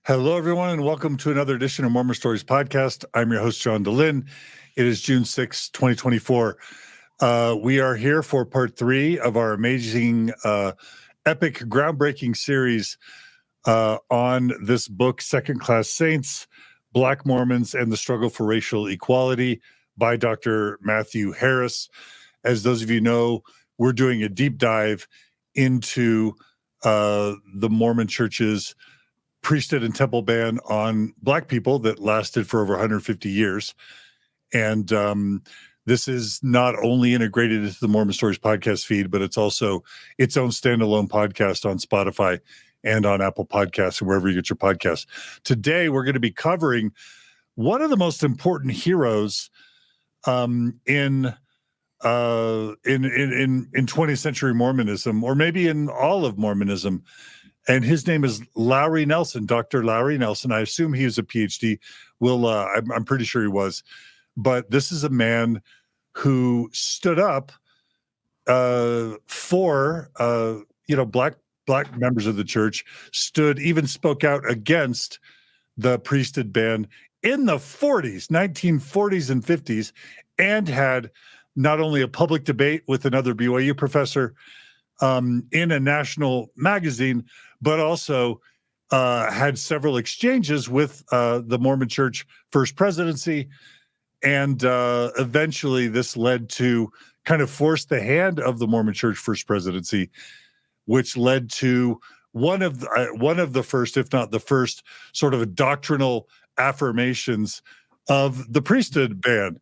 Hello, everyone, and welcome to another edition of Mormon Stories Podcast. I'm your host, John DeLynn. It is June 6, 2024. We are here for part 3 of our amazing, epic, groundbreaking series on this book, Second Class Saints, Black Mormons, and the Struggle for Racial Equality by Dr. Matthew Harris. As those of you know, we're doing a deep dive into the Mormon Church's priesthood and temple ban on Black people that lasted for over 150 years. And this is not only integrated into the Mormon Stories podcast feed, but it's also its own standalone podcast on Spotify and on Apple Podcasts and wherever you get your podcasts. Today, we're going to be covering one of the most important heroes in 20th century Mormonism, or maybe in all of Mormonism. And his name is Lowry Nelson, Dr. Lowry Nelson. I assume he was a PhD. I'm pretty sure he was. But this is a man who stood up for black members of the church, even spoke out against the priesthood ban in the 1940s and 50s, and had not only a public debate with another BYU professor in a national magazine, but also had several exchanges with the Mormon Church First Presidency. And eventually this led to kind of force the hand of the Mormon Church First Presidency, which led to one of the first, if not the first, sort of doctrinal affirmations of the priesthood ban,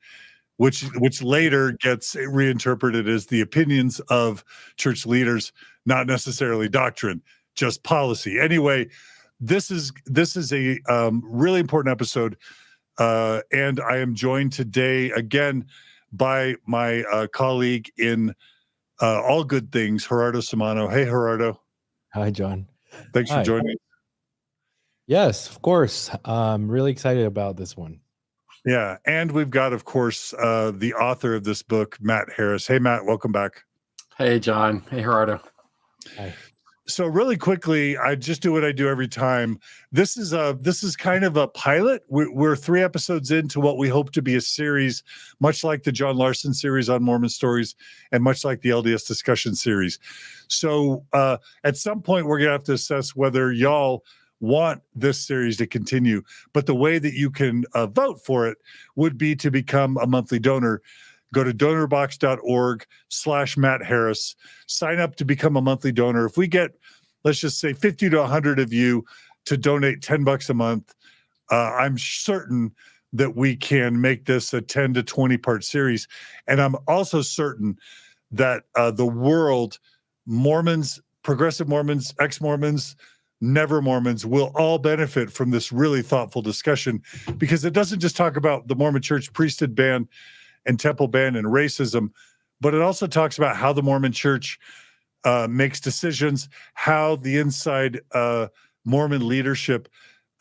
which later gets reinterpreted as the opinions of church leaders, not necessarily doctrine, just policy. Anyway, this is a really important episode, and I am joined today again by my colleague in All Good Things, Gerardo Samano. Hey, Gerardo. Hi, John. Thanks for joining. Yes, of course. I'm really excited about this one. Yeah, and we've got, of course, the author of this book, Matt Harris. Hey, Matt, welcome back. Hey, John. Hey, Gerardo. Hi. So really quickly, I just do what I do every time. This is kind of a pilot. We're 3 episodes into what we hope to be a series, much like the John Larson series on Mormon Stories, and much like the LDS discussion series. So at some point, we're gonna have to assess whether y'all want this series to continue. But the way that you can vote for it would be to become a monthly donor. Go to donorbox.org/Matt Harris. Sign up to become a monthly donor. If we get, let's just say 50 to 100 of you to donate $10 a month, I'm certain that we can make this a 10 to 20 part series. And I'm also certain that the world, Mormons, progressive Mormons, ex-Mormons, never Mormons, will all benefit from this really thoughtful discussion, because it doesn't just talk about the Mormon Church priesthood ban and temple ban and racism, but it also talks about how the Mormon Church makes decisions, how the inside Mormon leadership,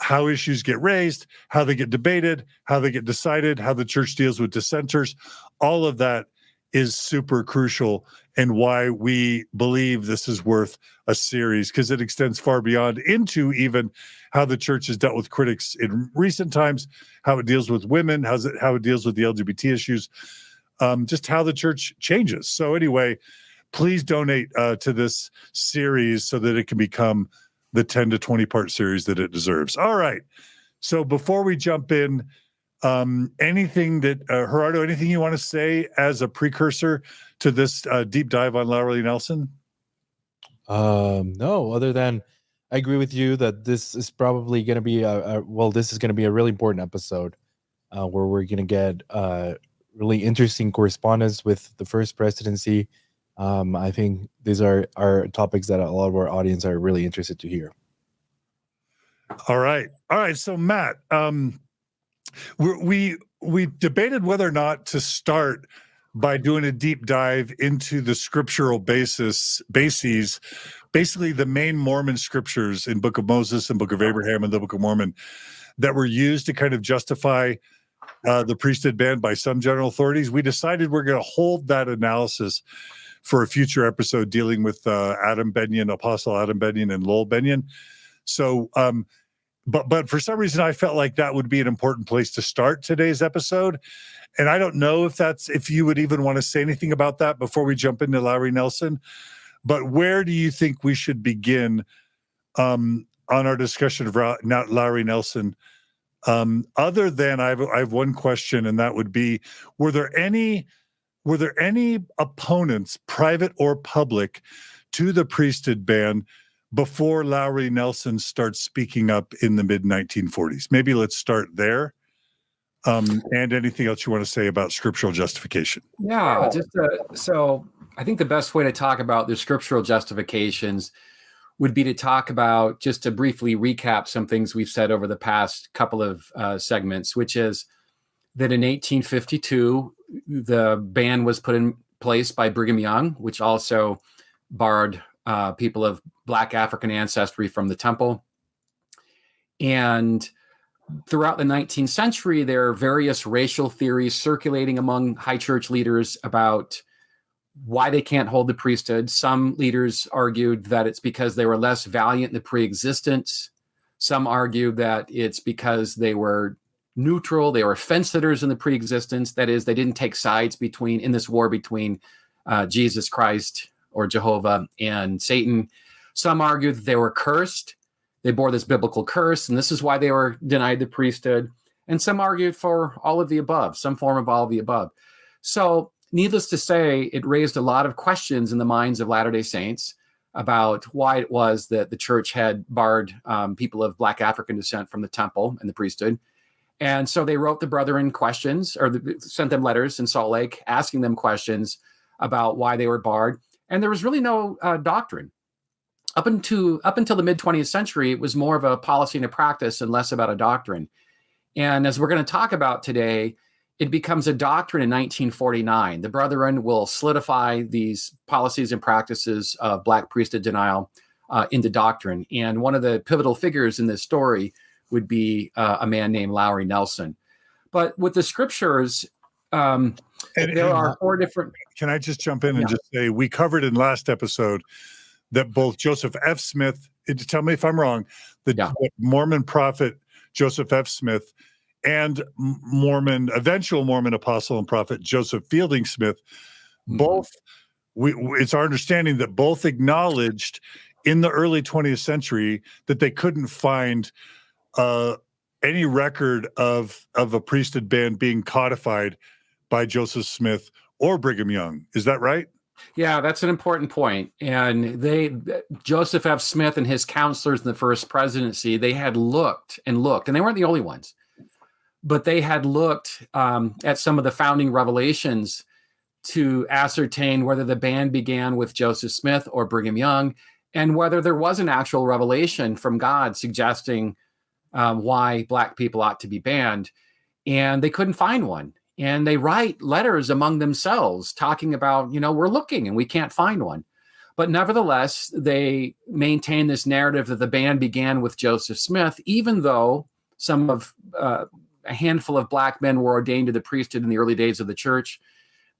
how issues get raised, how they get debated, how they get decided, how the church deals with dissenters. All of that is super crucial, and why we believe this is worth a series, because it extends far beyond into even how the church has dealt with critics in recent times, how it deals with women, how it deals with the LGBT issues, just how the church changes. So anyway, please donate to this series so that it can become the 10 to 20 part series that it deserves. All right. So before we jump in, anything that Gerardo, anything you want to say as a precursor to this deep dive on Lowry Nelson? No, other than I agree with you that this is probably going to be this is going to be a really important episode where we're going to get really interesting correspondence with the First Presidency. I think these are topics that a lot of our audience are really interested to hear. All right. So Matt, we debated whether or not to start by doing a deep dive into the scriptural bases, basically the main Mormon scriptures in Book of Moses and Book of Abraham and the Book of Mormon that were used to kind of justify the priesthood ban by some general authorities. We decided we're going to hold that analysis for a future episode dealing with Apostle Adam Benyon and Lowell Benyon. So but for some reason, I felt like that would be an important place to start today's episode. And I don't know if you would even want to say anything about that before we jump into Lowry Nelson. But where do you think we should begin on our discussion of Lowry Nelson? Other than I have one question, and that would be: were there any opponents, private or public, to the priesthood ban before Lowry Nelson starts speaking up in the mid-1940s? Maybe let's start there. And anything else you want to say about scriptural justification? Yeah, so I think the best way to talk about the scriptural justifications would be to talk about, just to briefly recap some things we've said over the past couple of segments, which is that in 1852, the ban was put in place by Brigham Young, which also barred people of Black African ancestry from the temple. And throughout the 19th century, there are various racial theories circulating among high church leaders about why they can't hold the priesthood. Some leaders argued that it's because they were less valiant in the pre-existence. Some argued that it's because they were neutral, they were fence sitters in the pre-existence. That is, they didn't take sides in this war between Jesus Christ or Jehovah and Satan. Some argued that they were cursed. They bore this biblical curse, and this is why they were denied the priesthood. And some argued for all of the above, some form of all of the above. So needless to say, it raised a lot of questions in the minds of Latter-day Saints about why it was that the church had barred people of Black African descent from the temple and the priesthood. And so they wrote the brethren questions, or sent them letters in Salt Lake asking them questions about why they were barred. And there was really no doctrine. Up until the mid-20th century, it was more of a policy and a practice and less about a doctrine. And as we're going to talk about today, it becomes a doctrine in 1949. The brethren will solidify these policies and practices of Black priesthood denial into doctrine. And one of the pivotal figures in this story would be a man named Lowry Nelson. But with the scriptures, there are four different... Can I just jump in and just say, we covered in last episode that both Joseph F. Smith, tell me if I'm wrong, the Mormon prophet Joseph F. Smith and eventual Mormon apostle and prophet Joseph Fielding Smith, both, it's our understanding that both acknowledged in the early 20th century that they couldn't find any record of a priesthood ban being codified by Joseph Smith or Brigham Young. Is that right? Yeah, that's an important point. And Joseph F. Smith and his counselors in the First Presidency, they had looked, and they weren't the only ones, but they had looked at some of the founding revelations to ascertain whether the ban began with Joseph Smith or Brigham Young, and whether there was an actual revelation from God suggesting why Black people ought to be banned. And they couldn't find one. And they write letters among themselves talking about, we're looking and we can't find one. But nevertheless, they maintain this narrative that the ban began with Joseph Smith, even though a handful of Black men were ordained to the priesthood in the early days of the church.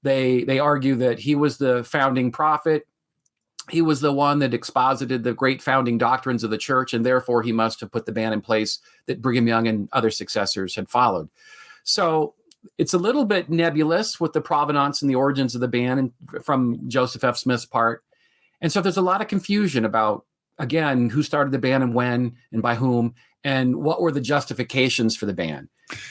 They argue that he was the founding prophet. He was the one that exposited the great founding doctrines of the church, and therefore he must have put the ban in place that Brigham Young and other successors had followed. So it's a little bit nebulous with the provenance and the origins of the ban from Joseph F. Smith's part. And so there's a lot of confusion about, again, who started the ban and when and by whom, and what were the justifications for the ban.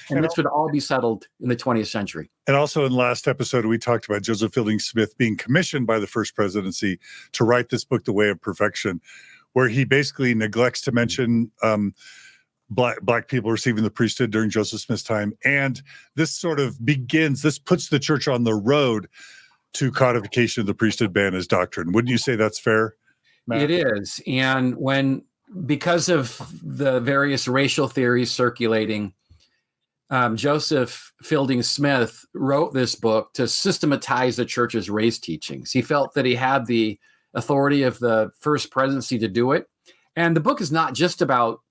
And this would all be settled in the 20th century. And also in last episode, we talked about Joseph Fielding Smith being commissioned by the First Presidency to write this book, The Way of Perfection, where he basically neglects to mention Black people receiving the priesthood during Joseph Smith's time. And this sort of puts the church on the road to codification of the priesthood ban as doctrine. Wouldn't you say that's fair, Matt? It is. And because of the various racial theories circulating, Joseph Fielding Smith wrote this book to systematize the church's race teachings. He felt that he had the authority of the First Presidency to do it. And the book is not just about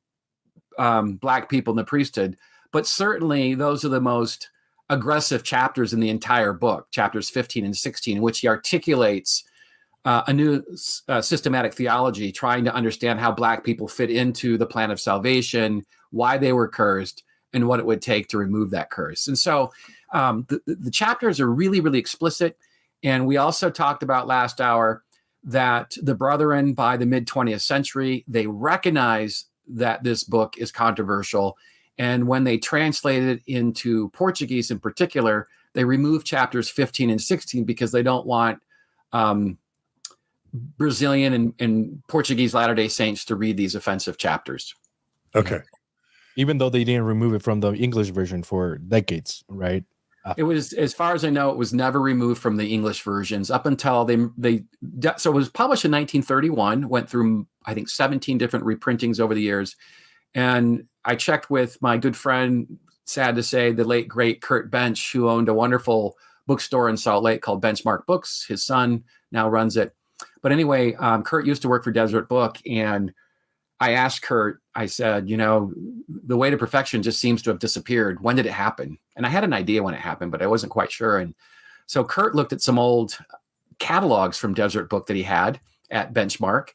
Black people in the priesthood, but certainly those are the most aggressive chapters in the entire book, chapters 15 and 16, in which he articulates a new systematic theology, trying to understand how Black people fit into the plan of salvation, why they were cursed, and what it would take to remove that curse. And so the chapters are really, really explicit. And we also talked about last hour that the Brethren, by the mid-20th century, they recognize that this book is controversial. And when they translate it into Portuguese in particular, they remove chapters 15 and 16 because they don't want Brazilian and Portuguese Latter-day Saints to read these offensive chapters. Okay. Even though they didn't remove it from the English version for decades, right? It was, as far as I know, it was never removed from the English versions up until so it was published in 1931, went through, I think, 17 different reprintings over the years. And I checked with my good friend, sad to say, the late, great Kurt Bench, who owned a wonderful bookstore in Salt Lake called Benchmark Books. His son now runs it. But anyway, Kurt used to work for Desert Book, and I asked Kurt, I said, the Way to Perfection just seems to have disappeared. When did it happen? And I had an idea when it happened, but I wasn't quite sure. And so Kurt looked at some old catalogs from Desert Book that he had at Benchmark.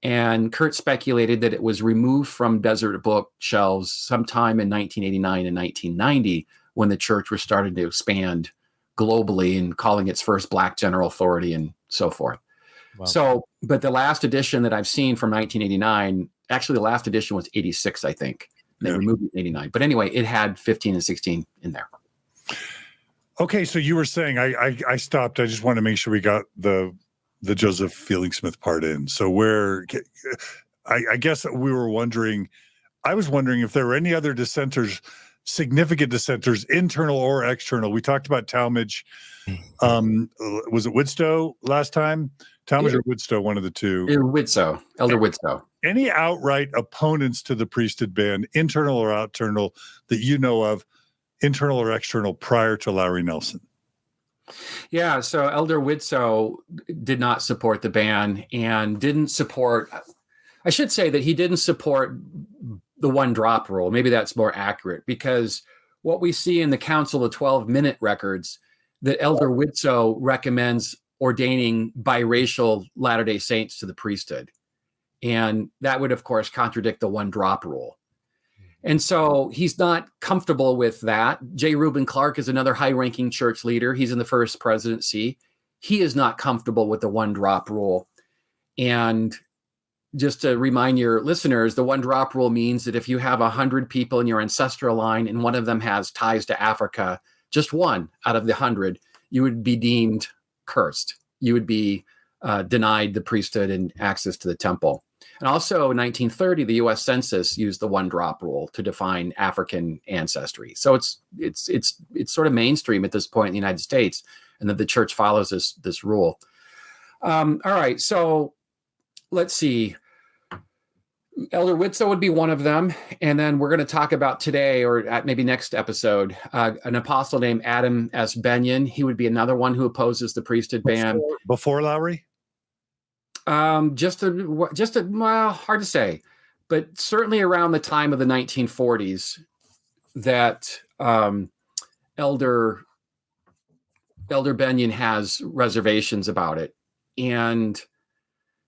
And Kurt speculated that it was removed from Desert Book shelves sometime in 1989 and 1990, when the church was starting to expand globally and calling its first Black general authority and so forth. Wow. So, but the last edition that I've seen from 1989, actually the last edition was 86, I think. They removed it in 89. But anyway, it had 15 and 16 in there. Okay, so you were saying, I stopped. I just want to make sure we got the Joseph Fielding Smith part in. So I guess we were wondering, I was wondering if there were any other dissenters, significant dissenters, internal or external. We talked about Talmage. Was it Widstow last time? Talmage or Widstow, one of the two. Widstow, Elder Widstow. Any outright opponents to the priesthood ban, internal or external, that you know of, internal or external, prior to Lowry Nelson? Yeah, so Elder Widstow did not support the ban and didn't support, I should say that he didn't support the one drop rule. Maybe that's more accurate, because what we see in the Council of 12-minute records, that Elder Widstow recommends ordaining biracial Latter-day Saints to the priesthood. And that would, of course, contradict the one drop rule. And so he's not comfortable with that. J. Reuben Clark is another high-ranking church leader. He's in the First Presidency. He is not comfortable with the one drop rule. And just to remind your listeners, the one drop rule means that if you have 100 people in your ancestral line and one of them has ties to Africa, just one out of the 100, you would be deemed cursed. You would be denied the priesthood and access to the temple. And also in 1930, the U.S. Census used the one drop rule to define African ancestry. So it's sort of mainstream at this point in the United States, and that the church follows this rule. All right, so let's see. Elder Widstow would be one of them. And then we're going to talk about today, or at maybe next episode, an apostle named Adam S. Benyon. He would be another one who opposes the priesthood ban. Before Lowry? Well, hard to say, but certainly around the time of the 1940s, that Elder Benyon has reservations about it. And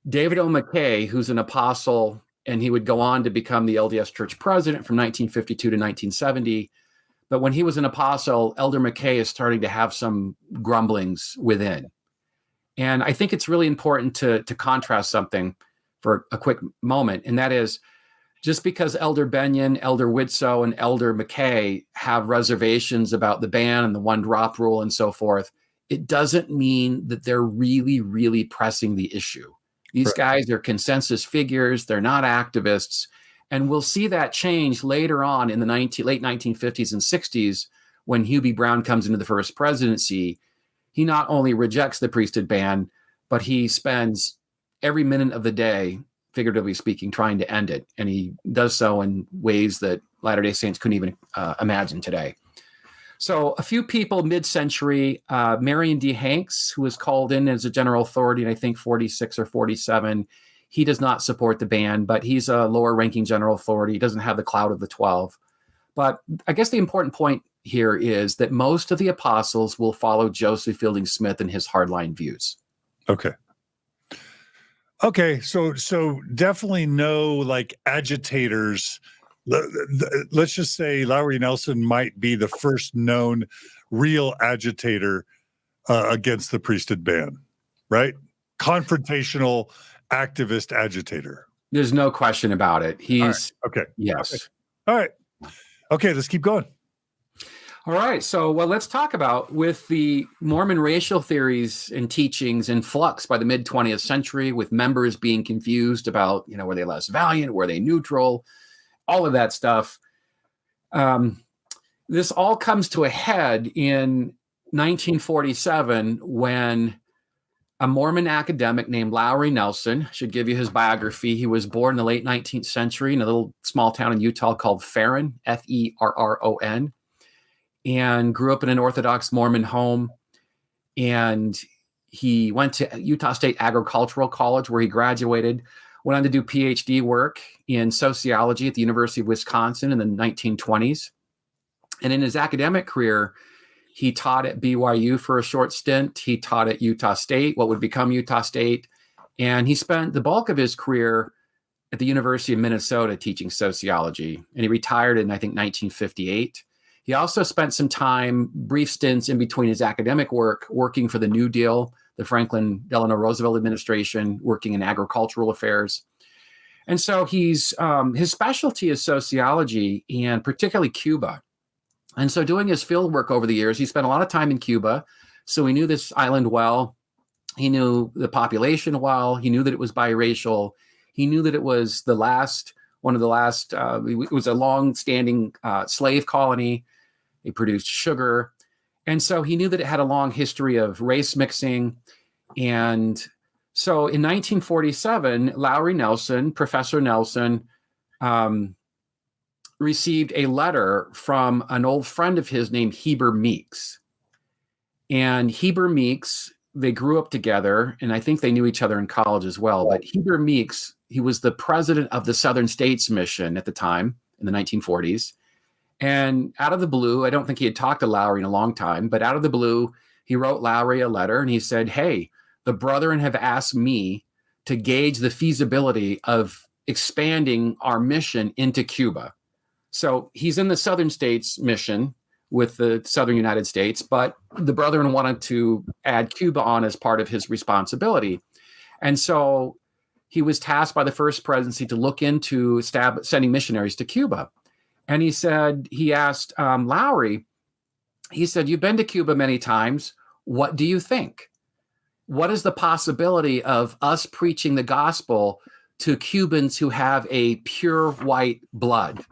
David O. McKay, who's an apostle, and he would go on to become the LDS Church president from 1952 to 1970. But when he was an apostle, Elder McKay is starting to have some grumblings within. And I think it's really important to contrast something for a quick moment. And that is, just because Elder Benyon, Elder Widstow, and Elder McKay have reservations about the ban and the one drop rule and so forth, it doesn't mean that they're really, really pressing the issue. These guys are consensus figures. They're not activists. And we'll see that change later on in the late 1950s and 60s when Hugh B. Brown comes into the First Presidency. He not only rejects the priesthood ban, but he spends every minute of the day, figuratively speaking, trying to end it. And he does so in ways that Latter-day Saints couldn't even imagine today. So a few people mid-century, Marion D. Hanks, who was called in as a general authority in, I think, 46 or 47, he does not support the ban, but he's a lower-ranking general authority. He doesn't have the clout of the 12. But I guess the important point here is that most of the apostles will follow Joseph Fielding Smith and his hardline views. Okay. Okay, so definitely no like agitators. Let's just say Lowry Nelson might be the first known real agitator against the priesthood ban, right? Confrontational activist agitator. There's no question about it. He's Okay. yes. All right. Okay, let's keep going. All right. So, well, let's talk about with the Mormon racial theories and teachings in flux by the mid 20th century, with members being confused about, were they less valiant? Were they neutral? All of that stuff. This all comes to a head in 1947 when a Mormon academic named Lowry Nelson, should give you his biography. He was born in the late 19th century in a little small town in Utah called Ferron, Ferron, and grew up in an Orthodox Mormon home. And he went to Utah State Agricultural College, where he graduated, went on to do PhD work in sociology at the University of Wisconsin in the 1920s. And in his academic career, he taught at BYU for a short stint. He taught at Utah State, what would become Utah State. And he spent the bulk of his career at the University of Minnesota teaching sociology. And he retired in, I think, 1958. He also spent some time, brief stints in between his academic work, working for the New Deal, the Franklin Delano Roosevelt administration, working in agricultural affairs. And so his specialty is sociology, and particularly Cuba. And so doing his field work over the years, he spent a lot of time in Cuba. So he knew this island well. He knew the population well. He knew that it was biracial. He knew that it was it was a long-standing slave colony. It produced sugar. And so he knew that it had a long history of race mixing. And so in 1947, Lowry Nelson, Professor Nelson, received a letter from an old friend of his named Heber Meeks. And Heber Meeks, they grew up together, and I think they knew each other in college as well. But Heber Meeks, he was the president of the Southern States Mission at the time in the 1940s. And out of the blue, I don't think he had talked to Lowry in a long time, but out of the blue, he wrote Lowry a letter and he said, "Hey, the brethren have asked me to gauge the feasibility of expanding our mission into Cuba." So he's in the Southern States Mission with the Southern United States, but the brethren wanted to add Cuba on as part of his responsibility. And so he was tasked by the First Presidency to look into sending missionaries to Cuba. And he asked Lowry, he said, "You've been to Cuba many times. What do you think? What is the possibility of us preaching the gospel to Cubans who have a pure white blood?"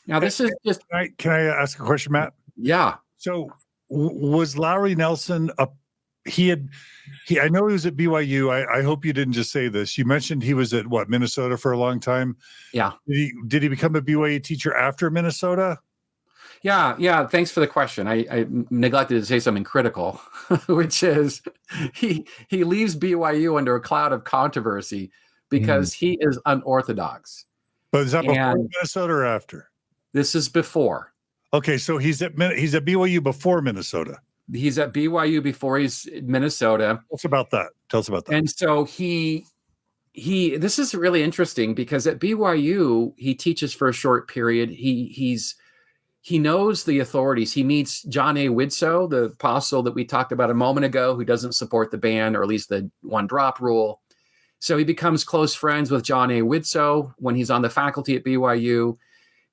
Now, this is just... Can I ask a question, Matt? Yeah. So was Lowry Nelson I know he was at BYU. I hope you didn't just say this. You mentioned he was at Minnesota for a long time. Yeah. Did he become a BYU teacher after Minnesota? Yeah. Thanks for the question. I neglected to say something critical, which is he leaves BYU under a cloud of controversy because he is unorthodox. But is that before Minnesota or after? This is before. Okay, so he's at BYU before Minnesota. He's at BYU before he's in Minnesota. Tell us about that. And so this is really interesting because at BYU, he teaches for a short period. He knows the authorities. He meets John A. Widsoe, the apostle that we talked about a moment ago, who doesn't support the ban, or at least the one drop rule. So he becomes close friends with John A. Widsoe when he's on the faculty at BYU.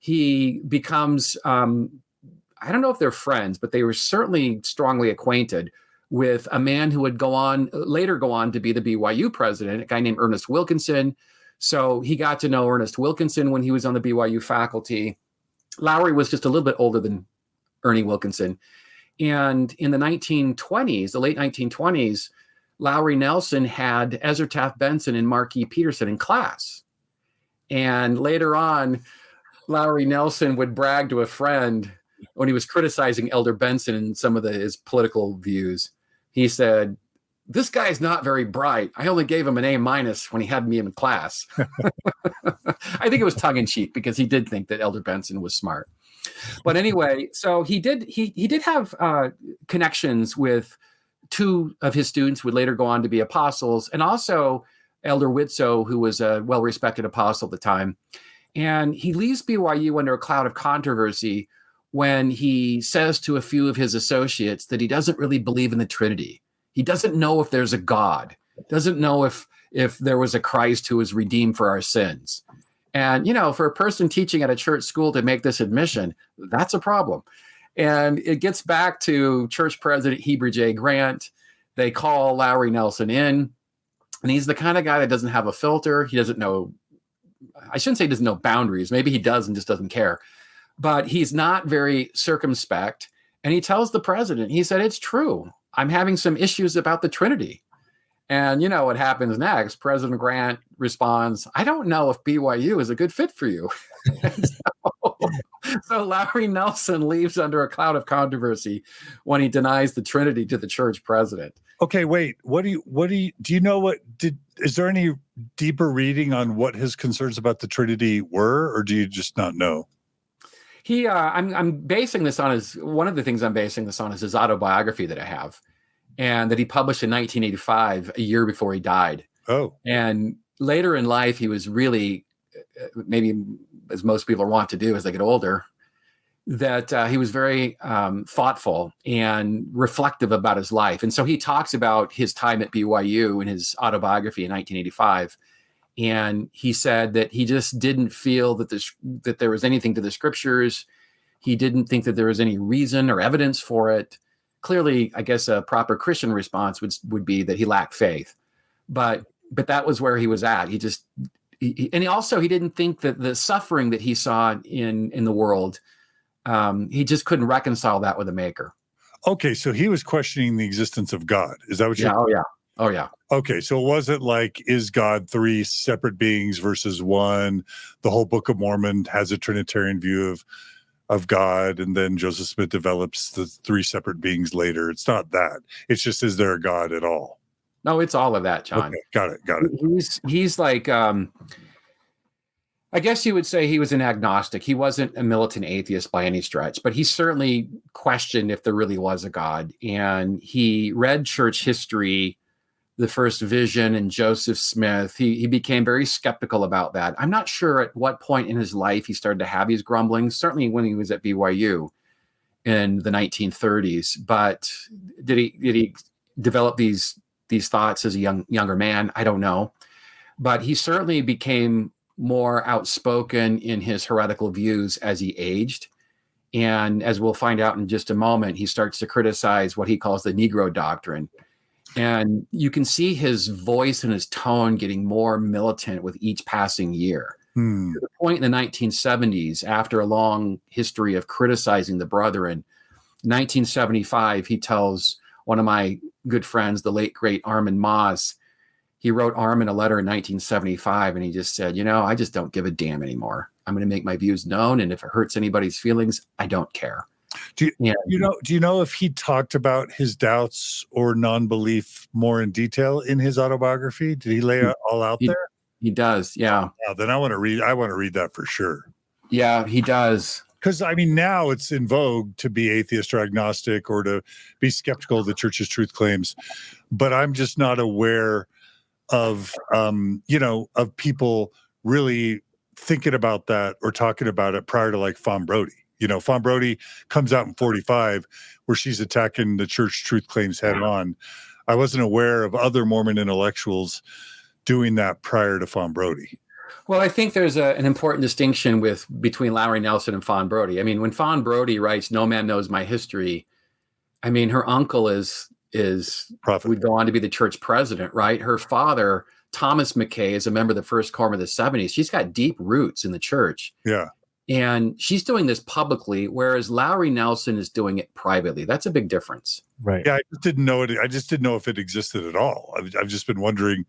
He becomes, I don't know if they're friends, but they were certainly strongly acquainted with a man who would later go on to be the BYU president, a guy named Ernest Wilkinson. So he got to know Ernest Wilkinson when he was on the BYU faculty. Lowry was just a little bit older than Ernie Wilkinson. And in the late 1920s, Lowry Nelson had Ezra Taft Benson and Mark E. Peterson in class. And later on, Lowry Nelson would brag to a friend when he was criticizing Elder Benson and some of his political views. He said, "This guy's not very bright. I only gave him an A- when he had me in class." I think it was tongue in cheek because he did think that Elder Benson was smart. But anyway, so he did have connections with two of his students who would later go on to be apostles, and also Elder Witso, who was a well-respected apostle at the time. And he leaves BYU under a cloud of controversy when he says to a few of his associates that he doesn't really believe in the Trinity. He doesn't know if there's a God, doesn't know if there was a Christ who was redeemed for our sins. And, for a person teaching at a church school to make this admission, that's a problem. And it gets back to church president Heber J. Grant. They call Lowry Nelson in, and he's the kind of guy that doesn't have a filter. He doesn't know, I shouldn't say he doesn't know boundaries. Maybe he does and just doesn't care. But he's not very circumspect. And he tells the president, he said, it's true. I'm having some issues about the Trinity. And you know what happens next? President Grant responds, I don't know if BYU is a good fit for you. So Lowry Nelson leaves under a cloud of controversy when he denies the Trinity to the church president. Okay, wait. Is there any deeper reading on what his concerns about the Trinity were, or do you just not know? I'm basing this on one of the things I'm basing this on is his autobiography that I have, and that he published in 1985, a year before he died. Oh. And later in life, he was really, maybe as most people want to do as they get older, that he was very thoughtful and reflective about his life. And so he talks about his time at BYU in his autobiography in 1985. And he said that he just didn't feel that there was anything to the scriptures. He didn't think that there was any reason or evidence for it. Clearly, I guess a proper Christian response would be that he lacked faith. But that was where he was at. He didn't think that the suffering that he saw in the world, he just couldn't reconcile that with the maker. Okay, so he was questioning the existence of God. Is that what you're? Oh yeah. Okay, so it wasn't like, is God three separate beings versus one? The whole Book of Mormon has a Trinitarian view of God, and then Joseph Smith develops the three separate beings later. It's not that. It's just, is there a God at all? No, it's all of that, John. Okay, got it. He's like, I guess you would say he was an agnostic. He wasn't a militant atheist by any stretch, but he certainly questioned if there really was a God. And he read church history, the First Vision, and Joseph Smith. He became very skeptical about that. I'm not sure at what point in his life he started to have these grumblings, certainly when he was at BYU in the 1930s. But did he develop these thoughts as a younger man? I don't know. But he certainly became more outspoken in his heretical views as he aged. And as we'll find out in just a moment, he starts to criticize what he calls the Negro doctrine. And you can see his voice and his tone getting more militant with each passing year. To the point in the 1970s, after a long history of criticizing the Brethren, 1975, he tells one of my good friends, the late, great Armin Moss, he wrote Armin a letter in 1975, and he just said, I just don't give a damn anymore. I'm going to make my views known, and if it hurts anybody's feelings, I don't care. Do you know if he talked about his doubts or non-belief more in detail in his autobiography? Did he lay it all out there? He does, yeah. Then I want to read that for sure. Yeah, he does. Because now it's in vogue to be atheist or agnostic or to be skeptical of the church's truth claims, but I'm just not aware of of people really thinking about that or talking about it prior to like Fawn Brody. Fawn Brody comes out in 45 where she's attacking the church truth claims head on. I wasn't aware of other Mormon intellectuals doing that prior to Fawn Brody. Well, I think there's an important distinction between Lowry Nelson and Fawn Brody. I mean, when Fawn Brody writes, "No man knows my history," I mean, her uncle would go on to be the church president, right? Her father, Thomas McKay, is a member of the First Quorum of the 70s. She's got deep roots in the church. Yeah. And she's doing this publicly, whereas Lowry Nelson is doing it privately. That's a big difference. Right. Yeah, I just didn't know it. I just didn't know if it existed at all. I've just been wondering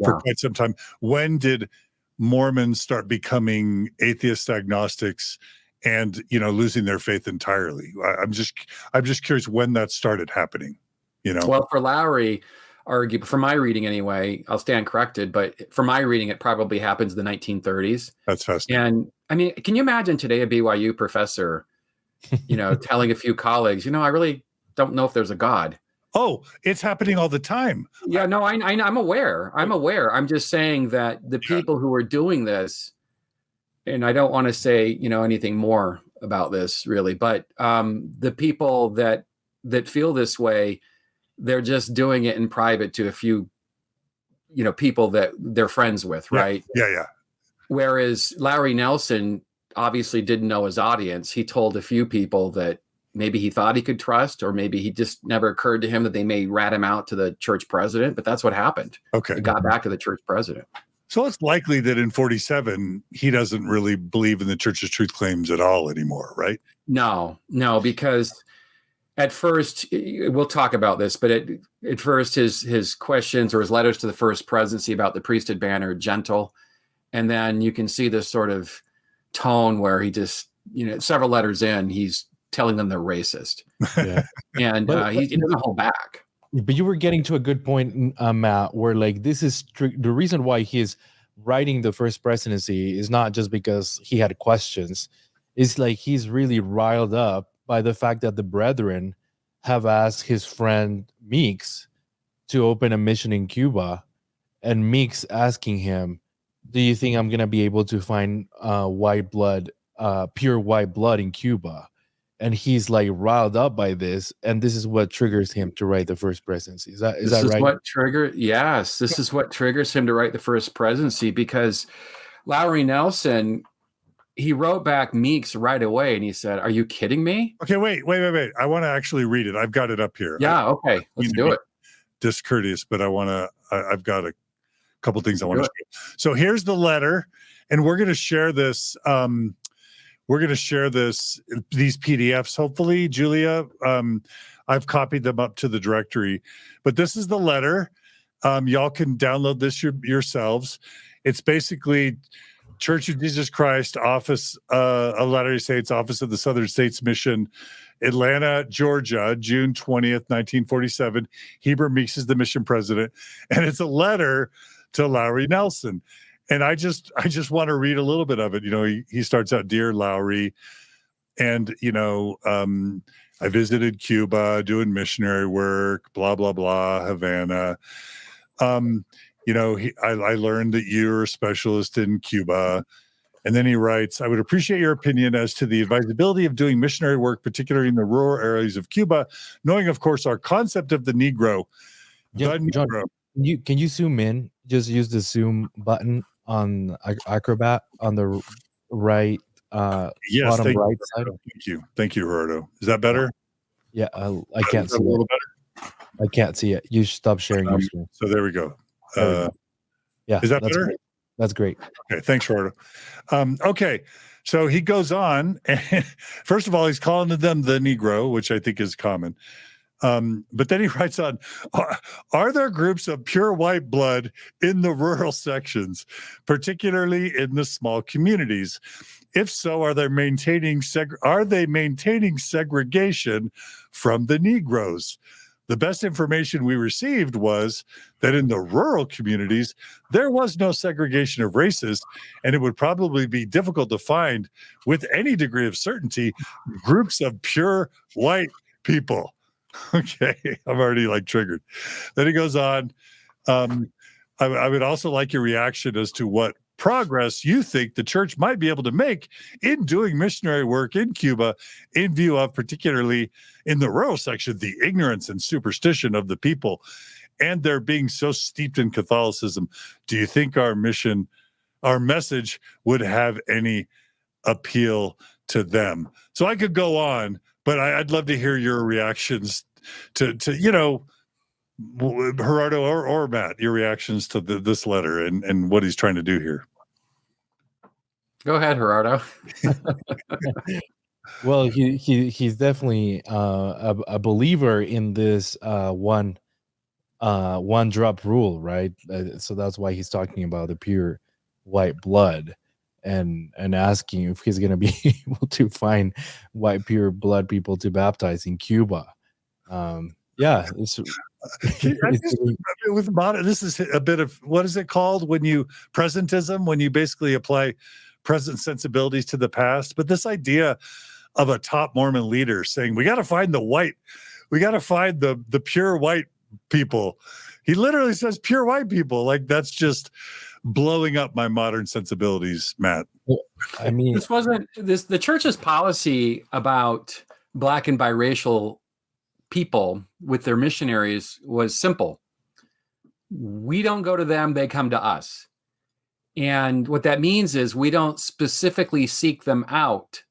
for quite some time. When did Mormons start becoming atheist agnostics and losing their faith entirely? I'm just curious when that started happening. Well, for Lowry, for my reading anyway, I'll stand corrected, but for my reading, it probably happens in the 1930s. That's fascinating. And I mean, can you imagine today a BYU professor, telling a few colleagues, I really don't know if there's a God. Oh, it's happening all the time. Yeah, no, I'm aware. I'm aware. I'm just saying that the people who are doing this, and I don't want to say, anything more about this really, but the people that feel this way, they're just doing it in private to a few, people that they're friends with, right? Yeah. Whereas Lowry Nelson obviously didn't know his audience. He told a few people that maybe he thought he could trust, or maybe he just never occurred to him that they may rat him out to the church president. But that's what happened. Okay. It got back to the church president. So it's likely that in 47, he doesn't really believe in the church's truth claims at all anymore, right? No, because at first, we'll talk about this, but at first his questions or his letters to the First Presidency about the priesthood ban are gentle. And then you can see this sort of tone where he just, several letters in, he's telling them they're racist. Yeah. And he doesn't hold back. But you were getting to a good point, Matt, where like this is the reason why he's writing the First Presidency is not just because he had questions. It's like he's really riled up by the fact that the brethren have asked his friend Meeks to open a mission in Cuba, and Meeks asking him, do you think I'm going to be able to find pure white blood in Cuba? And he's like riled up by this, and this is what triggers him to write the First Presidency. Is that right? Yes, this is what triggers him to write the First Presidency, because Lowry Nelson, he wrote back Meeks right away, and he said, "Are you kidding me?" Okay, wait. I want to actually read it. I've got it up here. Yeah, okay, let's do it. Discourteous, but I've got a couple things I want to share. So here's the letter, and we're going to share this. We're going to share these PDFs, hopefully, Julia. I've copied them up to the directory. But this is the letter. Y'all can download this yourselves. It's basically Church of Jesus Christ Office of Latter-day Saints, Office of the Southern States Mission, Atlanta, Georgia, June 20th, 1947. Heber Meeks is the mission president. And it's a letter to Lowry Nelson. And I just want to read a little bit of it. He starts out, "Dear Lowry," and I visited Cuba doing missionary work, blah blah blah, Havana. I learned that you're a specialist in Cuba. And then he writes, "I would appreciate your opinion as to the advisability of doing missionary work, particularly in the rural areas of Cuba, knowing, of course, our concept of the Negro." John, can you zoom in? Just use the zoom button on Acrobat on the right, yes, bottom right side. Thank you, Gerardo. Is that better? Yeah, I can't see it. A little better. I can't see it. You stop sharing your screen. So there we go. Yeah, is that better? Great. That's great. Okay, thanks, Gerardo. Okay, so he goes on. And first of all, he's calling them the Negro, which I think is common. But then he writes on, "Are there groups of pure white blood in the rural sections, particularly in the small communities? If so, are they maintaining segregation from the Negroes? The best information we received was that in the rural communities, there was no segregation of races, and it would probably be difficult to find with any degree of certainty groups of pure white people." Okay, I'm already triggered. Then he goes on. I would also like your reaction as to what progress you think the church might be able to make in doing missionary work in Cuba, in view of, particularly in the rural section, the ignorance and superstition of the people, and their being so steeped in Catholicism. Do you think our message would have any appeal to them? So I could go on, but I'd love to hear your reactions to Gerardo or Matt, your reactions to this letter and what he's trying to do here. Go ahead, Gerardo. Well, he's definitely a believer in this one drop rule, right? So that's why he's talking about the pure white blood. And asking if he's going to be able to find white pure blood people to baptize in Cuba. This is a bit of, what is it called when you presentism, when you basically apply present sensibilities to the past. But this idea of a top Mormon leader saying we got to find the white we got to find the pure white people. He literally says pure white people. Like, that's just blowing up my modern sensibilities, Matt. I mean, the church's policy about Black and biracial people with their missionaries was simple. We don't go to them, they come to us. And what that means is we don't specifically seek them out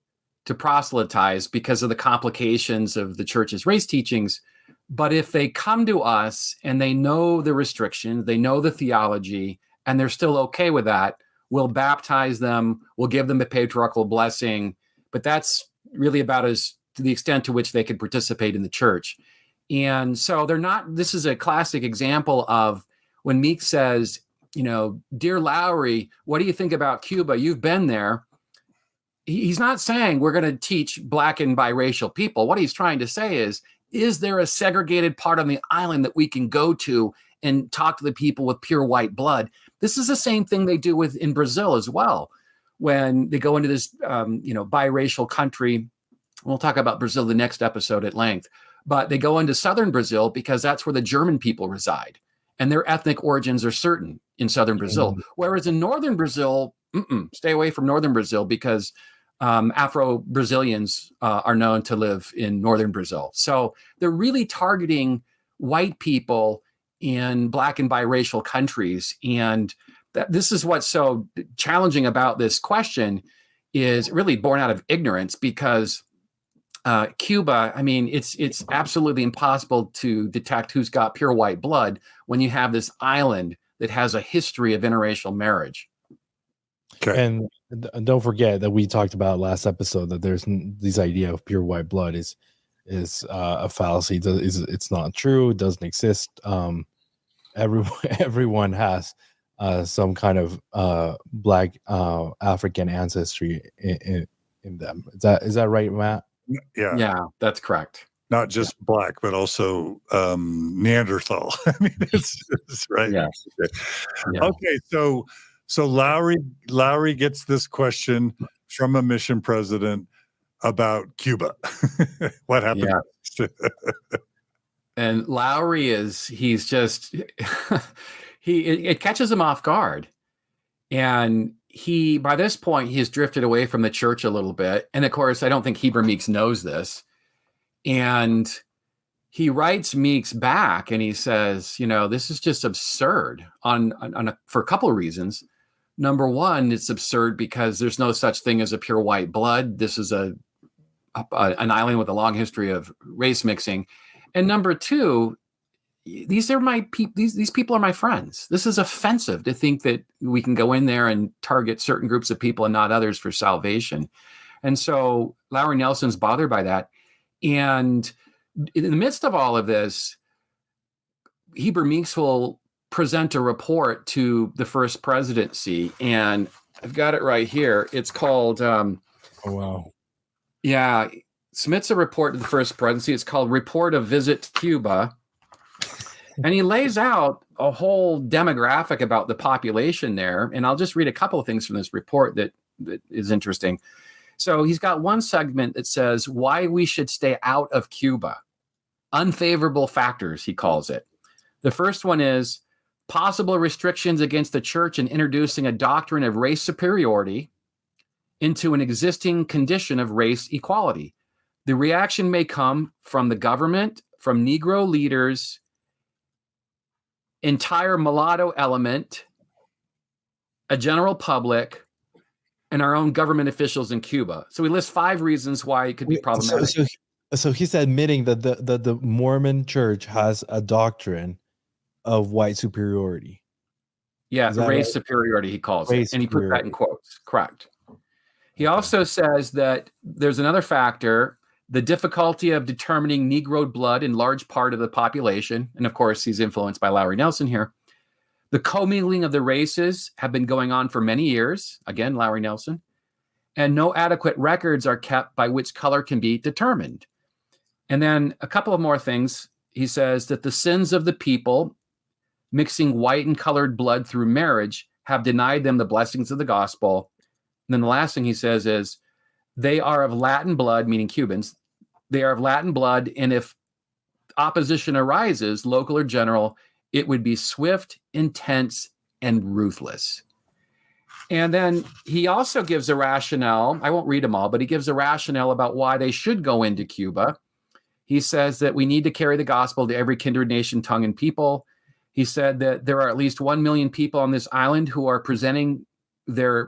to proselytize because of the complications of the church's race teachings. But if they come to us and they know the restrictions, they know the theology, and they're still okay with that, we'll baptize them, we'll give them a patriarchal blessing. But that's really about as to the extent to which they can participate in the church. And so they're not, this is a classic example of when Meeks says, you know, dear Lowry, what do you think about Cuba? You've been there. He's not saying we're going to teach Black and biracial people. What he's trying to say is there a segregated part on the island that we can go to and talk to the people with pure white blood? This is the same thing they do in Brazil as well. When they go into this, biracial country, we'll talk about Brazil the next episode at length, but they go into southern Brazil because that's where the German people reside. And their ethnic origins are certain in southern Brazil. Whereas in northern Brazil, stay away from northern Brazil because Afro-Brazilians are known to live in northern Brazil. So they're really targeting white people in Black and biracial countries. And this is what's so challenging about this question is really born out of ignorance because Cuba, I mean, it's absolutely impossible to detect who's got pure white blood when you have this island that has a history of interracial marriage. Okay. And don't forget that we talked about last episode that there's this idea of pure white blood is a fallacy. It's not true. It doesn't exist. Everyone has some kind of Black African ancestry in them. Is that right, Matt? Yeah, that's correct. Not just Black, but also Neanderthal. I mean, it's right. Yeah. Okay, so Lowry gets this question from a mission president about Cuba. What happened? Yeah. And Lowry he's just it catches him off guard. And by this point, he's drifted away from the church a little bit. And of course, I don't think Heber Meeks knows this. And he writes Meeks back and he says, this is just absurd for a couple of reasons. Number one, it's absurd because there's no such thing as a pure white blood. This is an island with a long history of race mixing. And number two, these people are my friends. This is offensive to think that we can go in there and target certain groups of people and not others for salvation. And so Lowry Nelson's bothered by that. And in the midst of all of this, Heber Meeks will present a report to the First Presidency. And I've got it right here. It's called... oh, wow. Yeah. Submits a report to the First Presidency. It's called Report of Visit to Cuba. And he lays out a whole demographic about the population there. And I'll just read a couple of things from this report that is interesting. So he's got one segment that says why we should stay out of Cuba. Unfavorable factors, he calls it. The first one is possible restrictions against the church in introducing a doctrine of race superiority into an existing condition of race equality. The reaction may come from the government, from Negro leaders, entire mulatto element, a general public, and our own government officials in Cuba. So we list 5 reasons why it could be problematic. So he's admitting that the Mormon church has a doctrine of white superiority. Yeah, race right? Superiority, he calls it. And he put that in quotes. Correct. He also says that there's another factor, the difficulty of determining Negro blood in large part of the population. And of course, he's influenced by Lowry Nelson here. The commingling of the races have been going on for many years. Again, Lowry Nelson. And no adequate records are kept by which color can be determined. And then a couple of more things. He says that the sins of the people mixing white and colored blood through marriage have denied them the blessings of the gospel. And then the last thing he says is they are of Latin blood, meaning Cubans. They are of Latin blood, and if opposition arises, local or general, it would be swift, intense, and ruthless. And then he also gives a rationale. I won't read them all, but he gives a rationale about why they should go into Cuba. He says that we need to carry the gospel to every kindred nation, tongue, and people. He said that there are at least 1 million people on this island who are preserving their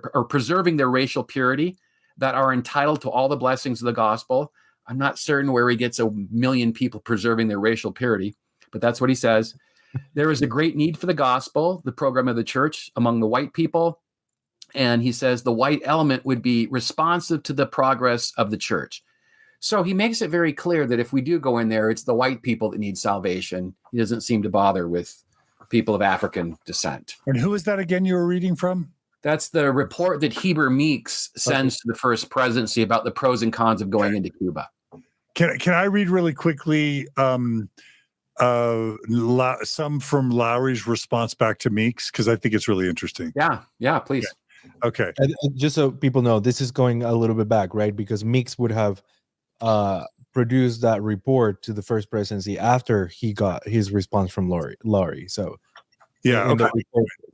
racial purity, that are entitled to all the blessings of the gospel. I'm not certain where he gets 1 million people preserving their racial purity, but that's what he says. There is a great need for the gospel, the program of the church, among the white people. And he says the white element would be responsive to the progress of the church. So he makes it very clear that if we do go in there, it's the white people that need salvation. He doesn't seem to bother with people of African descent. And who is that again you were reading from? That's the report that Heber Meeks sends to the First Presidency about the pros and cons of going into Cuba. Can I read really quickly some from Lowry's response back to Meeks? Because I think it's really interesting. Yeah, please. Okay. And just so people know, this is going a little bit back, right? Because Meeks would have produced that report to the First Presidency after he got his response from Lowry. So yeah, okay.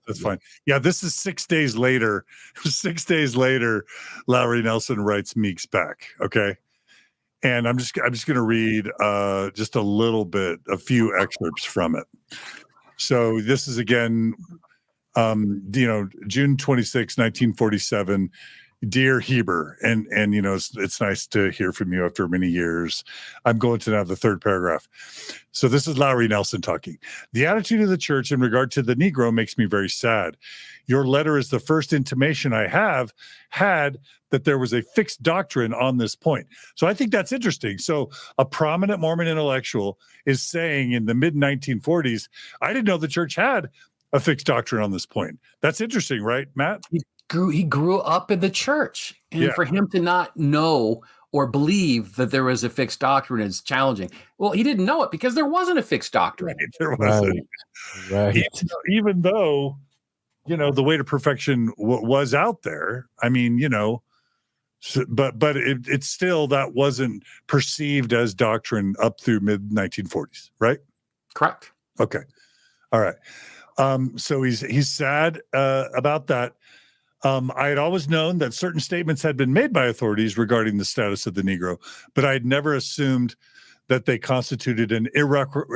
That's fine. Yeah, this is 6 days later. 6 days later, Lowry Nelson writes Meeks back. Okay. And I'm just going to read just a few excerpts from it. So this is again, June 26, 1947. Dear Heber, and it's nice to hear from you after many years. I'm going to now the third paragraph. So this is Lowry Nelson talking. The attitude of the church in regard to the Negro makes me very sad. Your letter is the first intimation I have had that there was a fixed doctrine on this point. So I think that's interesting. So a prominent Mormon intellectual is saying in the mid 1940s, I didn't know the church had a fixed doctrine on this point. That's interesting, right, Matt? He grew up in the church, and for him to not know or believe that there was a fixed doctrine is challenging. Well, he didn't know it because there wasn't a fixed doctrine. Right, there wasn't. Right. Even though, the way to perfection was out there. I mean, but it's still, that wasn't perceived as doctrine up through mid 1940s, right? Correct. Okay. All right. So he's sad about that. I had always known that certain statements had been made by authorities regarding the status of the Negro, but I had never assumed that they constituted an irrevocable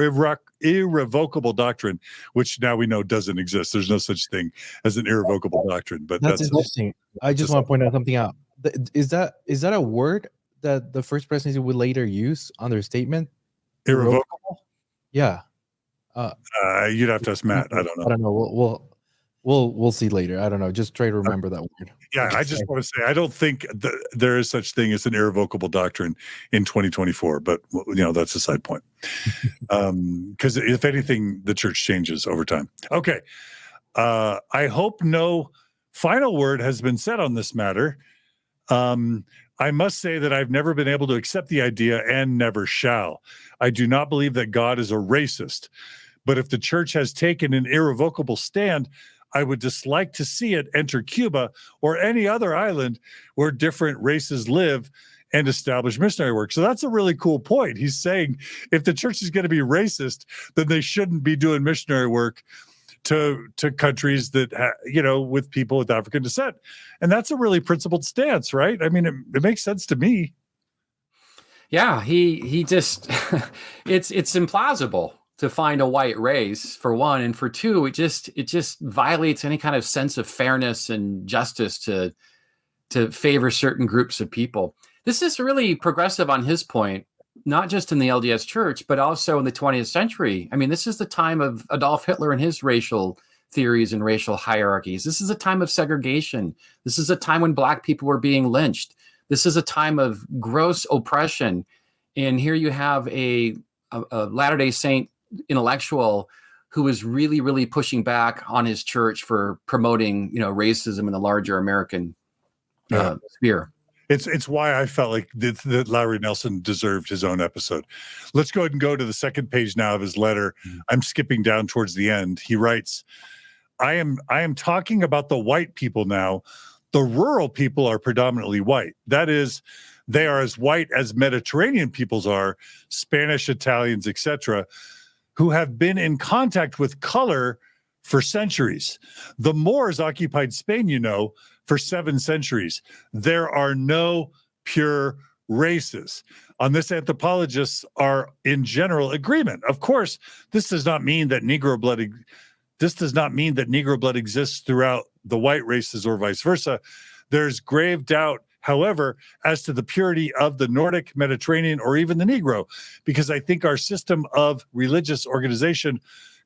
doctrine, which now we know doesn't exist. There's no such thing as an irrevocable doctrine. But that's interesting. I just want to point out something out. Is that a word that the First Presidency would later use on their statement? Irrevocable? Yeah. You'd have to ask Matt. I don't know. I don't know. We'll see later. I don't know. Just try to remember that word. Yeah, I just want to say I don't think there is such thing as an irrevocable doctrine in 2024. But that's a side point. Because if anything, the church changes over time. Okay. I hope no final word has been said on this matter. I must say that I've never been able to accept the idea and never shall. I do not believe that God is a racist. But if the church has taken an irrevocable stand, I would dislike to see it enter Cuba or any other island where different races live and establish missionary work. So that's a really cool point. He's saying if the church is going to be racist, then they shouldn't be doing missionary work to countries that, with people with African descent. And that's a really principled stance, right? I mean, it makes sense to me. Yeah, he just, it's implausible to find a white race, for one, and for two, it just violates any kind of sense of fairness and justice to favor certain groups of people. This is really progressive on his point, not just in the LDS Church, but also in the 20th century. I mean, this is the time of Adolf Hitler and his racial theories and racial hierarchies. This is a time of segregation. This is a time when Black people were being lynched. This is a time of gross oppression. And here you have a Latter-day Saint intellectual who was really, really pushing back on his church for promoting, racism in the larger American sphere. It's why I felt like that Lowry Nelson deserved his own episode. Let's go ahead and go to the second page now of his letter. I'm skipping down towards the end. He writes, I am talking about the white people now, The rural people are predominantly white. That is, they are as white as Mediterranean peoples are, Spanish, Italians, etc., who have been in contact with color for centuries. The Moors occupied Spain, for 7 centuries. There are no pure races. On this, anthropologists are in general agreement. Of course, this does not mean that Negro blood exists throughout the white races or vice versa. There's grave doubt, however, as to the purity of the Nordic, Mediterranean, or even the Negro, because I think our system of religious organization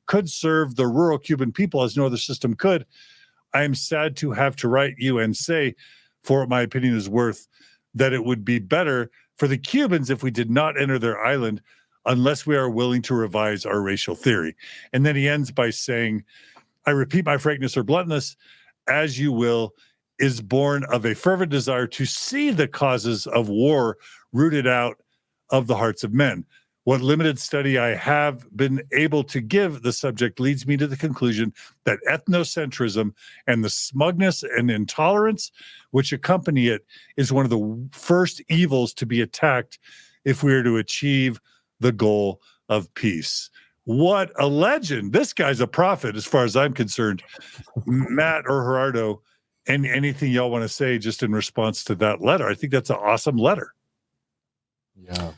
could serve the rural Cuban people as no other system could. I am sad to have to write you and say, for what my opinion is worth, that it would be better for the Cubans if we did not enter their island unless we are willing to revise our racial theory. And then he ends by saying, I repeat, my frankness or bluntness, as you will, is born of a fervent desire to see the causes of war rooted out of the hearts of men. What limited study I have been able to give the subject leads me to the conclusion that ethnocentrism and the smugness and intolerance which accompany it is one of the first evils to be attacked if we are to achieve the goal of peace. What a legend. This guy's a prophet as far as I'm concerned. Matt or Gerardo, and anything y'all want to say just in response to that letter? I think that's an awesome letter. Yeah.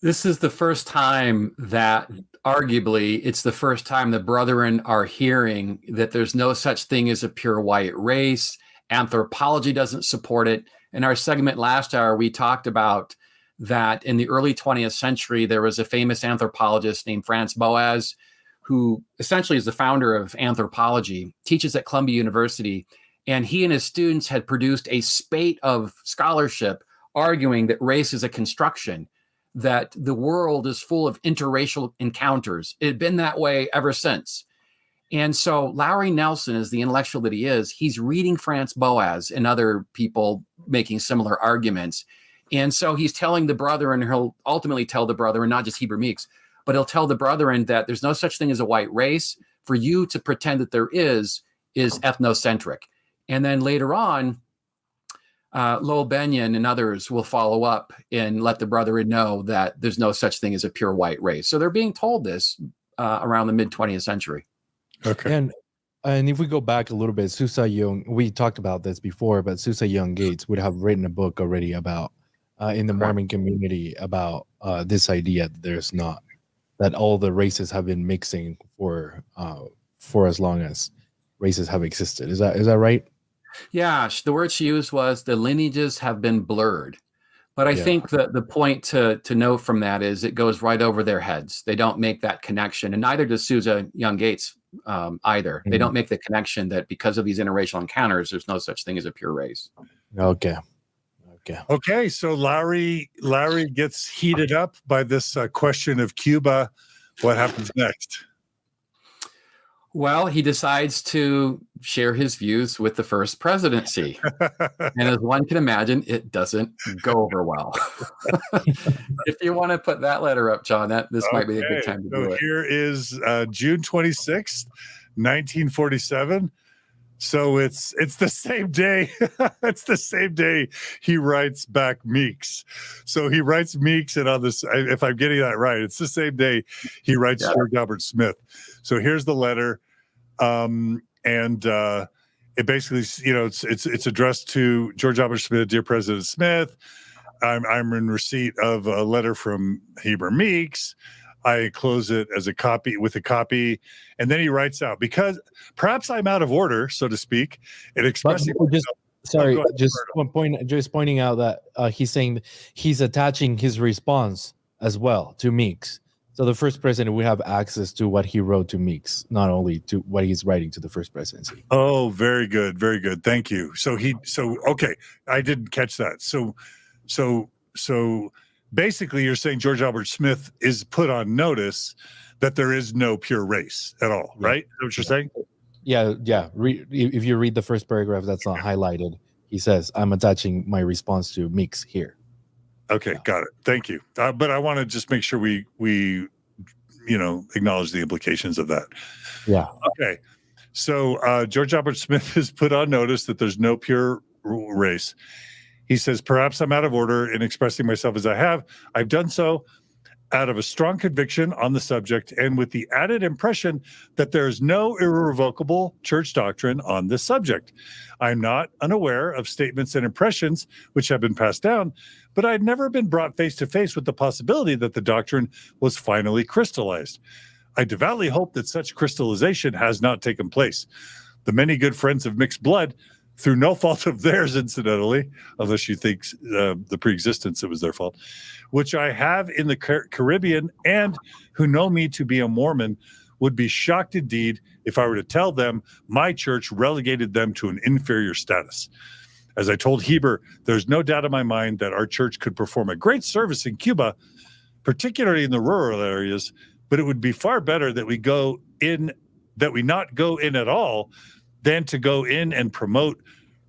This is the first time that, arguably, it's the first time the brethren are hearing that there's no such thing as a pure white race. Anthropology doesn't support it. In our segment last hour, we talked about that in the early 20th century, there was a famous anthropologist named Franz Boas, who essentially is the founder of anthropology, teaches at Columbia University. And he and his students had produced a spate of scholarship arguing that race is a construction, that the world is full of interracial encounters. It had been that way ever since. And so Lowry Nelson, as the intellectual that he is, he's reading Franz Boas and other people making similar arguments. And so he's telling the brethren, he'll ultimately tell the brethren, not just Heber Meeks, but he'll tell the brethren that there's no such thing as a white race. For you to pretend that there is ethnocentric. And then later on, Lowell Benyon and others will follow up and let the brethren know that there's no such thing as a pure white race. So they're being told this around the mid-20th century. Okay. And if we go back a little bit, Susa Young, we talked about this before, but Susa Young Gates would have written a book already about in the Mormon community about this idea that there's not, that all the races have been mixing for as long as races have existed. Is that right? Yeah, the word she used was the lineages have been blurred. But I think the point to note from that is it goes right over their heads. They don't make that connection, and neither does Susa Young Gates either. They don't make the connection that because of these interracial encounters, there's no such thing as a pure race. Okay. So Lowry gets heated up by this question of Cuba. What happens next? Well, he decides to share his views with the First Presidency. And as one can imagine, it doesn't go over well. If you want to put that letter up, John, this might be a good time to do it. Here is June 26th, 1947. So it's the same day. It's the same day he writes back Meeks. So he writes Meeks, and on this, if I'm getting that right, it's the same day he writes George Albert Smith. So here's the letter, and it basically, it's addressed to George Albert Smith, dear President Smith. I'm in receipt of a letter from Heber Meeks. I close it as a copy, and then he writes out, because perhaps I'm out of order, so to speak. It expresses. Just pointing out that he's saying he's attaching his response as well to Meeks. So the First President would have access to what he wrote to Meeks, not only to what he's writing to the First Presidency. Oh, very good, very good. Thank you. Okay, I didn't catch that. So basically, you're saying George Albert Smith is put on notice that there is no pure race at all, right? Is that what you're saying? Yeah. If you read the first paragraph that's not highlighted, he says, I'm attaching my response to Meeks here. Okay, got it. Thank you. But I want to just make sure we acknowledge the implications of that. Yeah. Okay. So George Albert Smith has put on notice that there's no pure race. He says, perhaps I'm out of order in expressing myself as I have. I've done so out of a strong conviction on the subject and with the added impression that there is no irrevocable church doctrine on this subject. I'm not unaware of statements and impressions which have been passed down, but I'd never been brought face to face with the possibility that the doctrine was finally crystallized. I devoutly hope that such crystallization has not taken place. The many good friends of mixed blood, through no fault of theirs, incidentally, unless you think the preexistence, it was their fault, which I have in the Caribbean and who know me to be a Mormon, would be shocked indeed if I were to tell them my church relegated them to an inferior status. As I told Heber, there's no doubt in my mind that our church could perform a great service in Cuba, particularly in the rural areas, but it would be far better that we not go in at all than to go in and promote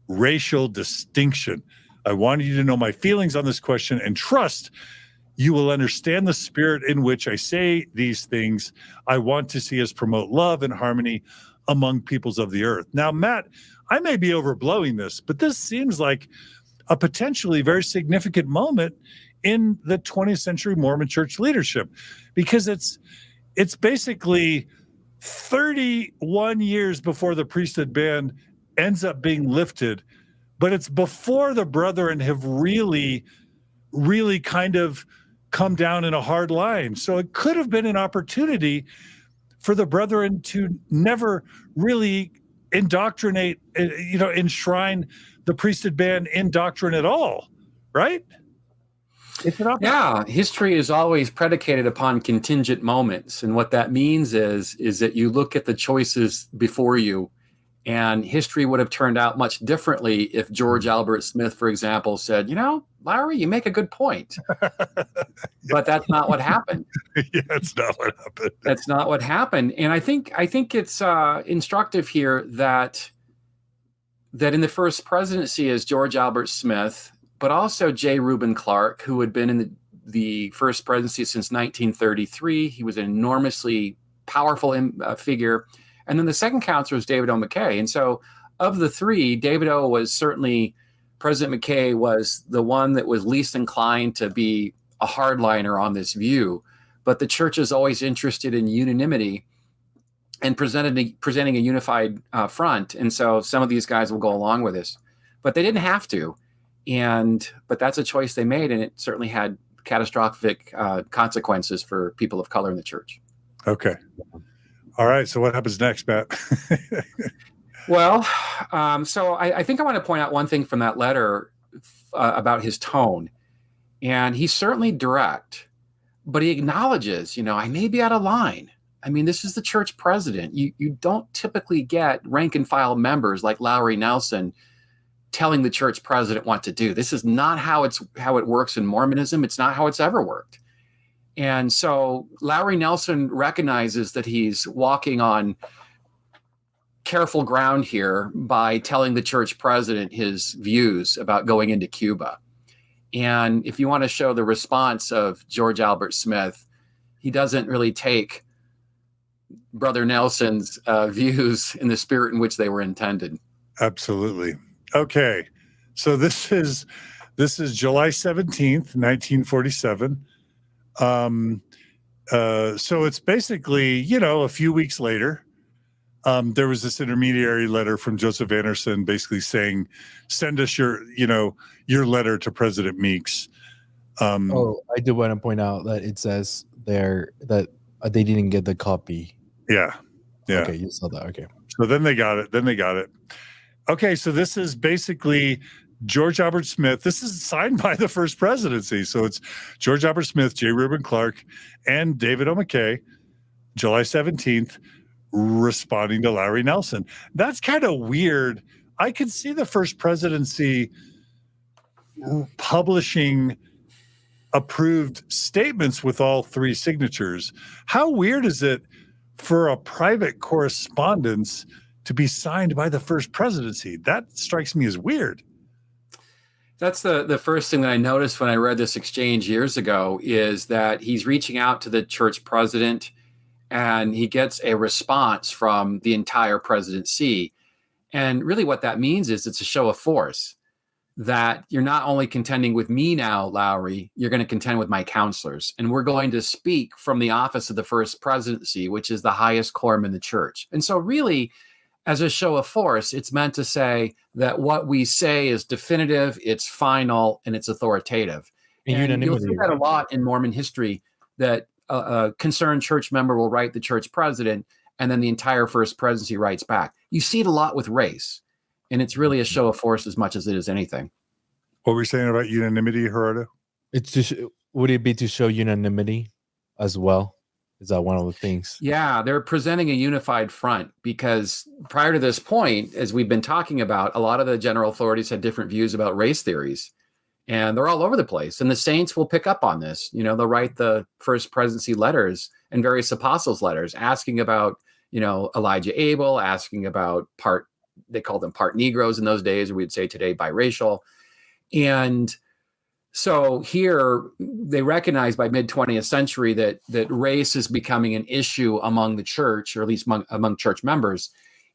racial distinction. I want you to know my feelings on this question and trust you will understand the spirit in which I say these things. I want to see us promote love and harmony among peoples of the earth. Now, Matt, I may be overblowing this, but this seems like a potentially very significant moment in the 20th century Mormon church leadership, because it's basically 31 years before the priesthood ban ends up being lifted, but it's before the brethren have really kind of come down in a hard line. So it could have been an opportunity for the brethren to never really enshrine the priesthood ban in doctrine at all, right? Yeah, history is always predicated upon contingent moments. And what that means is that you look at the choices before you, and history would have turned out much differently if George Albert Smith, for example, said, Lowry, you make a good point. But that's not what happened. Yeah, it's not what happened. That's not what happened. And I think it's instructive here that in the First Presidency is George Albert Smith, but also J. Reuben Clark, who had been in the First Presidency since 1933. He was an enormously powerful figure. And then the second counselor was David O. McKay. And so of the three, David O. was certainly, President McKay was the one that was least inclined to be a hardliner on this view. But the church is always interested in unanimity and presenting a unified front. And so some of these guys will go along with this. But they didn't have to. But that's a choice they made, and it certainly had catastrophic consequences for people of color in the church. Okay. All right. So what happens next, Matt? Well, so I think I want to point out one thing from that letter about his tone. And he's certainly direct, but he acknowledges, I may be out of line. I mean, this is the church president. You don't typically get rank and file members like Lowry Nelson telling the church president what to do. This is not how it works in Mormonism. It's not how it's ever worked. And so Lowry Nelson recognizes that he's walking on careful ground here by telling the church president his views about going into Cuba. And if you want to show the response of George Albert Smith, he doesn't really take Brother Nelson's views in the spirit in which they were intended. Absolutely. Okay. So this is July 17th, 1947. So it's basically, a few weeks later. There was this intermediary letter from Joseph Anderson basically saying, send us your letter to President Meeks. I do want to point out that it says there that they didn't get the copy. Yeah. Okay, you saw that. Okay. So then they got it. Okay, so this is basically George Albert Smith. This is signed by the First Presidency. So it's George Albert Smith, J. Reuben Clark, and David O. McKay, July 17th, responding to Lowry Nelson. That's kind of weird. I could see the First Presidency publishing approved statements with all three signatures. How weird is it for a private correspondence to be signed by the First Presidency? That strikes me as weird. That's the first thing that I noticed when I read this exchange years ago, is that he's reaching out to the church president and he gets a response from the entire presidency. And really what that means is it's a show of force, that you're not only contending with me now, Lowry, you're going to contend with my counselors. And we're going to speak from the office of the First Presidency, which is the highest quorum in the church. And so really, as a show of force, it's meant to say that what we say is definitive, it's final, and it's authoritative. And you'll see that a lot in Mormon history, that a concerned church member will write the church president, and then the entire First Presidency writes back. You see it a lot with race, and it's really a show of force as much as it is anything. What were you saying about unanimity, Gerardo? Would it be to show unanimity as well? Is that one of the things? Yeah, they're presenting a unified front, because prior to this point, as we've been talking about, a lot of the general authorities had different views about race theories, and they're all over the place. And the saints will pick up on this. They'll write the First Presidency letters and various apostles' letters asking about, Elijah Abel, asking about they called them part Negroes in those days, or we'd say today biracial. And so here they recognize by mid-20th century that race is becoming an issue among the church, or at least among church members,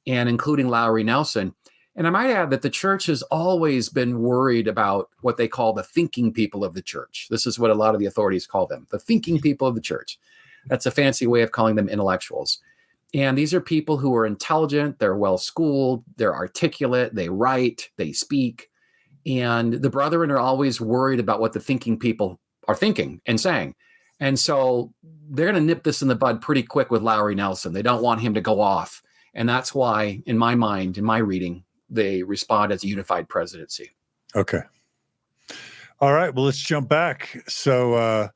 and including Lowry Nelson. And I might add that the church has always been worried about what they call the thinking people of the church. This is what a lot of the authorities call them, the thinking people of the church. That's a fancy way of calling them intellectuals. And these are people who are intelligent, they're well-schooled, they're articulate, they write, they speak. And the brethren are always worried about what the thinking people are thinking and saying. And so they're going to nip this in the bud pretty quick with Lowry Nelson. They don't want him to go off. And that's why, in my mind, in my reading, they respond as a unified presidency. Okay. All right. Well, let's jump back. So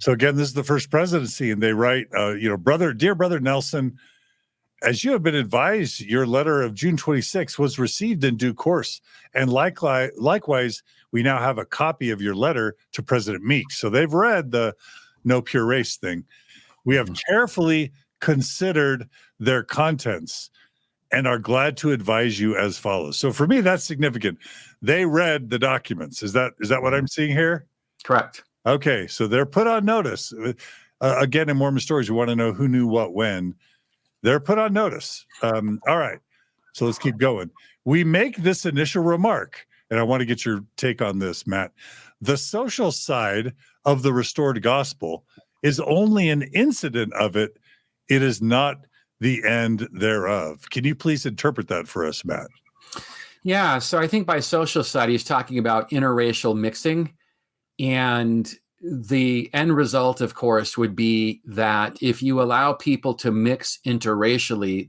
again, this is the First Presidency, and they write, dear brother Nelson, as you have been advised, your letter of June 26 was received in due course. And likewise, we now have a copy of your letter to President Meeks. So they've read the no pure race thing. We have carefully considered their contents and are glad to advise you as follows. So for me, that's significant. They read the documents. Is that what I'm seeing here? Correct. Okay, so they're put on notice. Again, in Mormon stories, we want to know who knew what when. They're put on notice. All right, so let's keep going. We make this initial remark, and I want to get your take on this, Matt. The social side of the restored gospel is only an incident of it. It is not the end thereof. Can you please interpret that for us, Matt? Yeah, so I think by social side, he's talking about interracial mixing. And the end result, of course, would be that if you allow people to mix interracially,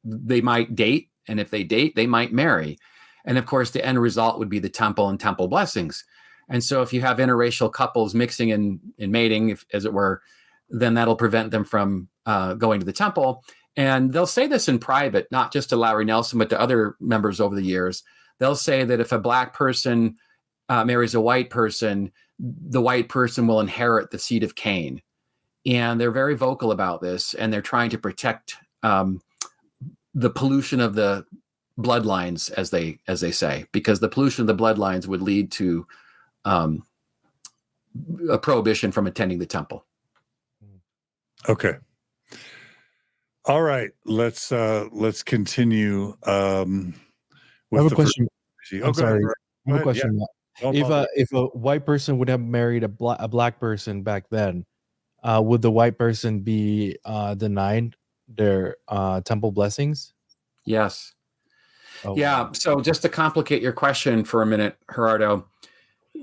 they might date. And if they date, they might marry. And of course, the end result would be the temple and temple blessings. And so if you have interracial couples mixing and mating, as it were, then that'll prevent them from going to the temple. And they'll say this in private, not just to Lowry Nelson, but to other members over the years. They'll say that if a black person marries a white person, the white person will inherit the seed of Cain. And they're very vocal about this, and they're trying to protect the pollution of the bloodlines, as they say, because the pollution of the bloodlines would lead to a prohibition from attending the temple. Okay. All right. Let's continue. I have a question. I'm sorry. I have a question. Yeah. If a white person would have married a black person back then, would the white person be denied their temple blessings? Yes. Oh, Yeah. wow. So just to complicate your question for a minute, Gerardo,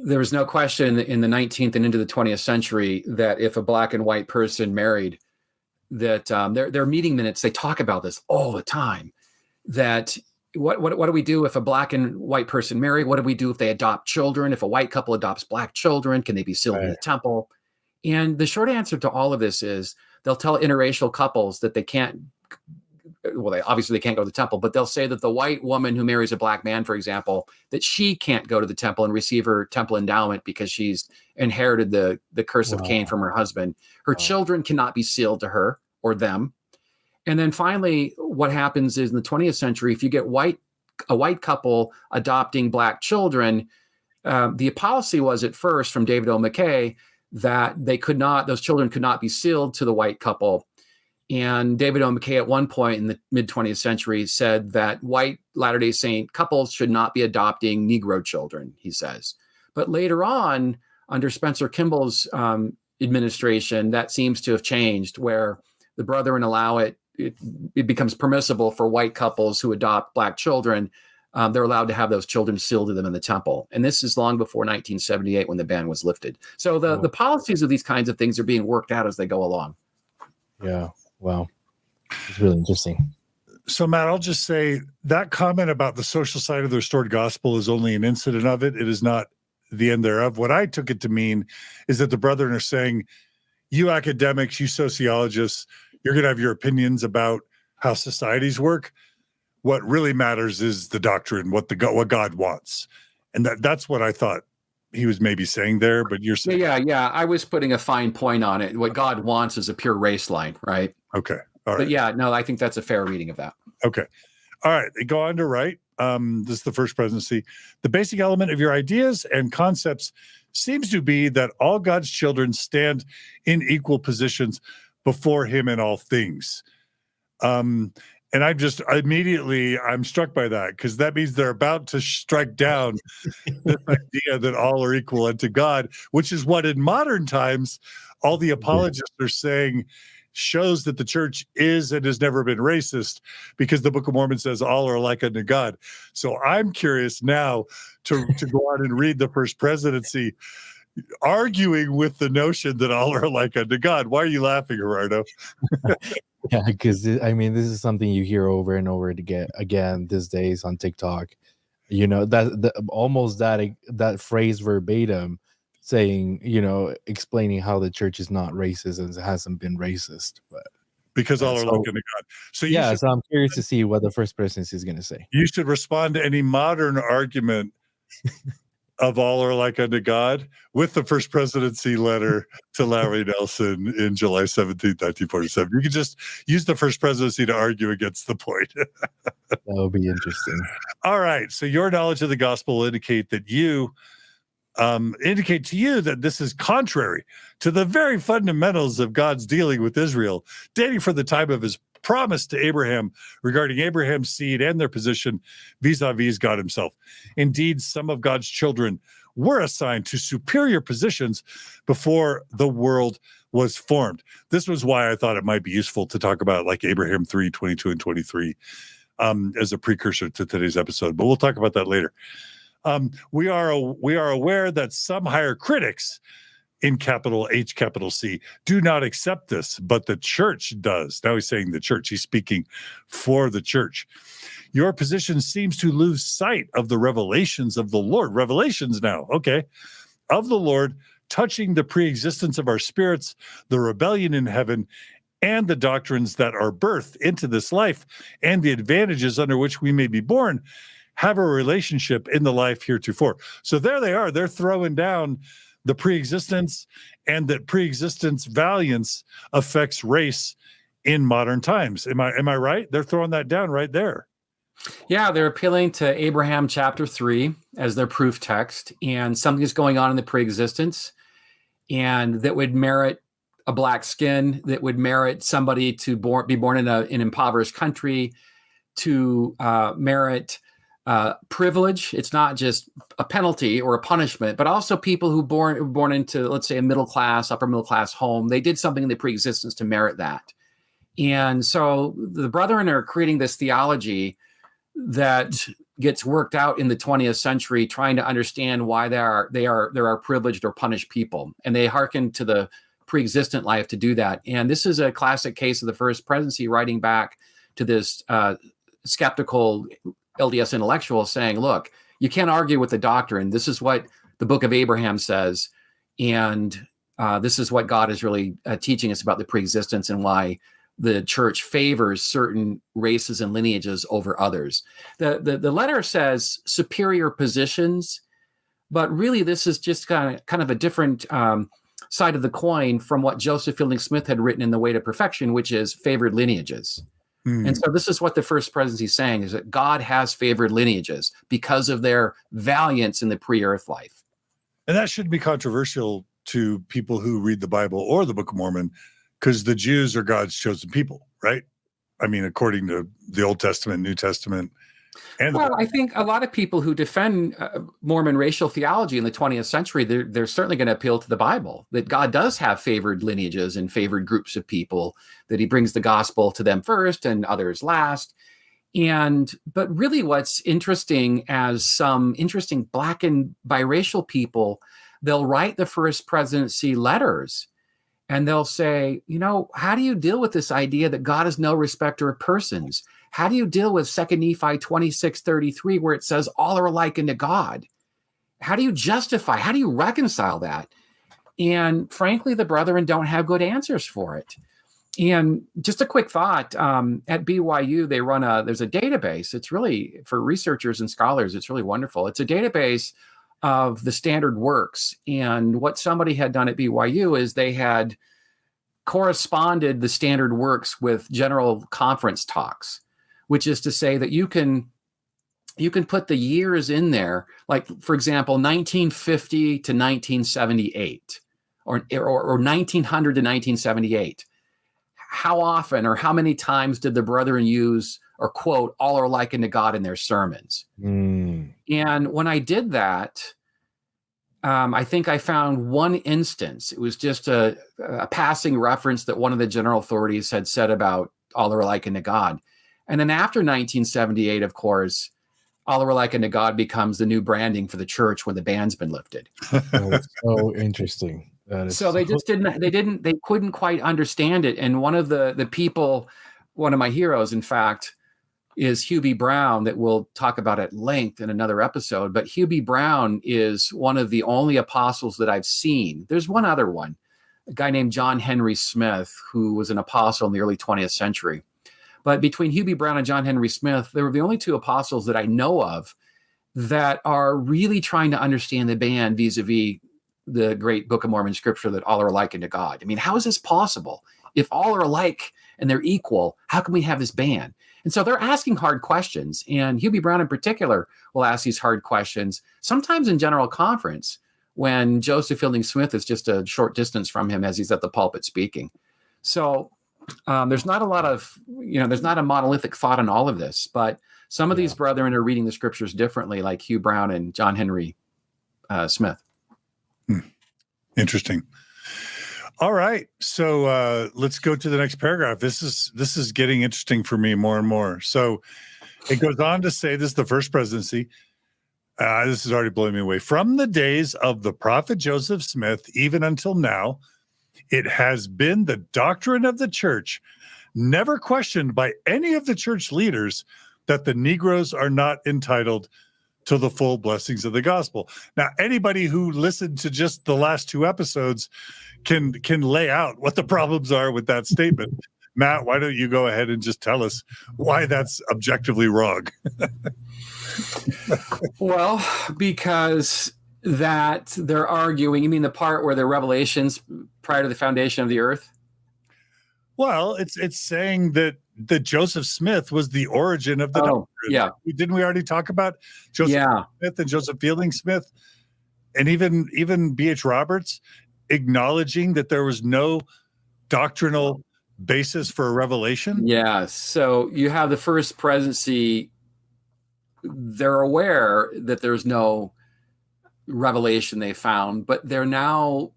there was no question in the 19th and into the 20th century that if a black and white person married, that their meeting minutes, they talk about this all the time, that what do we do if a black and white person marry? What do we do if they adopt children? If a white couple adopts black children, can they be sealed in the temple? And the short answer to all of this is they'll tell interracial couples that they can't, well, they can't go to the temple, but they'll say that the white woman who marries a black man, for example, that she can't go to the temple and receive her temple endowment because she's inherited the curse of Cain from her husband. Her children cannot be sealed to her or them. And then finally, what happens is in the 20th century, if you get a white couple adopting black children, the policy was at first from David O. McKay that those children could not be sealed to the white couple. And David O. McKay at one point in the mid 20th century said that white Latter-day Saint couples should not be adopting Negro children, he says. But later on, under Spencer Kimball's administration, that seems to have changed, where the brethren allow it becomes permissible for white couples who adopt black children. They're allowed to have those children sealed to them in the temple. And this is long before 1978 when the ban was lifted. So the policies of these kinds of things are being worked out as they go along. Yeah. Wow. It's really interesting. So, Matt, I'll just say that comment about the social side of the restored gospel is only an incident of it. It is not the end thereof. What I took it to mean is that the brethren are saying, you academics, you sociologists, you're going to have your opinions about how societies work. What really matters is the doctrine, what God wants. And that's what I thought he was maybe saying there, but you're saying. Yeah. I was putting a fine point on it. What God wants is a pure race line, right? Okay. All right. But yeah, no, I think that's a fair reading of that. Okay. All right. They go on to write. This is the First Presidency. The basic element of your ideas and concepts seems to be that all God's children stand in equal positions before him in all things. And I'm struck by that, because that means they're about to strike down this idea that all are equal unto God, which is what in modern times all the apologists are saying shows that the church is and has never been racist, because the Book of Mormon says all are alike unto God. So I'm curious now to go on and read the First Presidency, arguing with the notion that all are alike unto God. Why are you laughing, Gerardo? Yeah, because this is something you hear over and over again these days on TikTok. Almost that phrase verbatim, saying, explaining how the church is not racist and hasn't been racist, but because all are like unto God. So so I'm curious to see what the First Presidency is going to say. You should respond to any modern argument of all are like unto God with the First Presidency letter to Lowry Nelson in July 17th, 1947. You can just use the First Presidency to argue against the point. That would be interesting. All right. So your knowledge of the gospel will indicate to you that this is contrary to the very fundamentals of God's dealing with Israel, dating from the time of his promise to Abraham regarding Abraham's seed and their position vis-a-vis God himself. Indeed, some of God's children were assigned to superior positions before the world was formed. This was why I thought it might be useful to talk about like Abraham 3:22 and 23 as a precursor to today's episode, but we'll talk about that later. We are aware that some higher critics, in capital H, capital C, do not accept this, but the church does. Now he's saying the church. He's speaking for the church. Your position seems to lose sight of the revelations of the Lord. Revelations now, okay, of the Lord, touching the preexistence of our spirits, the rebellion in heaven, and the doctrines that are birthed into this life, and the advantages under which we may be born, have a relationship in the life heretofore. So there they are. They're throwing down the preexistence, and that preexistence valiance affects race in modern times. Am I right? They're throwing that down right there. Yeah, they're appealing to Abraham chapter 3 as their proof text, and something is going on in the preexistence, and that would merit a black skin, that would merit somebody to be born in an impoverished country, to merit privilege. It's not just a penalty or a punishment, but also people who were born into, let's say, a middle class, upper middle class home. They did something in the preexistence to merit that. And so the brethren are creating this theology that gets worked out in the 20th century, trying to understand why there are privileged or punished people, and they hearken to the preexistent life to do that. And this is a classic case of the First Presidency writing back to this skeptical LDS intellectual saying, look, you can't argue with the doctrine. This is what the Book of Abraham says. And this is what God is really teaching us about the preexistence and why the church favors certain races and lineages over others. The letter says superior positions, but really this is just kind of a different side of the coin from what Joseph Fielding Smith had written in The Way to Perfection, which is favored lineages. And so this is what the First Presidency is saying, is that God has favored lineages because of their valiance in the pre-earth life. And that shouldn't be controversial to people who read the Bible or the Book of Mormon, because the Jews are God's chosen people, right? I mean, according to the Old Testament, New Testament, and well, I think a lot of people who defend Mormon racial theology in the 20th century, they're certainly going to appeal to the Bible, that God does have favored lineages and favored groups of people, that he brings the gospel to them first and others last. But really what's interesting, as some interesting Black and biracial people, they'll write the First Presidency letters and they'll say, how do you deal with this idea that God is no respecter of persons? How do you deal with 2 Nephi 26:33, where it says all are alike unto God? How do you justify, how do you reconcile that? And frankly, the brethren don't have good answers for it. And just a quick thought, at BYU, there's a database. It's really, for researchers and scholars, it's really wonderful. It's a database of the standard works. And what somebody had done at BYU is they had corresponded the standard works with general conference talks, which is to say that you can put the years in there, like, for example, 1950 to 1978, or 1900 to 1978. How often or how many times did the brethren use or quote all are like unto God in their sermons? And when I did that, I think I found one instance. It was just a passing reference that one of the general authorities had said about all are alike unto God. And then after 1978, of course, all are alike unto God becomes the new branding for the church when the ban's been lifted. So interesting. So they just they couldn't quite understand it. And one of the people, one of my heroes, in fact, is Heber Brown, that we'll talk about at length in another episode. But Heber Brown is one of the only apostles that I've seen. There's one other one, a guy named John Henry Smith, who was an apostle in the early 20th century. But between Heber Brown and John Henry Smith, they were the only two apostles that I know of that are really trying to understand the ban vis-a-vis the great Book of Mormon scripture that all are alike unto God. I mean, how is this possible? If all are alike and they're equal, how can we have this ban? And so they're asking hard questions. And Heber Brown in particular will ask these hard questions, sometimes in general conference, when Joseph Fielding Smith is just a short distance from him as he's at the pulpit speaking. So there's not a lot of, there's not a monolithic thought on all of this, but some of these brethren are reading the scriptures differently, like Hugh Brown and John Henry Smith. Interesting. All right. So let's go to the next paragraph. This is getting interesting for me more and more. So it goes on to say, this is the First Presidency. This is already blowing me away. From the days of the prophet Joseph Smith, even until now, it has been the doctrine of the church, never questioned by any of the church leaders, that the Negroes are not entitled to the full blessings of the gospel. Now, anybody who listened to just the last two episodes can lay out what the problems are with that statement. Matt, why don't you go ahead and just tell us why that's objectively wrong? Well, because that they're arguing, you mean the part where the revelations prior to the foundation of the earth? Well, it's saying that Joseph Smith was the origin of the doctrine. Yeah. Didn't we already talk about Joseph Smith and Joseph Fielding Smith, and even B.H. Roberts acknowledging that there was no doctrinal basis for a revelation? Yeah. So you have the First Presidency. They're aware that there's no revelation they found, but they're now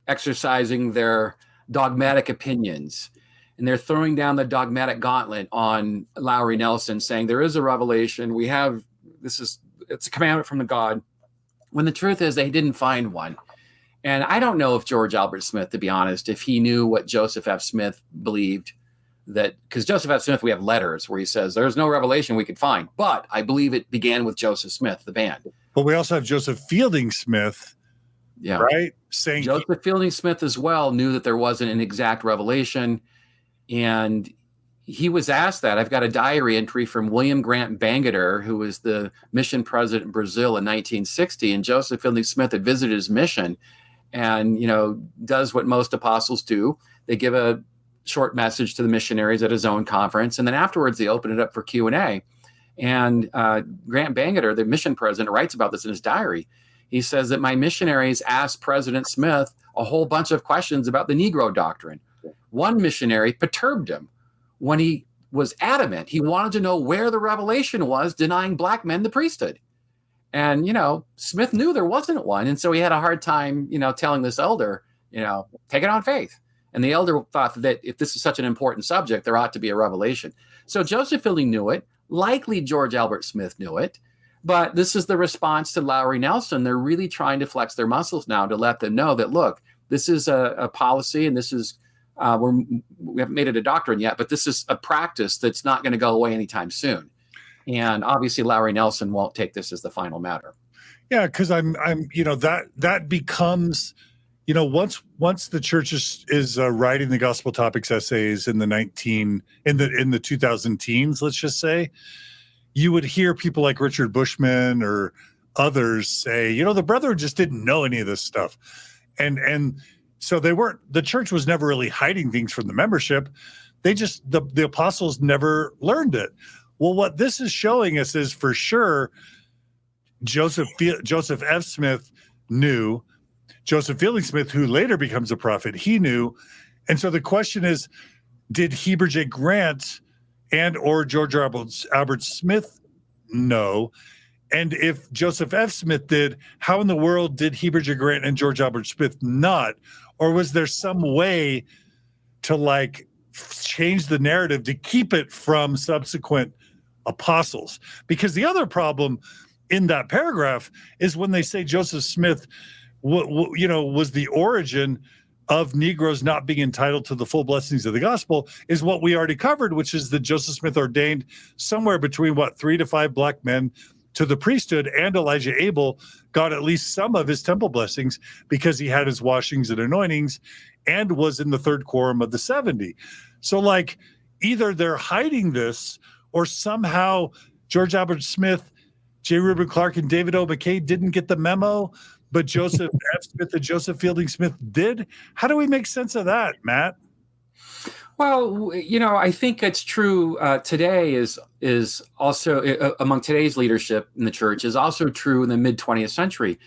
exercising their dogmatic opinions. And they're throwing down the dogmatic gauntlet on Lowry Nelson, saying there is a revelation. It's a commandment from the God, when the truth is they didn't find one. And I don't know if George Albert Smith, to be honest, if he knew what Joseph F. Smith believed, that because Joseph F. Smith, we have letters where he says there's no revelation we could find, but I believe it began with Joseph Smith, the band. But we also have Joseph Fielding Smith, right? Saying Joseph Fielding Smith as well knew that there wasn't an exact revelation. And he was asked that. I've got a diary entry from William Grant Bangerter, who was the mission president in Brazil in 1960. And Joseph Fielding Smith had visited his mission and, does what most apostles do. They give a short message to the missionaries at his own conference. And then afterwards, they open it up for Q&A. And Grant Bangerter, the mission president, writes about this in his diary. He says that my missionaries asked President Smith a whole bunch of questions about the Negro doctrine. One missionary perturbed him when he was adamant. He wanted to know where the revelation was denying black men the priesthood. And, Smith knew there wasn't one. And so he had a hard time, telling this elder, take it on faith. And the elder thought that if this is such an important subject, there ought to be a revelation. So Joseph Fielding knew it. Likely George Albert Smith knew it. But this is the response to Lowry Nelson. They're really trying to flex their muscles now to let them know that, look, this is a policy, and this is, we haven't made it a doctrine yet, but this is a practice that's not going to go away anytime soon. And obviously Lowry Nelson won't take this as the final matter. Yeah, because that becomes, once the church is writing the gospel topics essays in the 2010s, let's just say, you would hear people like Richard Bushman or others say, the Brethren just didn't know any of this stuff. And so the church was never really hiding things from the membership. They just, the apostles never learned it. Well, what this is showing us is for sure, Joseph F. Smith knew. Joseph Fielding Smith, who later becomes a prophet, he knew. And so the question is, did Heber J. Grant and or George Albert Smith know? And if Joseph F. Smith did, how in the world did Heber J. Grant and George Albert Smith not? Or was there some way to change the narrative to keep it from subsequent apostles? Because the other problem in that paragraph is when they say Joseph Smith was the origin of Negroes not being entitled to the full blessings of the gospel, is what we already covered, which is that Joseph Smith ordained somewhere between 3 to 5 black men to the priesthood, and Elijah Abel got at least some of his temple blessings because he had his washings and anointings and was in the third quorum of the 70. So either they're hiding this, or somehow George Albert Smith, J. Reuben Clark, and David O. McKay didn't get the memo, but Joseph F. Smith and Joseph Fielding Smith did. How do we make sense of that, Matt? Well, I think it's true today is also among today's leadership in the church is also true in the mid 20th century.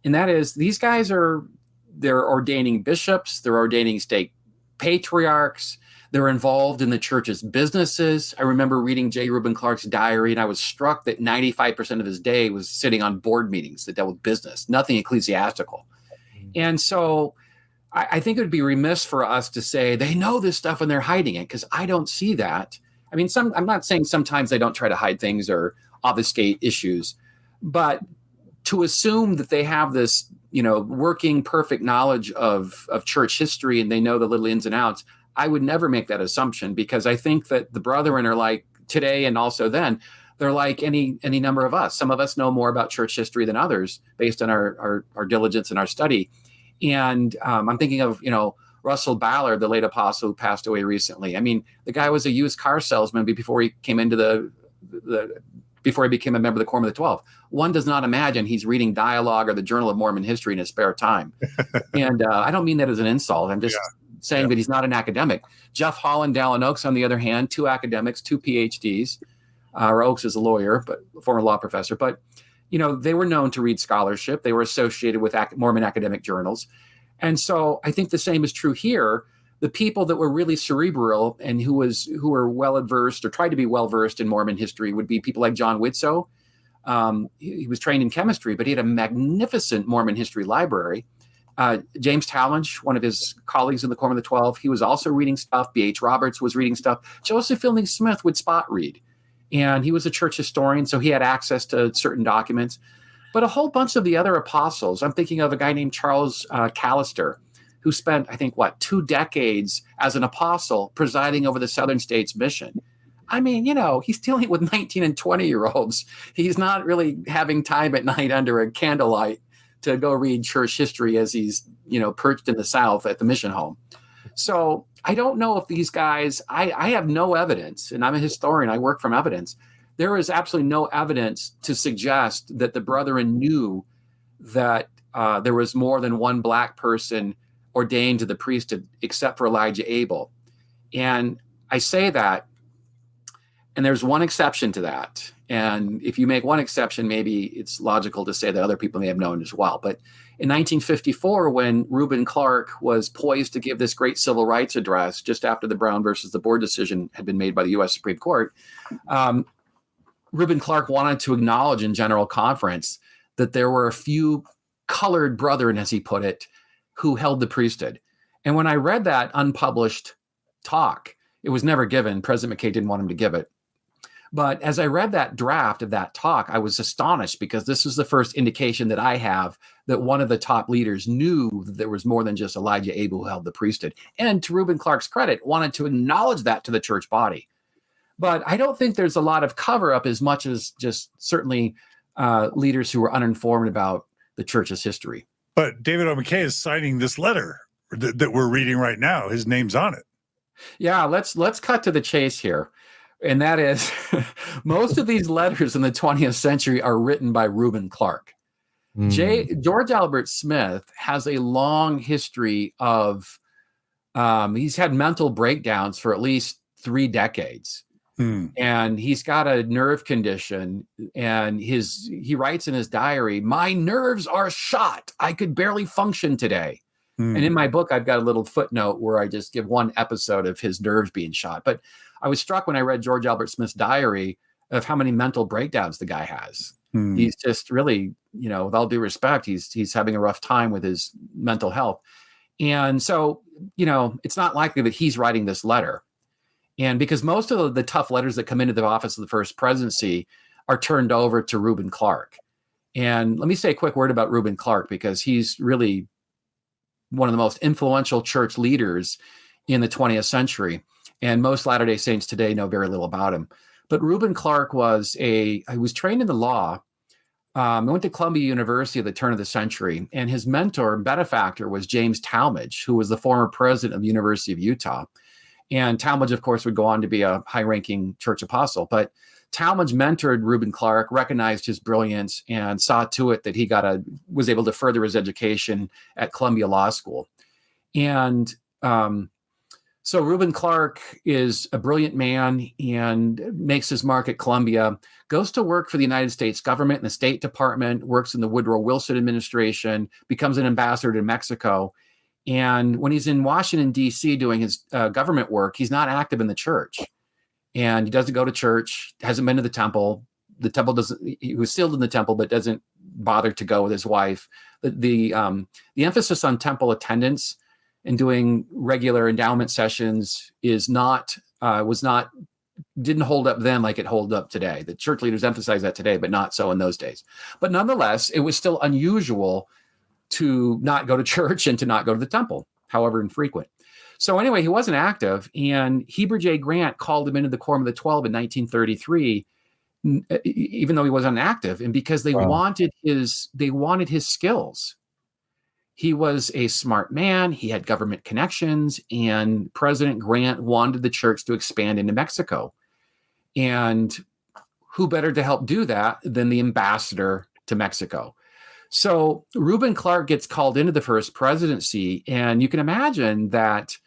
And that is, these guys they're ordaining bishops, they're ordaining state patriarchs, they're involved in the church's businesses. I remember reading J. Reuben Clark's diary, and I was struck that 95% of his day was sitting on board meetings that dealt with business, nothing ecclesiastical. And so I think it would be remiss for us to say they know this stuff and they're hiding it, because I don't see that. I mean, I'm not saying sometimes they don't try to hide things or obfuscate issues, but to assume that they have this, working perfect knowledge of church history and they know the little ins and outs, I would never make that assumption, because I think that the brethren are like today and also then, they're like any number of us. Some of us know more about church history than others based on our diligence and our study. And I'm thinking of, Russell Ballard, the late apostle who passed away recently. I mean, the guy was a used car salesman before he came into before he became a member of the Quorum of the 12. One does not imagine he's reading dialogue or the Journal of Mormon History in his spare time. And I don't mean that as an insult. I'm just saying that he's not an academic. Jeff Hall and Dallin Oaks, on the other hand, 2 academics, 2 PhDs. Oaks is a lawyer, but former law professor. But, they were known to read scholarship. They were associated with Mormon academic journals. And so I think the same is true here. The people that were really cerebral and who were well-versed or tried to be well-versed in Mormon history would be people like John Widtsoe. He was trained in chemistry, but he had a magnificent Mormon history library. James Talmage, one of his colleagues in the Quorum of the 12, he was also reading stuff. B.H. Roberts was reading stuff. Joseph Fielding Smith would spot read. And he was a church historian, so he had access to certain documents. But a whole bunch of the other apostles, I'm thinking of a guy named Charles Callister, who spent, I think, 2 decades as an apostle presiding over the Southern States Mission. I mean, he's dealing with 19 and 20-year-olds. He's not really having time at night under a candlelight to go read church history as he's, perched in the South at the mission home. So I don't know if these guys, I have no evidence, and I'm a historian, I work from evidence. There is absolutely no evidence to suggest that the brethren knew that there was more than one black person ordained to the priesthood, except for Elijah Abel. And I say that And there's one exception to that. And if you make one exception, maybe it's logical to say that other people may have known as well. But in 1954, when Reuben Clark was poised to give this great civil rights address just after the Brown versus the Board decision had been made by the U.S. Supreme Court, Reuben Clark wanted to acknowledge in General Conference that there were a few colored brethren, as he put it, who held the priesthood. And when I read that unpublished talk, it was never given. President McKay didn't want him to give it. But as I read that draft of that talk, I was astonished because this was the first indication that I have that one of the top leaders knew that there was more than just Elijah Abel who held the priesthood. And to Reuben Clark's credit, wanted to acknowledge that to the church body. But I don't think there's a lot of cover up as much as just certainly leaders who were uninformed about the church's history. But David O. McKay is signing this letter that we're reading right now. His name's on it. Yeah, let's cut to the chase here. And that is, most of these letters in the 20th century are written by Reuben Clark. George Albert Smith has a long history of, he's had mental breakdowns for at least 3 decades. And he's got a nerve condition, and he writes in his diary, "My nerves are shot. I could barely function today." And in my book, I've got a little footnote where I just give one episode of his nerves being shot. But I was struck when I read George Albert Smith's diary of how many mental breakdowns the guy has. He's just really, with all due respect, he's having a rough time with his mental health. And so, it's not likely that he's writing this letter. And because most of the tough letters that come into the office of the First Presidency are turned over to Reuben Clark. And let me say a quick word about Reuben Clark, because he's really one of the most influential church leaders in the 20th century. And most Latter-day Saints today know very little about him. But Reuben Clark was trained in the law. He went to Columbia University at the turn of the century. And his mentor and benefactor was James Talmage, who was the former president of the University of Utah. And Talmage, of course, would go on to be a high-ranking church apostle. But Talmage mentored Reuben Clark, recognized his brilliance, and saw to it that he was able to further his education at Columbia Law School. And so Reuben Clark is a brilliant man and makes his mark at Columbia, goes to work for the United States government in the State Department, works in the Woodrow Wilson administration, becomes an ambassador to Mexico. And when he's in Washington, D.C. doing his government work, he's not active in the church. And he doesn't go to church, hasn't been to the temple. The temple he was sealed in the temple, but doesn't bother to go with his wife. The emphasis on temple attendance and doing regular endowment sessions didn't hold up then like it holds up today. The church leaders emphasize that today, but not so in those days. But nonetheless, it was still unusual to not go to church and to not go to the temple, however infrequent. So anyway, he wasn't active, and Heber J. Grant called him into the Quorum of the 12 in 1933, even though he wasn't active, and because they wanted his skills. He was a smart man. He had government connections, and President Grant wanted the church to expand into Mexico. And who better to help do that than the ambassador to Mexico? So Reuben Clark gets called into the First Presidency, and you can imagine that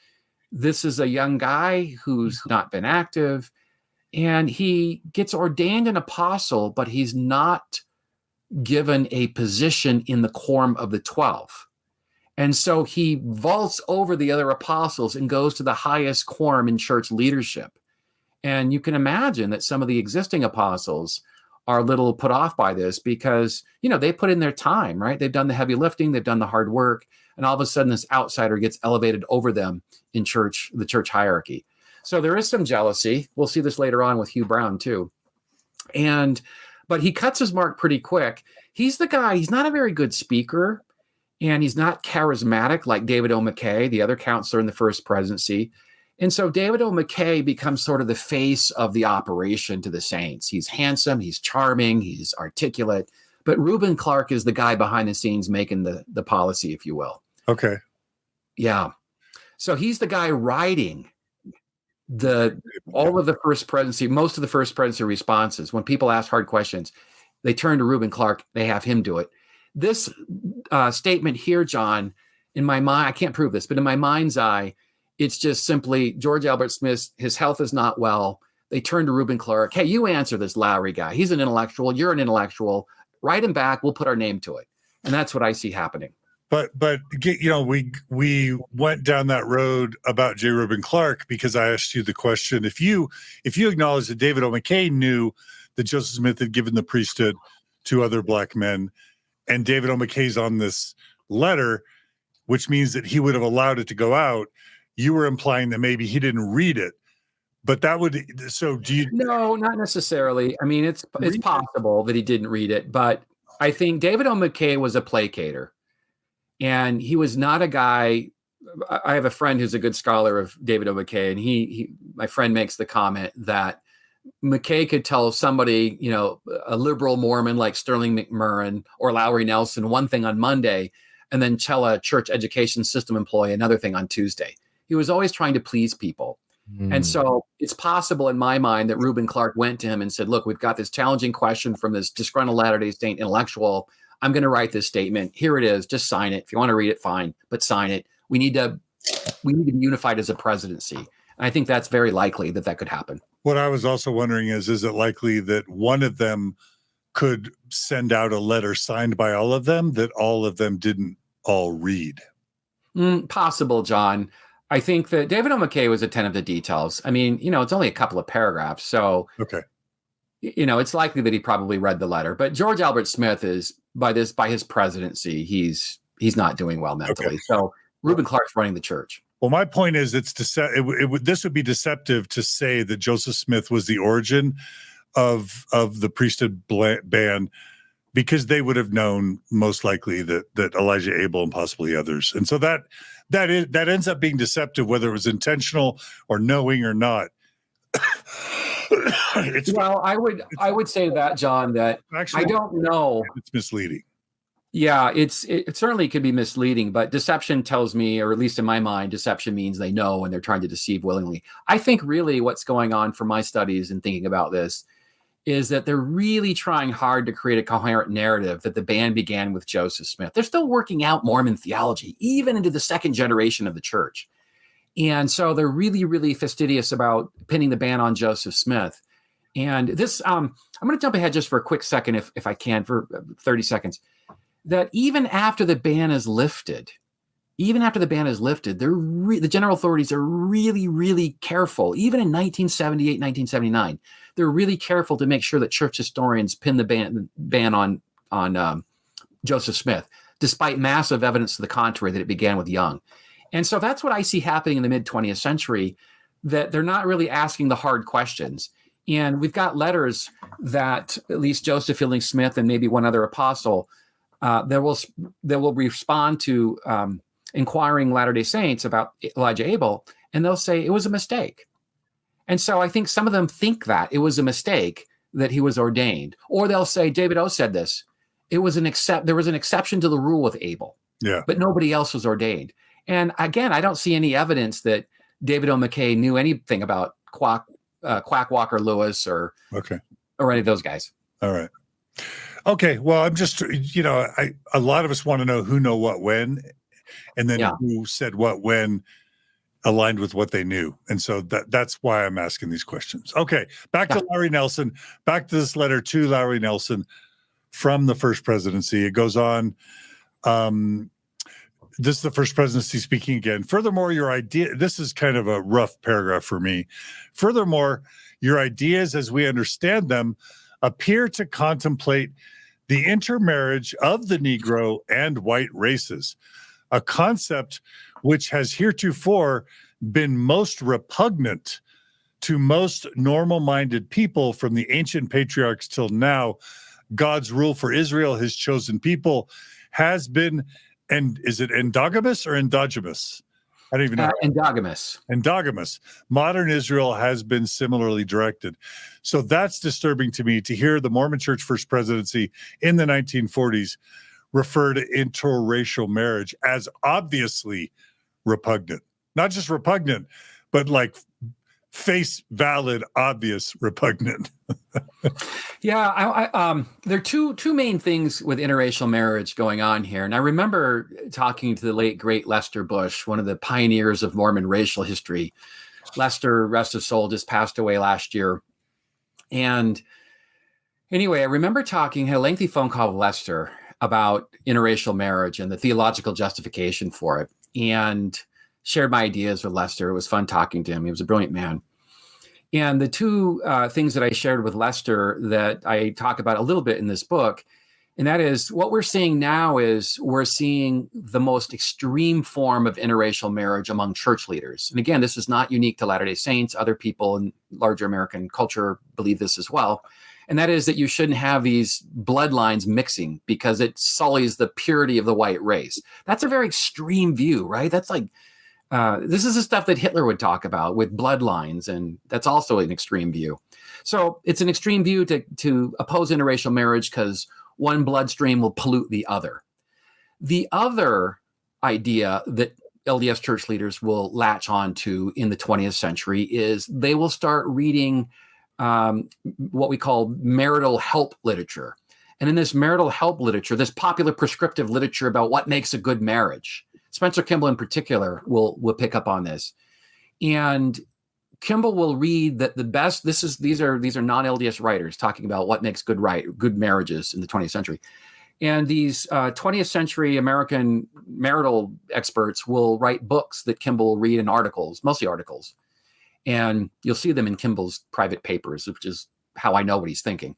this is a young guy who's not been active, and he gets ordained an apostle, but he's not given a position in the Quorum of the 12. And so he vaults over the other apostles and goes to the highest quorum in church leadership. And you can imagine that some of the existing apostles are a little put off by this because, they put in their time, right? They've done the heavy lifting, they've done the hard work, and all of a sudden this outsider gets elevated over them in the church hierarchy. So there is some jealousy. We'll see this later on with Hugh Brown too. But he cuts his mark pretty quick. He's the guy, he's not a very good speaker, and he's not charismatic like David O. McKay, the other counselor in the First Presidency. And so David O. McKay becomes sort of the face of the operation to the saints. He's handsome, he's charming, he's articulate, but Reuben Clark is the guy behind the scenes making the policy, if you will. Okay. Yeah. So he's the guy writing all of the First Presidency, most of the First Presidency responses. When people ask hard questions, they turn to Reuben Clark, they have him do it. This statement here, John, in my mind, I can't prove this, but in my mind's eye, it's just simply George Albert Smith, his health is not well. they turn to Reuben Clark. Hey, you answer this Lowry guy. He's an intellectual. You're an intellectual. Write him back. We'll put our name to it. And that's what I see happening. But we went down that road about J. Reuben Clark because I asked you the question: if you acknowledge that David O. McKay knew that Joseph Smith had given the priesthood to other black men, and David O. McKay's on this letter, which means that he would have allowed it to go out, you were implying that maybe he didn't read it. But that would, so do you? No, not necessarily. I mean, it's possible that he didn't read it, but I think David O. McKay was a placater. And he was not a guy. I have a friend who's a good scholar of David O. McKay, and my friend makes the comment that McKay could tell somebody, a liberal Mormon like Sterling McMurrin or Lowry Nelson one thing on Monday, and then tell a church education system employee another thing on Tuesday. He was always trying to please people. And so it's possible in my mind that Reuben Clark went to him and said, look, we've got this challenging question from this disgruntled Latter-day Saint intellectual. I'm going to write this statement. Here it is. Just sign it. If you want to read it, fine, but sign it. We need to be unified as a presidency. And I think that's very likely that could happen. What I was also wondering is it likely that one of them could send out a letter signed by all of them that all of them didn't all read? Possible, John. I think that David O. McKay was attentive to details. I mean, it's only a couple of paragraphs. So, okay. It's likely that he probably read the letter, but George Albert Smith is by his presidency, he's not doing well mentally. Okay. So Reuben Clark's running the church. Well, my point is this would be deceptive to say that Joseph Smith was the origin of the priesthood ban, because they would have known most likely that Elijah Abel and possibly others. And so that ends up being deceptive, whether it was intentional or knowing or not. I would say that, John, that actually, I don't know. It's misleading. Yeah, it certainly could be misleading, but deception tells me, or at least in my mind, deception means they know and they're trying to deceive willingly. I think really what's going on for my studies and thinking about this is that they're really trying hard to create a coherent narrative that the ban began with Joseph Smith. They're still working out Mormon theology, even into the second generation of the church. And so they're really, really fastidious about pinning the ban on Joseph Smith. And this, I'm going to jump ahead just for a quick second, if I can, for 30 seconds, that even after the ban is lifted, the general authorities are really, really careful. Even in 1978, 1979, they're really careful to make sure that church historians pin the ban on Joseph Smith, despite massive evidence to the contrary that it began with Young. And so that's what I see happening in the mid-20th century, that they're not really asking the hard questions. And we've got letters that at least Joseph Fielding Smith and maybe one other apostle that will respond to inquiring Latter-day Saints about Elijah Abel, and they'll say it was a mistake. And so I think some of them think that it was a mistake that he was ordained, or they'll say David O. said this. There was an exception to the rule with Abel, but nobody else was ordained. And again, I don't see any evidence that David O. McKay knew anything about Quack Walker Lewis or any of those guys. All right. Okay. Well, I'm just, a lot of us want to know who know what when, and then who said what when aligned with what they knew. And so that's why I'm asking these questions. Okay. Back to Lowry Nelson, back to this letter to Lowry Nelson from the First Presidency. It goes on. This is the First Presidency speaking again. Furthermore, this is kind of a rough paragraph for me. Furthermore, your ideas as we understand them appear to contemplate the intermarriage of the Negro and white races, a concept which has heretofore been most repugnant to most normal-minded people from the ancient patriarchs till now. God's rule for Israel, his chosen people, has been, and is it endogamous or endogamous? I don't even know. Endogamous. Modern Israel has been similarly directed. So that's disturbing to me to hear the Mormon Church First Presidency in the 1940s refer to interracial marriage as obviously repugnant. Not just repugnant, but like face valid, obvious repugnant. There are two main things with interracial marriage going on here. And I remember talking to the late, great Lester Bush, one of the pioneers of Mormon racial history. Lester, rest his soul, just passed away last year. And anyway, I remember had a lengthy phone call with Lester about interracial marriage and the theological justification for it, and shared my ideas with Lester. It was fun talking to him. He was a brilliant man. And the two things that I shared with Lester that I talk about a little bit in this book, and that is what we're seeing now is we're seeing the most extreme form of interracial marriage among church leaders. And again, this is not unique to Latter-day Saints. Other people in larger American culture believe this as well. And that is that you shouldn't have these bloodlines mixing because it sullies the purity of the white race. That's a very extreme view, right? That's like, this is the stuff that Hitler would talk about with bloodlines, and that's also an extreme view. So it's an extreme view to oppose interracial marriage because one bloodstream will pollute the other. The other idea that LDS church leaders will latch on to in the 20th century is they will start reading what we call marital help literature. And in this marital help literature, this popular prescriptive literature about what makes a good marriage, Spencer Kimball in particular will pick up on this. And Kimball will read that the best, these are non-LDS writers talking about what makes good marriages in the 20th century. And these 20th century American marital experts will write books that Kimball will read in articles, mostly articles. And you'll see them in Kimball's private papers, which is how I know what he's thinking.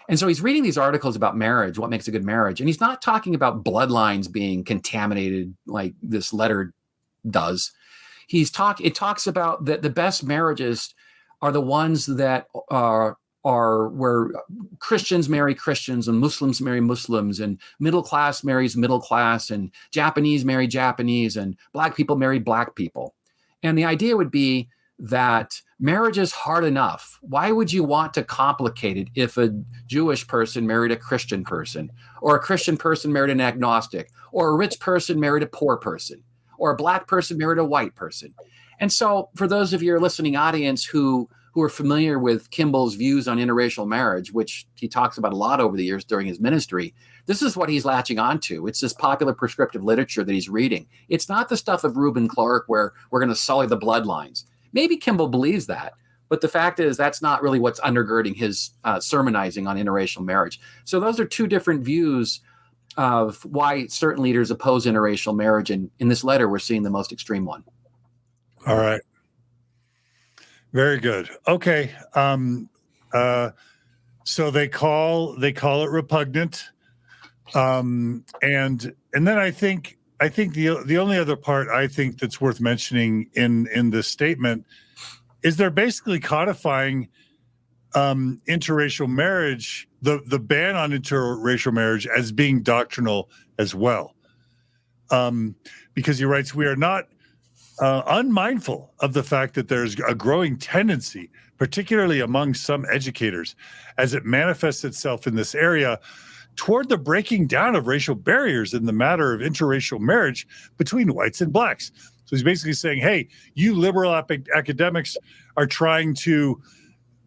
And so he's reading these articles about marriage, what makes a good marriage. And he's not talking about bloodlines being contaminated like this letter does. It talks about that the best marriages are the ones that are where Christians marry Christians and Muslims marry Muslims and middle class marries middle class and Japanese marry Japanese and black people marry black people. And the idea would be that marriage is hard enough. Why would you want to complicate it if a Jewish person married a Christian person, or a Christian person married an agnostic, or a rich person married a poor person, or a black person married a white person? And so for those of your listening audience who are familiar with Kimball's views on interracial marriage, which he talks about a lot over the years during his ministry, this is what he's latching onto. It's this popular prescriptive literature that he's reading. It's not the stuff of Reuben Clark where we're going to sully the bloodlines. Maybe Kimball believes that, but the fact is that's not really what's undergirding his sermonizing on interracial marriage. So those are two different views of why certain leaders oppose interracial marriage. And in this letter, we're seeing the most extreme one. All right. Very good. Okay. So they call it repugnant. And then I think the only other part I think that's worth mentioning in this statement is they're basically codifying interracial marriage, the ban on interracial marriage, as being doctrinal as well. Because he writes, we are not unmindful of the fact that there's a growing tendency, particularly among some educators, as it manifests itself in this area, toward the breaking down of racial barriers in the matter of interracial marriage between whites and blacks. So he's basically saying, hey, you liberal academics are trying to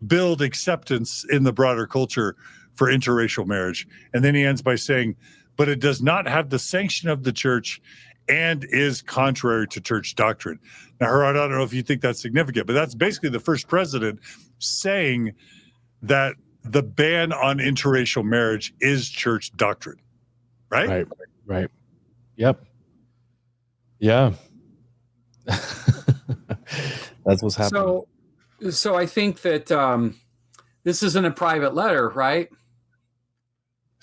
build acceptance in the broader culture for interracial marriage. And then he ends by saying, but it does not have the sanction of the church and is contrary to church doctrine. Now, Gerard, I don't know if you think that's significant, but that's basically the first president saying that the ban on interracial marriage is church doctrine, right? Right. Yep. Yeah. That's what's happening. So I think that this isn't a private letter, right?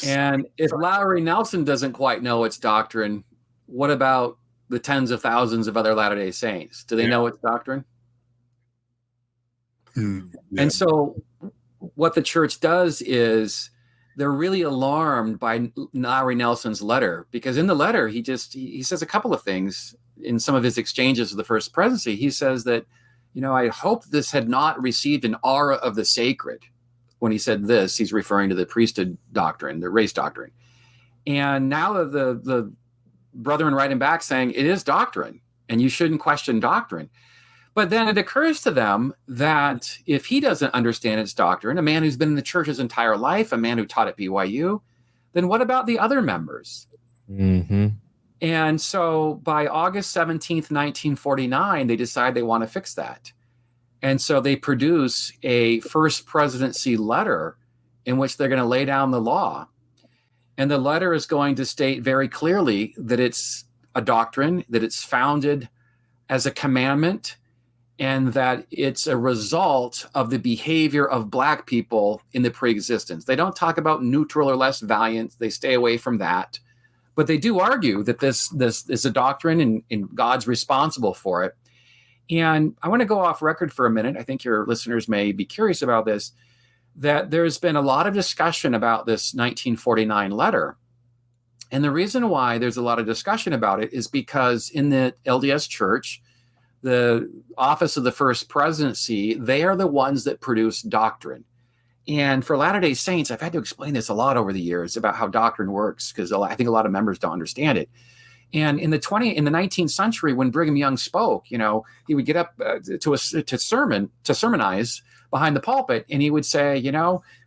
And if Lowry Nelson doesn't quite know its doctrine, what about the tens of thousands of other Latter-day Saints? Do they know its doctrine? Yeah. And so what the church does is they're really alarmed by Lowry Nelson's letter, because in the letter, he says a couple of things in some of his exchanges with the First Presidency. He says that, I hope this had not received an aura of the sacred. When he said this, he's referring to the priesthood doctrine, the race doctrine. And now the brethren write him back saying it is doctrine and you shouldn't question doctrine. But then it occurs to them that if he doesn't understand its doctrine, a man who's been in the church his entire life, a man who taught at BYU, then what about the other members? Mm-hmm. And so by August 17th, 1949, they decide they want to fix that. And so they produce a First Presidency letter in which they're going to lay down the law. And the letter is going to state very clearly that it's a doctrine, that it's founded as a commandment, and that it's a result of the behavior of Black people in the pre-existence. They don't talk about neutral or less valiant. They stay away from that. But they do argue that this is a doctrine and God's responsible for it. And I want to go off record for a minute. I think your listeners may be curious about this, that there's been a lot of discussion about this 1949 letter. And the reason why there's a lot of discussion about it is because in the LDS Church, the office of the First Presidency, they are the ones that produce doctrine. And for Latter-day Saints, I've had to explain this a lot over the years about how doctrine works, because I think a lot of members don't understand it. And in the 19th century, when Brigham Young spoke, he would get up to sermonize behind the pulpit, and he would say,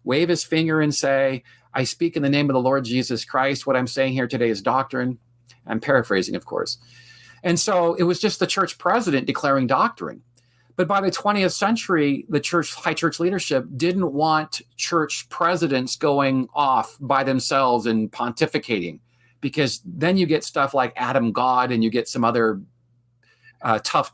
wave his finger and say, "I speak in the name of the Lord Jesus Christ. What I'm saying here today is doctrine." I'm paraphrasing, of course. And so it was just the church president declaring doctrine. But by the 20th century, the high church leadership didn't want church presidents going off by themselves and pontificating, because then you get stuff like Adam God, and you get some other tough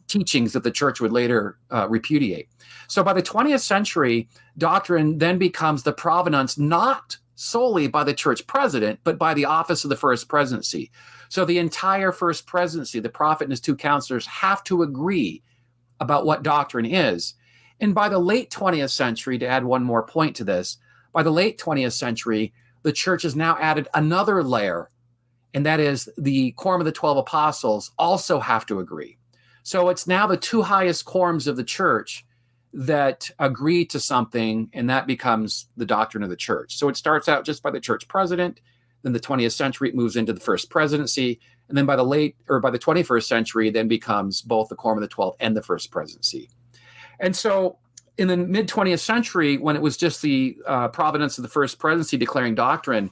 teachings that the church would later repudiate. So by the 20th century, doctrine then becomes the provenance not solely by the church president, but by the office of the First Presidency. So the entire First Presidency, the prophet and his two counselors, have to agree about what doctrine is. And by the late 20th century, to add one more point to this, by the late 20th century, the church has now added another layer, and that is the quorum of the 12 apostles also have to agree. So it's now the two highest quorums of the church that agree to something, and that becomes the doctrine of the church. So it starts out just by the church president, then the 20th century it moves into the First Presidency, and then by the 21st century, it then becomes both the quorum of the 12 and the First Presidency. And so in the mid-20th century, when it was just the providence of the First Presidency declaring doctrine,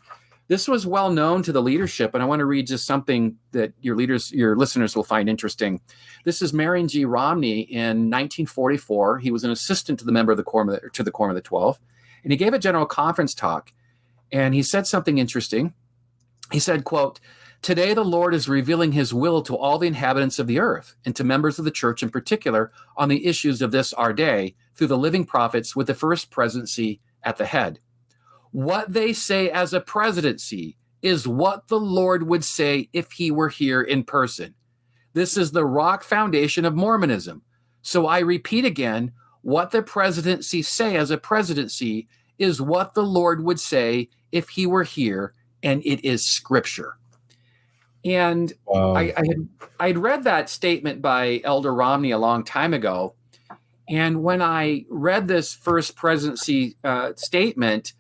this was well known to the leadership. And I want to read just something that your listeners will find interesting. This is Marion G. Romney in 1944. He was an assistant to the member of the quorum of the 12, and he gave a general conference talk. And he said something interesting. He said, quote, "Today the Lord is revealing his will to all the inhabitants of the earth, and to members of the church in particular, on the issues of this our day, through the living prophets with the First Presidency at the head. What they say as a presidency is what the Lord would say if he were here in person. This is the rock foundation of Mormonism. So I repeat again, what the presidency say as a presidency is what the Lord would say if he were here, and it is Scripture." And wow. I'd read that statement by Elder Romney a long time ago. And when I read this First Presidency statement,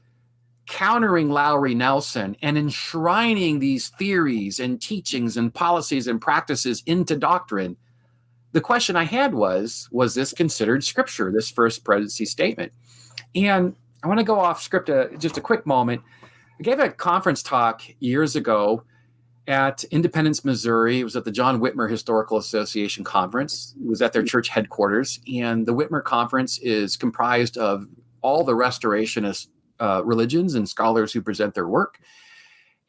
countering Lowry Nelson and enshrining these theories and teachings and policies and practices into doctrine, the question I had was this considered Scripture, this First Presidency statement? And I want to go off script just a quick moment. I gave a conference talk years ago at Independence, Missouri. It was at the John Whitmer Historical Association conference. It was at their church headquarters. And the Whitmer conference is comprised of all the restorationist religions and scholars who present their work.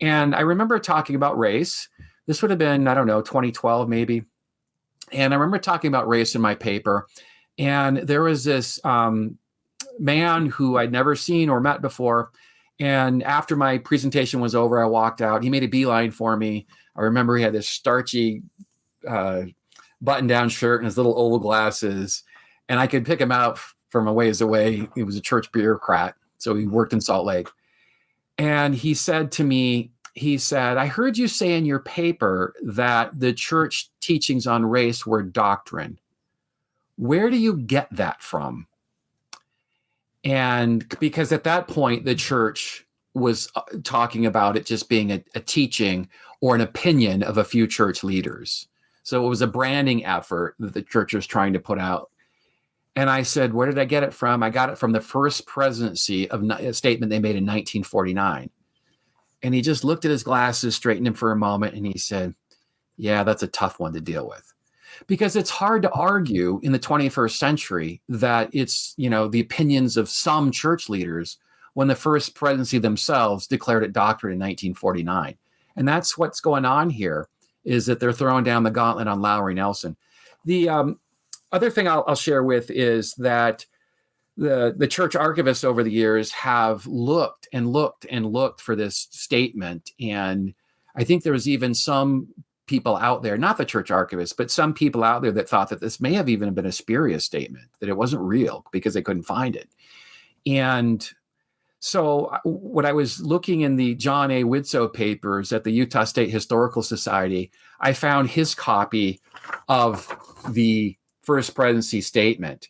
And I remember talking about race. This would have been, 2012 maybe. And I remember talking about race in my paper. And there was this man who I'd never seen or met before. And after my presentation was over, I walked out. He made a beeline for me. I remember he had this starchy button-down shirt and his little oval glasses. And I could pick him out from a ways away. He was a church bureaucrat. So he worked in Salt Lake. And he said to me, "I heard you say in your paper that the church teachings on race were doctrine. Where do you get that from?" And because at that point, the church was talking about it just being a teaching or an opinion of a few church leaders. So it was a branding effort that the church was trying to put out. And I said, "Where did I get it from?" I got it from the First Presidency of a statement they made in 1949. And he just looked at his glasses, straightened him for a moment, and he said, "Yeah, that's a tough one to deal with." because it's hard to argue in the 21st century that it's, the opinions of some church leaders when the First Presidency themselves declared it doctrine in 1949. And that's what's going on here, is that they're throwing down the gauntlet on Lowry Nelson. The other thing I'll share with is that the church archivists over the years have looked and looked and looked for this statement. And I think there was even some people out there, not the church archivists, but some people out there that thought that this may have even been a spurious statement, that it wasn't real because they couldn't find it. And so when I was looking in the John A. Widtsoe papers at the Utah State Historical Society, I found his copy of the First Presidency statement.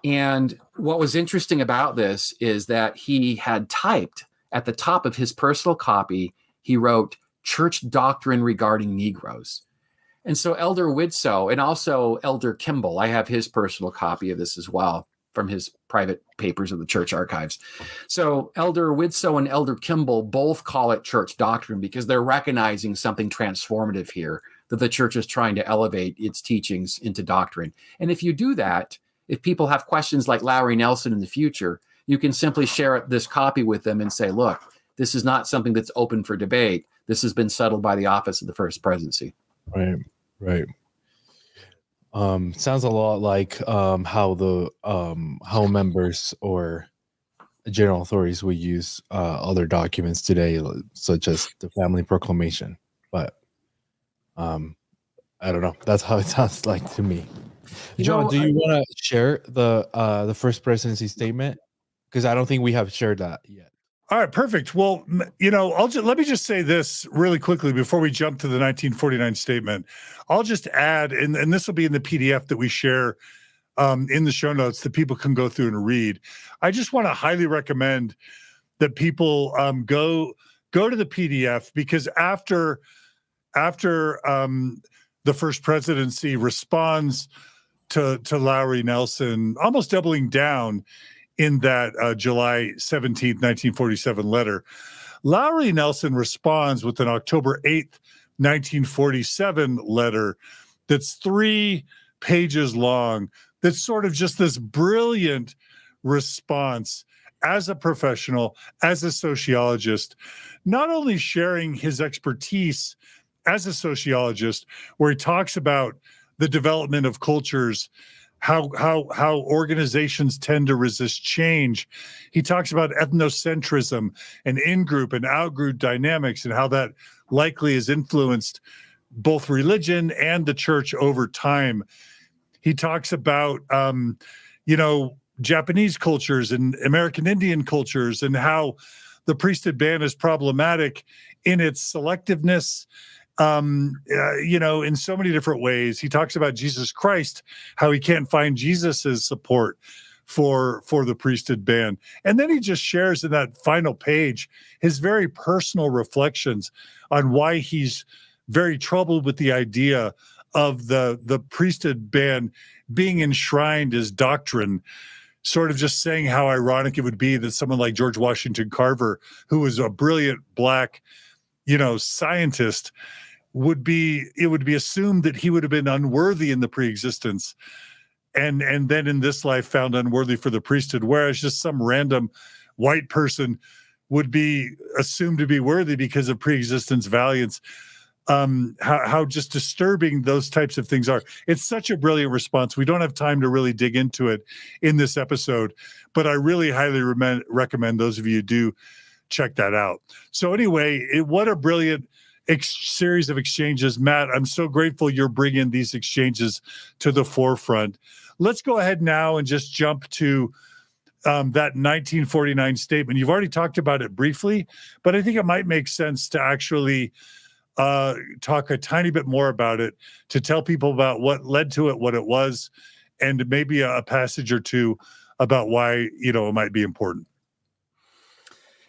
And what was interesting about this is that he had typed at the top of his personal copy, he wrote, "Church doctrine regarding Negroes." And so Elder Widtsoe and also Elder Kimball, I have his personal copy of this as well from his private papers of the church archives. So Elder Widtsoe and Elder Kimball both call it church doctrine because they're recognizing something transformative here, that the church is trying to elevate its teachings into doctrine. And if you do that, if people have questions like Lowry Nelson in the future, you can simply share this copy with them and say, look, this is not something that's open for debate. This has been settled by the office of the First Presidency. Right. Sounds a lot like how members or general authorities would use other documents today, such as the family proclamation. But I don't know. That's how it sounds like to me. John, do you want to share the First Presidency statement? Because I don't think we have shared that yet. All right, perfect. Well, let me just say this really quickly before we jump to the 1949 statement. I'll just add, and this will be in the PDF that we share in the show notes that people can go through and read. I just want to highly recommend that people go to the PDF, because after the First Presidency responds to Lowry Nelson, almost doubling down in that July 17th, 1947 letter, Lowry Nelson responds with an October 8th, 1947 letter that's 3 pages long. That's sort of just this brilliant response as a professional, as a sociologist, not only sharing his expertise as a sociologist, where he talks about the development of cultures, how organizations tend to resist change. He talks about ethnocentrism and in-group and out-group dynamics and how that likely has influenced both religion and the church over time. He talks about, Japanese cultures and American Indian cultures and how the priesthood ban is problematic in its selectiveness, in so many different ways. He talks about Jesus Christ, how he can't find Jesus's support for the priesthood ban. And then he just shares in that final page his very personal reflections on why he's very troubled with the idea of the priesthood ban being enshrined as doctrine, sort of just saying how ironic it would be that someone like George Washington Carver, who was a brilliant Black, scientist, would be assumed that he would have been unworthy in the preexistence, and then in this life found unworthy for the priesthood, whereas just some random white person would be assumed to be worthy because of preexistence valiance. How just disturbing those types of things are. It's such a brilliant response. We don't have time to really dig into it in this episode, but I really highly recommend those of you do check that out. So anyway, what a brilliant series of exchanges. Matt, I'm so grateful you're bringing these exchanges to the forefront. Let's go ahead now and just jump to that 1949 statement. You've already talked about it briefly, but I think it might make sense to actually talk a tiny bit more about it, to tell people about what led to it, what it was, and maybe a passage or two about why, it might be important.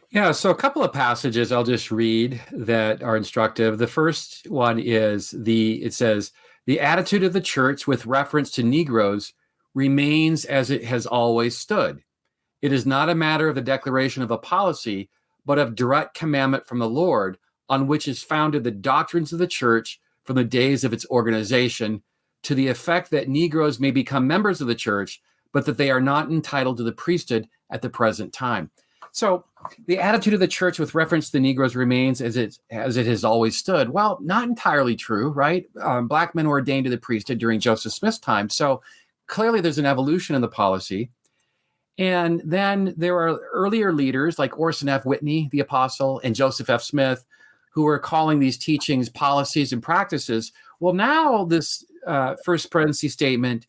Yeah, so a couple of passages I'll just read that are instructive. The first one is it says, "The attitude of the church with reference to Negroes remains as it has always stood. It is not a matter of the declaration of a policy, but of direct commandment from the Lord, on which is founded the doctrines of the church from the days of its organization, to the effect that Negroes may become members of the church, but that they are not entitled to the priesthood at the present time. So the attitude of the church with reference to the Negroes remains as it has always stood. Well, not entirely true, right? Black men were ordained to the priesthood during Joseph Smith's time. So clearly there's an evolution in the policy. And then there are earlier leaders like Orson F. Whitney, the apostle, and Joseph F. Smith, who are calling these teachings policies and practices. Well, now this First Presidency statement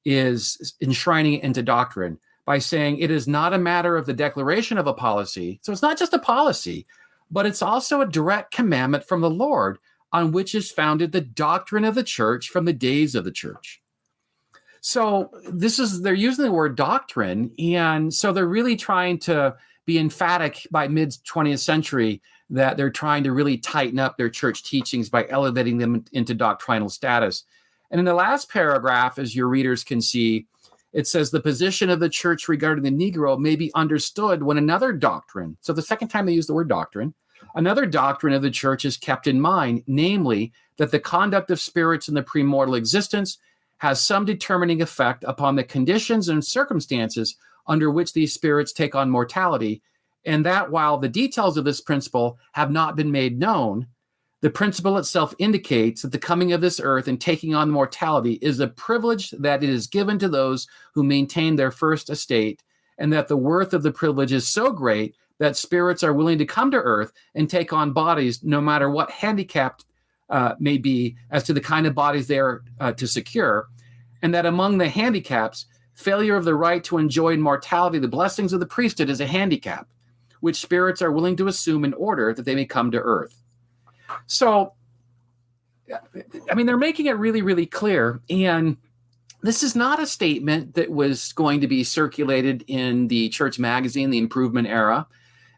is enshrining it into doctrine by saying it is not a matter of the declaration of a policy. So it's not just a policy, but it's also a direct commandment from the Lord on which is founded the doctrine of the church from the days of the church. So they're using the word doctrine. And so they're really trying to be emphatic by mid-20th century that they're trying to really tighten up their church teachings by elevating them into doctrinal status. And in the last paragraph, as your readers can see, it says the position of the church regarding the Negro may be understood when another doctrine, so the second time they use the word doctrine, another doctrine of the church is kept in mind, namely that the conduct of spirits in the premortal existence has some determining effect upon the conditions and circumstances under which these spirits take on mortality, and that while the details of this principle have not been made known, the principle itself indicates that the coming of this earth and taking on mortality is a privilege that it is given to those who maintain their first estate, and that the worth of the privilege is so great that spirits are willing to come to earth and take on bodies no matter what handicapped may be as to the kind of bodies they are to secure, and that among the handicaps, failure of the right to enjoy in mortality the blessings of the priesthood is a handicap, which spirits are willing to assume in order that they may come to earth. So, I mean, they're making it really, really clear. And this is not a statement that was going to be circulated in the church magazine, the Improvement Era.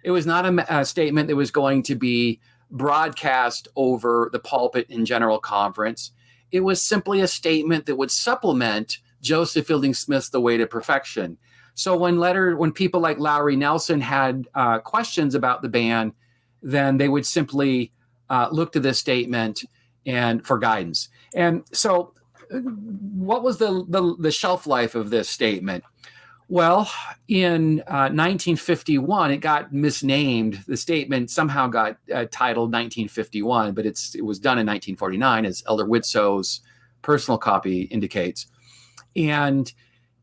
It was not a statement that was going to be broadcast over the pulpit in General Conference. It was simply a statement that would supplement Joseph Fielding Smith's The Way to Perfection. So when people like Lowry Nelson had questions about the ban, then they would simply look to this statement and for guidance. And so what was the shelf life of this statement? Well, in 1951, it got misnamed. The statement somehow got titled 1951, but it was done in 1949, as Elder Widsow's personal copy indicates. And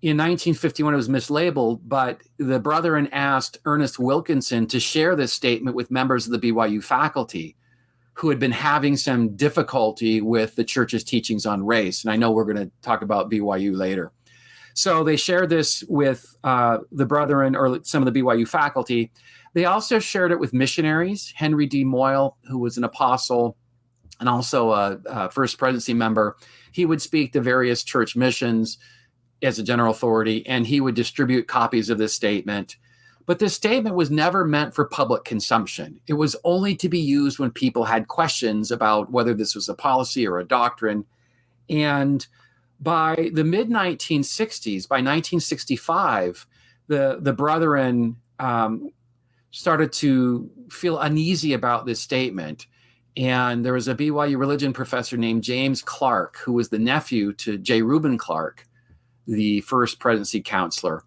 in 1951, it was mislabeled, but the brethren asked Ernest Wilkinson to share this statement with members of the BYU faculty who had been having some difficulty with the church's teachings on race. And I know we're going to talk about BYU later. So they shared this with the brethren or some of the BYU faculty. They also shared it with missionaries. Henry D. Moyle, who was an apostle and also a First Presidency member, he would speak to various church missions as a general authority, and he would distribute copies of this statement. But this statement was never meant for public consumption. It was only to be used when people had questions about whether this was a policy or a doctrine. And by the mid-1960s, by 1965, the brethren started to feel uneasy about this statement. And there was a BYU religion professor named James Clark, who was the nephew to J. Reuben Clark, the First Presidency counselor.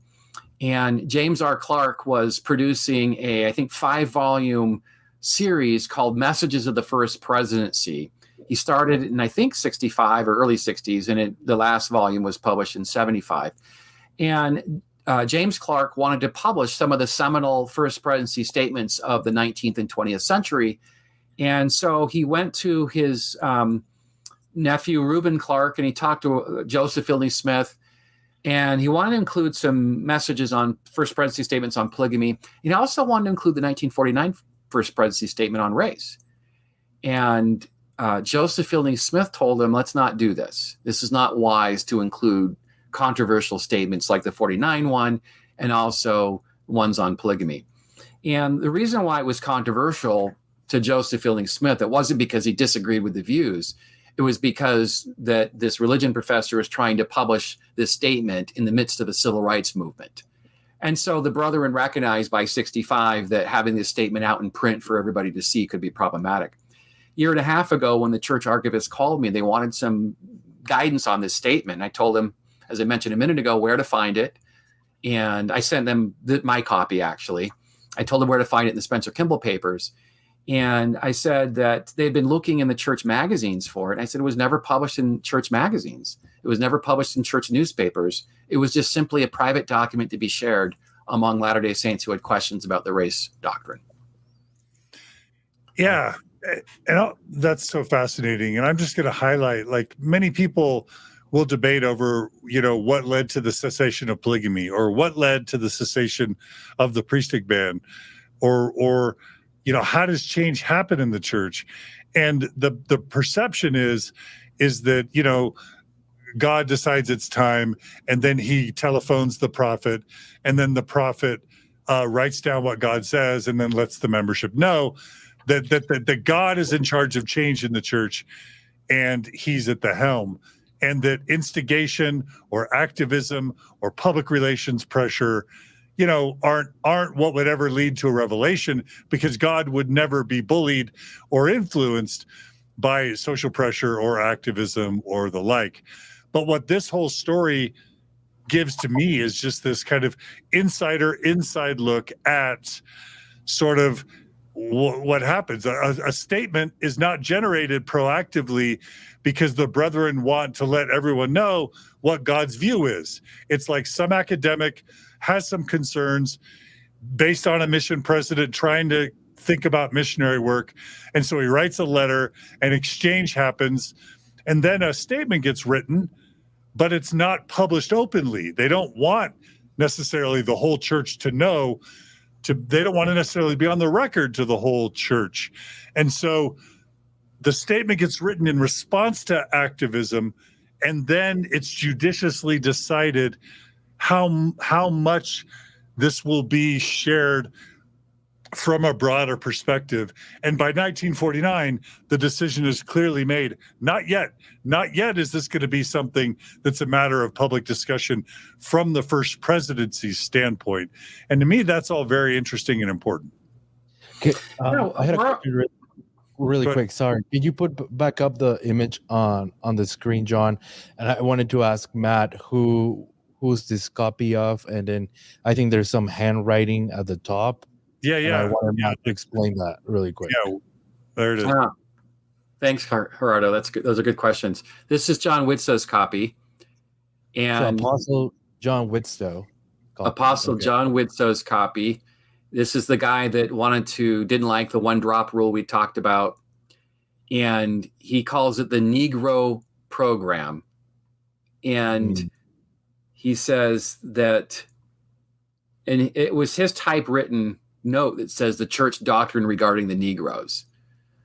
And James R. Clark was producing I think, 5-volume series called Messages of the First Presidency. He started in, I think, 65 or early 60s, and the last volume was published in 75. And James Clark wanted to publish some of the seminal First Presidency statements of the 19th and 20th century. And so he went to his nephew, Reuben Clark, and he talked to Joseph Fielding Smith. And he wanted to include some messages on First Presidency statements on polygamy. He also wanted to include the 1949 First Presidency statement on race. And Joseph Fielding Smith told him, let's not do this. This is not wise to include controversial statements like the 49 one and also ones on polygamy. And the reason why it was controversial to Joseph Fielding Smith, it wasn't because he disagreed with the views. It was because that this religion professor was trying to publish this statement in the midst of the civil rights movement. And so the brethren recognized by 65 that having this statement out in print for everybody to see could be problematic. A year and a half ago, when the church archivist called me, they wanted some guidance on this statement. I told them, as I mentioned a minute ago, where to find it. And I sent them my copy, actually. I told them where to find it in the Spencer Kimball papers. And I said that they'd been looking in the church magazines for it. And I said it was never published in church magazines. It was never published in church newspapers. It was just simply a private document to be shared among Latter-day Saints who had questions about the race doctrine. Yeah. And that's so fascinating. And I'm just going to highlight, like, many people will debate over, what led to the cessation of polygamy, or what led to the cessation of the priesthood ban, or how does change happen in the church? And the perception is that, God decides it's time, and then he telephones the prophet, and then the prophet writes down what God says, and then lets the membership know that God is in charge of change in the church, and he's at the helm, and that instigation or activism or public relations pressure, aren't what would ever lead to a revelation, because God would never be bullied or influenced by social pressure or activism or the like. But what this whole story gives to me is just this kind of inside look at sort of what happens. A statement is not generated proactively because the brethren want to let everyone know what God's view is. It's like some academic has some concerns based on a mission president trying to think about missionary work. And so he writes a letter, an exchange happens, and then a statement gets written, but it's not published openly. They don't want necessarily the whole church to know. They don't want to necessarily be on the record to the whole church. And so the statement gets written in response to activism, and then it's judiciously decided how much this will be shared from a broader perspective. And by 1949, the decision is clearly made. Not yet is this going to be something that's a matter of public discussion from the First Presidency standpoint. And to me, that's all very interesting and important. Okay, I had a question really quick. Sorry. Could you put back up the image on the screen, John? And I wanted to ask Matt who's this copy of, and then I think there's some handwriting at the top. Yeah. I wanted Matt to explain that really quick. Yeah, there it is. Thanks, Gerardo. That's good. Those are good questions. This is John Widtsoe's copy. And so Apostle John Widtsoe. John Widtsoe's copy. This is the guy that didn't like the one drop rule we talked about. And he calls it the Negro program. And he says that, and it was his typewritten note that says the church doctrine regarding the Negroes.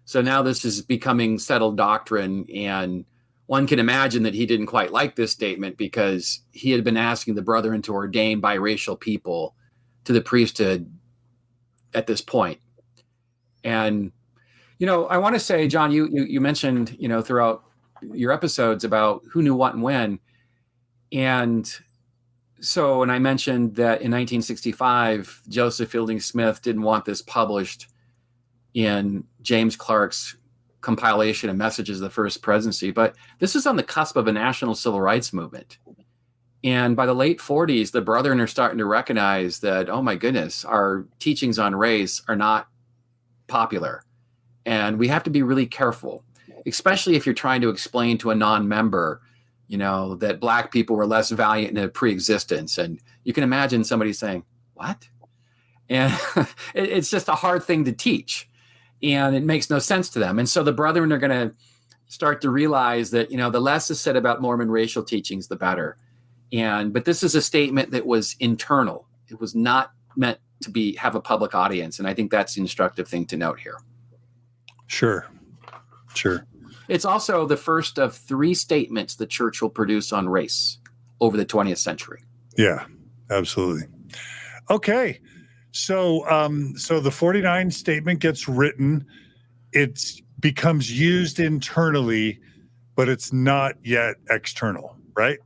So now this is becoming settled doctrine, and one can imagine that he didn't quite like this statement because he had been asking the brethren to ordain biracial people to the priesthood at this point. And, I want to say, John, you mentioned, throughout your episodes about who knew what and when. And I mentioned that in 1965, Joseph Fielding Smith didn't want this published in James Clark's compilation of Messages of the First Presidency. But this is on the cusp of a national civil rights movement. And by the late 40s, the brethren are starting to recognize that, oh my goodness, our teachings on race are not popular. And we have to be really careful, especially if you're trying to explain to a non-member that black people were less valiant in a pre-existence. And you can imagine somebody saying, what? And it's just a hard thing to teach. And it makes no sense to them. And so the brethren are going to start to realize that, the less is said about Mormon racial teachings, the better. But this is a statement that was internal. It was not meant to have a public audience. And I think that's the instructive thing to note here. Sure. It's also the first of 3 statements the church will produce on race over the 20th century. Yeah, absolutely. Okay. So the 49 statement gets written. It becomes used internally, but it's not yet external, right?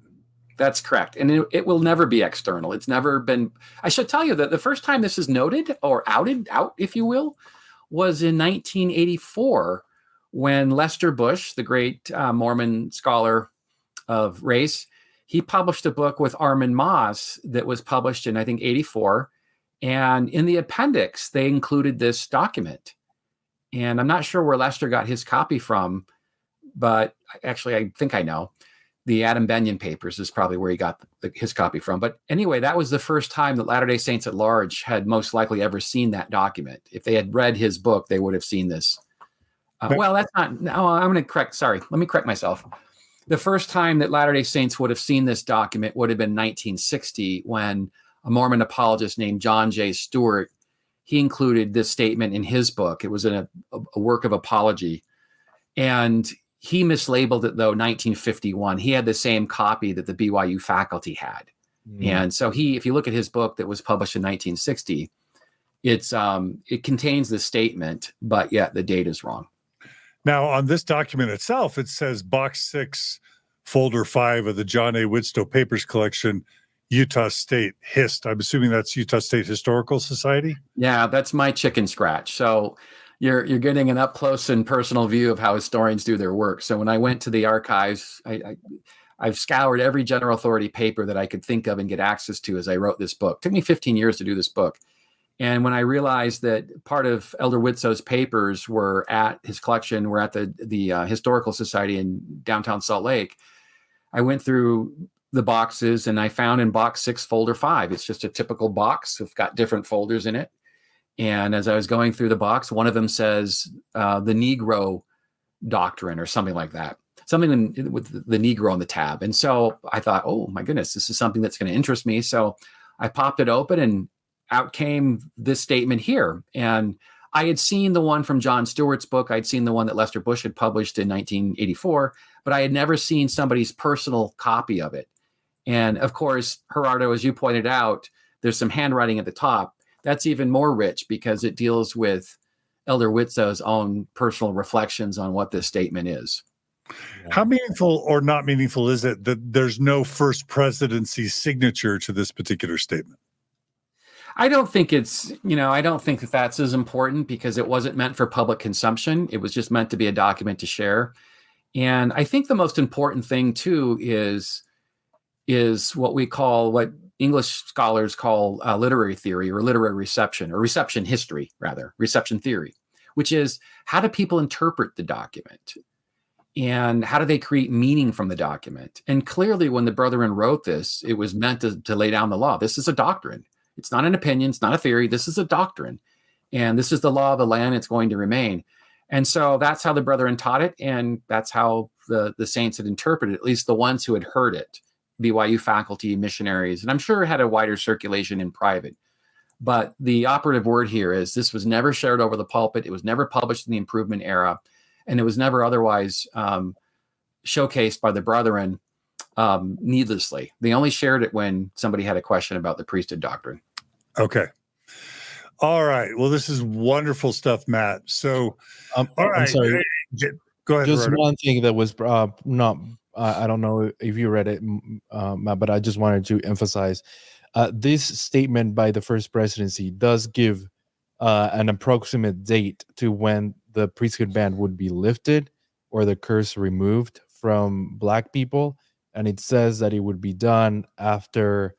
That's correct. And it will never be external. It's never been. I should tell you that the first time this is noted or out, if you will, was in 1984. When Lester Bush, the great Mormon scholar of race. He published a book with Armin Moss that was published in, I think, 84. And in the appendix, they included this document. And I'm not sure where Lester got his copy from, but actually, I think I know. The Adam Benyon papers is probably where he got his copy from. But anyway, that was the first time that Latter-day Saints at large had most likely ever seen that document. If they had read his book, they would have seen this. Well, that's not, no, I'm going to correct. Sorry, let me correct myself. The first time that Latter-day Saints would have seen this document would have been 1960, when a Mormon apologist named John J. Stewart, he included this statement in his book. It was a work of apology. And he mislabeled it, though, 1951. He had the same copy that the BYU faculty had. And so if you look at his book that was published in 1960, it contains this statement, but yet the date is wrong. Now, on this document itself, it says Box 6, Folder 5 of the John A. Widstow Papers Collection, Utah State HIST. I'm assuming that's Utah State Historical Society? Yeah, that's my chicken scratch. So you're getting an up close and personal view of how historians do their work. So when I went to the archives, I've scoured every general authority paper that I could think of and get access to as I wrote this book. It took me 15 years to do this book. And when I realized that part of Elder Witzow's papers were at his collection, were at the Historical Society in downtown Salt Lake, I went through the boxes and I found in Box 6, Folder 5. It's just a typical box. It's got different folders in it. And as I was going through the box, one of them says the Negro doctrine or something like that, something with the Negro on the tab. And so I thought, oh my goodness, this is something that's going to interest me. So I popped it open and out came this statement here. And I had seen the one from John Stewart's book. I'd seen the one that Lester Bush had published in 1984, but I had never seen somebody's personal copy of it. And of course, Gerardo, as you pointed out, there's some handwriting at the top. That's even more rich because it deals with Elder Witzow's own personal reflections on what this statement is. How meaningful or not meaningful is it that there's no First Presidency signature to this particular statement? I don't think that that's as important because it wasn't meant for public consumption. It was just meant to be a document to share. And I think the most important thing too is what English scholars call literary theory or literary reception, or reception history, rather, reception theory, which is how do people interpret the document and how do they create meaning from the document? And clearly when the brethren wrote this, it was meant to lay down the law. This is a doctrine. It's not an opinion. It's not a theory. This is a doctrine. And this is the law of the land. It's going to remain. And so that's how the brethren taught it. And that's how the saints had interpreted it, at least the ones who had heard it. BYU faculty, missionaries, and I'm sure it had a wider circulation in private. But the operative word here is this was never shared over the pulpit. It was never published in the Improvement era, and it was never otherwise showcased by the brethren needlessly. They only shared it when somebody had a question about the priesthood doctrine. Okay. All right. Well, this is wonderful stuff, Matt. So, all right. I'm sorry. Go ahead. Just Roberto. one thing that was not. I don't know if you read it, Matt, but I just wanted to emphasize this statement by the First Presidency does give an approximate date to when the priesthood ban would be lifted or the curse removed from Black people. And it says that it would be done after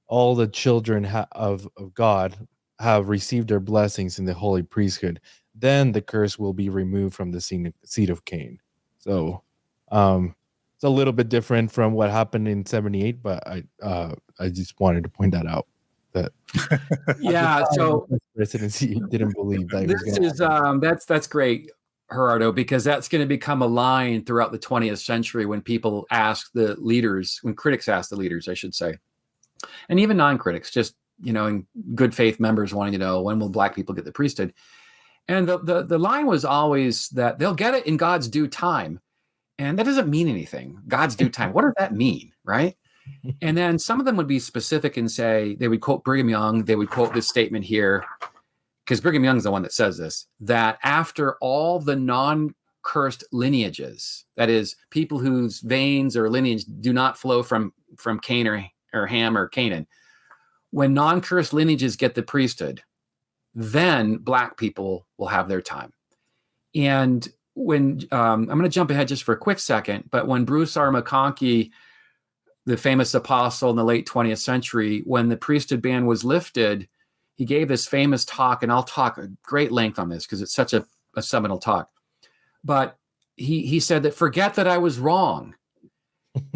all the children of God have received their blessings in the holy priesthood. Then the curse will be removed from the seed of Cain. So it's a little bit different from what happened in 78, but I just wanted to point that out. That yeah, so the presidency didn't believe that. This is that's great, Gerardo, because that's going to become a line throughout the 20th century when people ask the leaders, when critics ask the leaders, I should say, and even non-critics, just in good faith members wanting to know when will Black people get the priesthood, and the line was always that they'll get it in God's due time. And that doesn't mean anything. God's due time. What does that mean, right? And then some of them would be specific and say, they would quote Brigham Young. They would quote this statement here, because Brigham Young's the one that says this, that after all the non-cursed lineages, that is, people whose veins or lineage do not flow from Cain or Ham or Canaan, when non-cursed lineages get the priesthood, then Black people will have their time. And when I'm going to jump ahead just for a quick second, but when Bruce R. McConkie, the famous apostle in the late 20th century, when the priesthood ban was lifted, he gave this famous talk, and I'll talk at great length on this because it's such a seminal talk. But he said that, forget that I was wrong.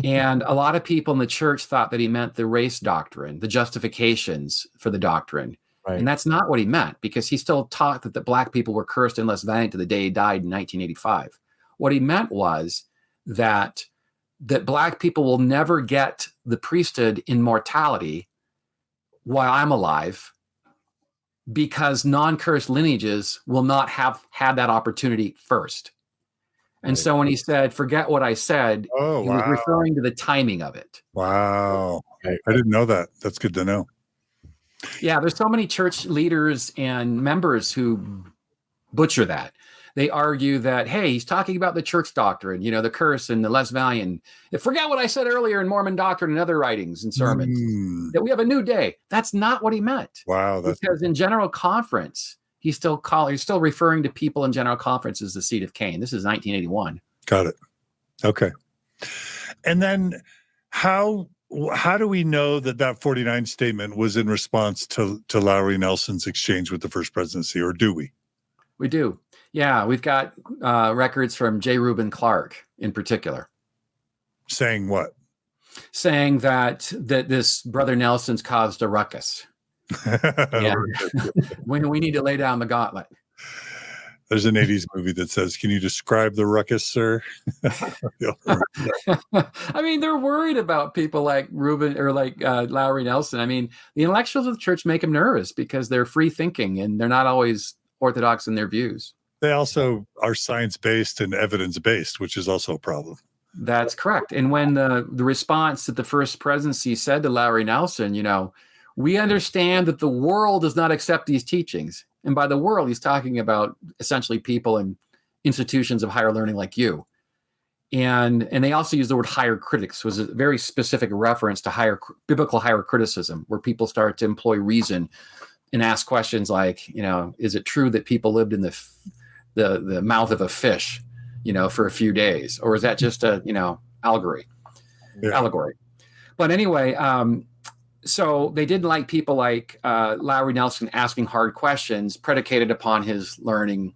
And a lot of people in the church thought that he meant the race doctrine, the justifications for the doctrine. Right. And that's not what he meant, because he still taught that the Black people were cursed and less valiant to the day he died in 1985. What he meant was that Black people will never get the priesthood in mortality while I'm alive, because non-cursed lineages will not have had that opportunity first. And so when he said, forget what I said, he was referring to the timing of it. Wow. I didn't know that. That's good to know. Yeah, there's so many church leaders and members who butcher that. They argue that, hey, he's talking about the church doctrine, the curse and the less valiant. Forget what I said earlier in Mormon doctrine and other writings and sermons, that we have a new day. That's not what he meant. Wow. Because in General Conference, he's still referring to people in General Conference as the seed of Cain. This is 1981. Got it. Okay. And then how do we know that 49 statement was in response to Lowry Nelson's exchange with the First Presidency, or do we? We do. Yeah, we've got records from J. Reuben Clark in particular. Saying what? Saying that this Brother Nelson's caused a ruckus. Yeah. we need to lay down the gauntlet. There's an 80s movie that says, can you describe the ruckus, sir? I mean, they're worried about people like Reuben or like Lowry Nelson. I mean, the intellectuals of the church make them nervous because they're free thinking and they're not always orthodox in their views. They also are science-based and evidence-based, which is also a problem. That's correct. And when the response that the First Presidency said to Lowry Nelson, we understand that the world does not accept these teachings. And by the world, he's talking about essentially people in institutions of higher learning like you. And they also use the word higher critics, was a very specific reference to biblical higher criticism, where people start to employ reason and ask questions like, is it true that people lived in the mouth of a fish, for a few days? Or is that just a, allegory? But anyway, so they didn't like people like Lowry Nelson asking hard questions predicated upon his learning,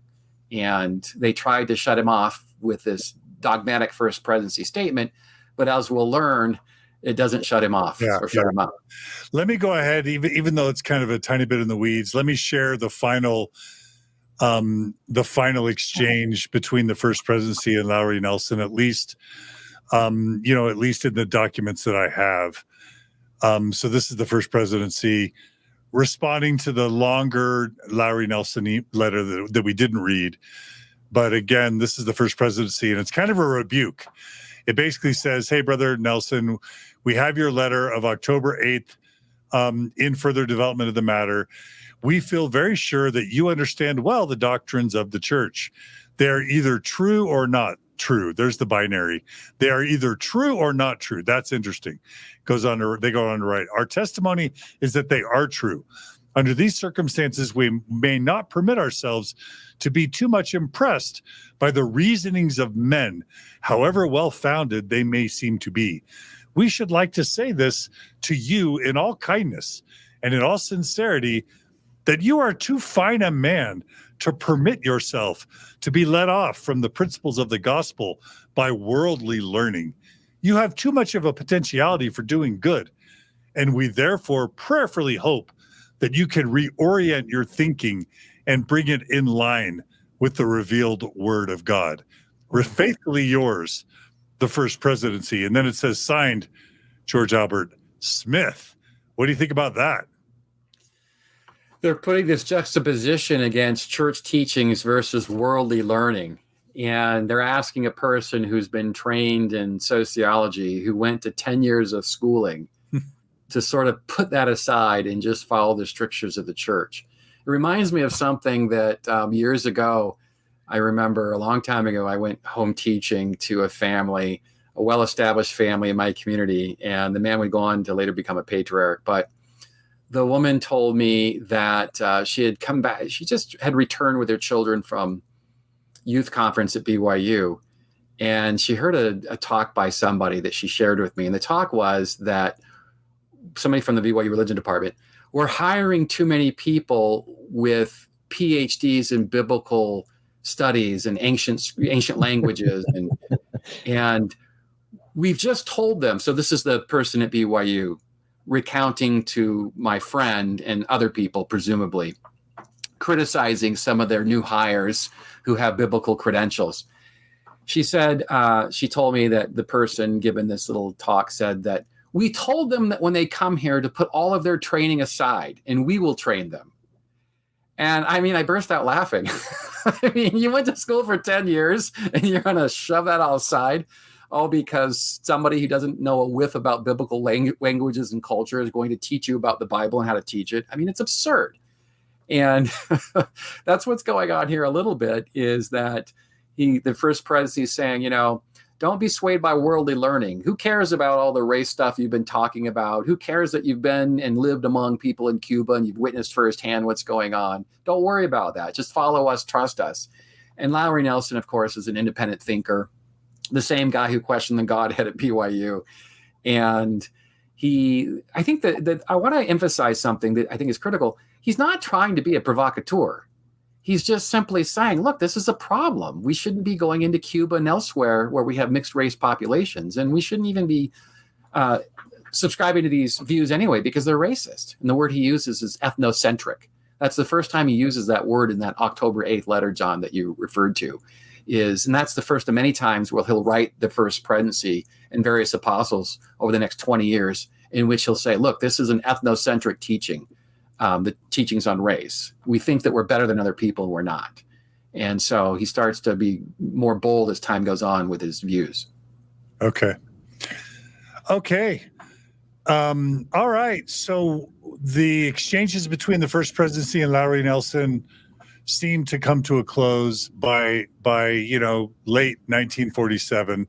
and they tried to shut him off with this dogmatic First Presidency statement. But as we'll learn, it doesn't shut him off or shut him up. Let me go ahead, even though it's kind of a tiny bit in the weeds. Let me share the final exchange between the First Presidency and Lowry Nelson, at least in the documents that I have. So this is the First Presidency responding to the longer Lowry Nelson letter that we didn't read. But again, this is the First Presidency, and it's kind of a rebuke. It basically says, hey, Brother Nelson, we have your letter of October 8th in further development of the matter. We feel very sure that you understand well the doctrines of the church. They are either true or not true. There's the binary. They are either true or not true. That's interesting. They go on to write, our testimony is that they are true. Under these circumstances, we may not permit ourselves to be too much impressed by the reasonings of men, however well-founded they may seem to be. We should like to say this to you in all kindness and in all sincerity, that you are too fine a man to permit yourself to be led off from the principles of the gospel by worldly learning. You have too much of a potentiality for doing good, and we therefore prayerfully hope that you can reorient your thinking and bring it in line with the revealed word of God. Faithfully yours, the First Presidency. And then it says, signed, George Albert Smith. What do you think about that? They're putting this juxtaposition against church teachings versus worldly learning. And they're asking a person who's been trained in sociology, who went to 10 years of schooling, to sort of put that aside and just follow the strictures of the church. It reminds me of something that years ago, I remember a long time ago, I went home teaching to a family, a well-established family in my community, and the man would go on to later become a patriarch. But the woman told me that she had come back. She just had returned with her children from youth conference at BYU, and she heard a talk by somebody that she shared with me. And the talk was that somebody from the BYU religion department, we're hiring too many people with PhDs in biblical studies and ancient languages. And we've just told them, so this is the person at BYU recounting to my friend and other people, presumably, criticizing some of their new hires who have biblical credentials. She said, she told me that the person given this little talk said that we told them that when they come here to put all of their training aside and we will train them. And I mean, I burst out laughing. I mean, you went to school for 10 years and you're going to shove that all aside, all because somebody who doesn't know a whiff about biblical languages and culture is going to teach you about the Bible and how to teach it. I mean, it's absurd. And that's what's going on here a little bit, is that the First Presidency is saying, don't be swayed by worldly learning. Who cares about all the race stuff you've been talking about? Who cares that you've been and lived among people in Cuba and you've witnessed firsthand what's going on? Don't worry about that. Just follow us, trust us. And Lowry Nelson, of course, is an independent thinker, the same guy who questioned the Godhead at BYU. And I think that I want to emphasize something that I think is critical. He's not trying to be a provocateur. He's just simply saying, look, this is a problem. We shouldn't be going into Cuba and elsewhere where we have mixed race populations. And we shouldn't even be subscribing to these views anyway, because they're racist. And the word he uses is ethnocentric. That's the first time he uses that word in that October 8th letter, John, that you referred to. And that's the first of many times where he'll write the First Presidency and various apostles over the next 20 years, in which he'll say, look, this is an ethnocentric teaching. The teachings on race. We think that we're better than other people, and we're not. And so he starts to be more bold as time goes on with his views. Okay. All right. So the exchanges between the First Presidency and Lowry Nelson seem to come to a close by late 1947.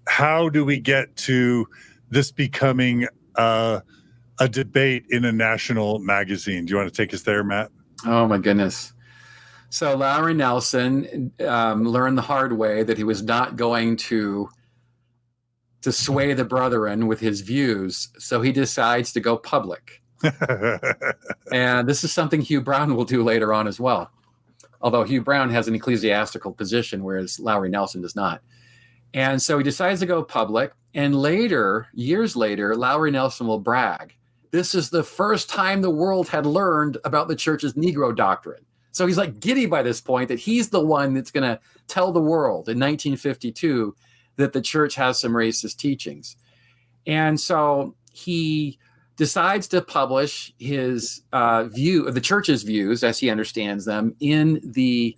How do we get to this becoming a debate in a national magazine? Do you want to take us there, Matt? Oh, my goodness. So Lowry Nelson learned the hard way that he was not going to sway the brethren with his views. So he decides to go public. And this is something Hugh Brown will do later on as well. Although Hugh Brown has an ecclesiastical position, whereas Lowry Nelson does not. And so he decides to go public. And later, years later, Lowry Nelson will brag, this is the first time the world had learned about the church's Negro doctrine. So he's like giddy by this point that he's the one that's going to tell the world in 1952 that the church has some racist teachings. And so he decides to publish his view of the church's views, as he understands them, in the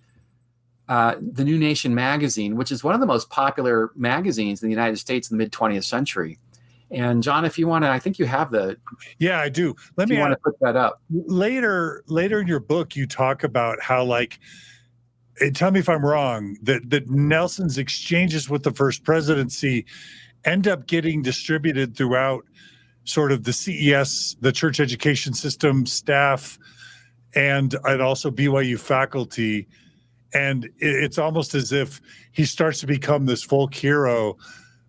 New Nation magazine, which is one of the most popular magazines in the United States in the mid-20th century. And John, if you want to, I think you have the. Yeah, I do. Let me want to put that up. Later in your book, you talk about how, tell me if I'm wrong, that Nelson's exchanges with the First Presidency end up getting distributed throughout sort of the CES, the church education system staff, and also BYU faculty. And it's almost as if he starts to become this folk hero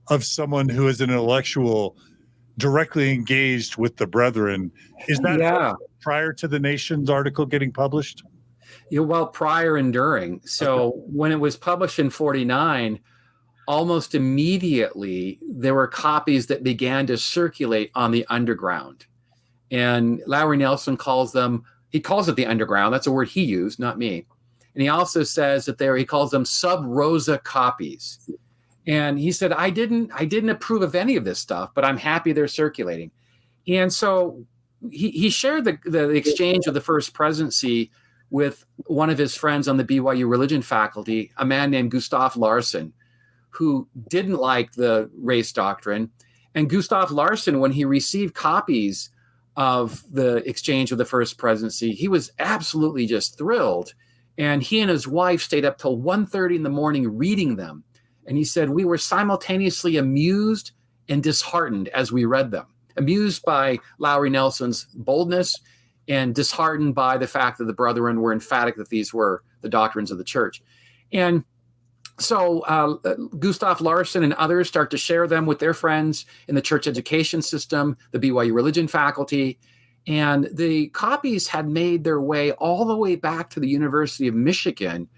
of someone who is an intellectual directly engaged with the brethren. Is that prior to the Nation's article getting published? Yeah, well, prior and during. So when it was published in 49, almost immediately there were copies that began to circulate on the underground. And Lowry Nelson calls it the underground. That's a word he used, not me. And he also says that he calls them sub rosa copies. And he said, I didn't approve of any of this stuff, but I'm happy they're circulating. And so he shared the exchange of the First Presidency with one of his friends on the BYU religion faculty, a man named Gustav Larson, who didn't like the race doctrine. And Gustav Larson, when he received copies of the exchange of the First Presidency, he was absolutely just thrilled. And he and his wife stayed up till 1:30 in the morning reading them. And he said, we were simultaneously amused and disheartened as we read them. Amused by Lowry Nelson's boldness and disheartened by the fact that the brethren were emphatic that these were the doctrines of the church. And so Gustav Larson and others start to share them with their friends in the church education system, the BYU religion faculty. And the copies had made their way all the way back to the University of Michigan,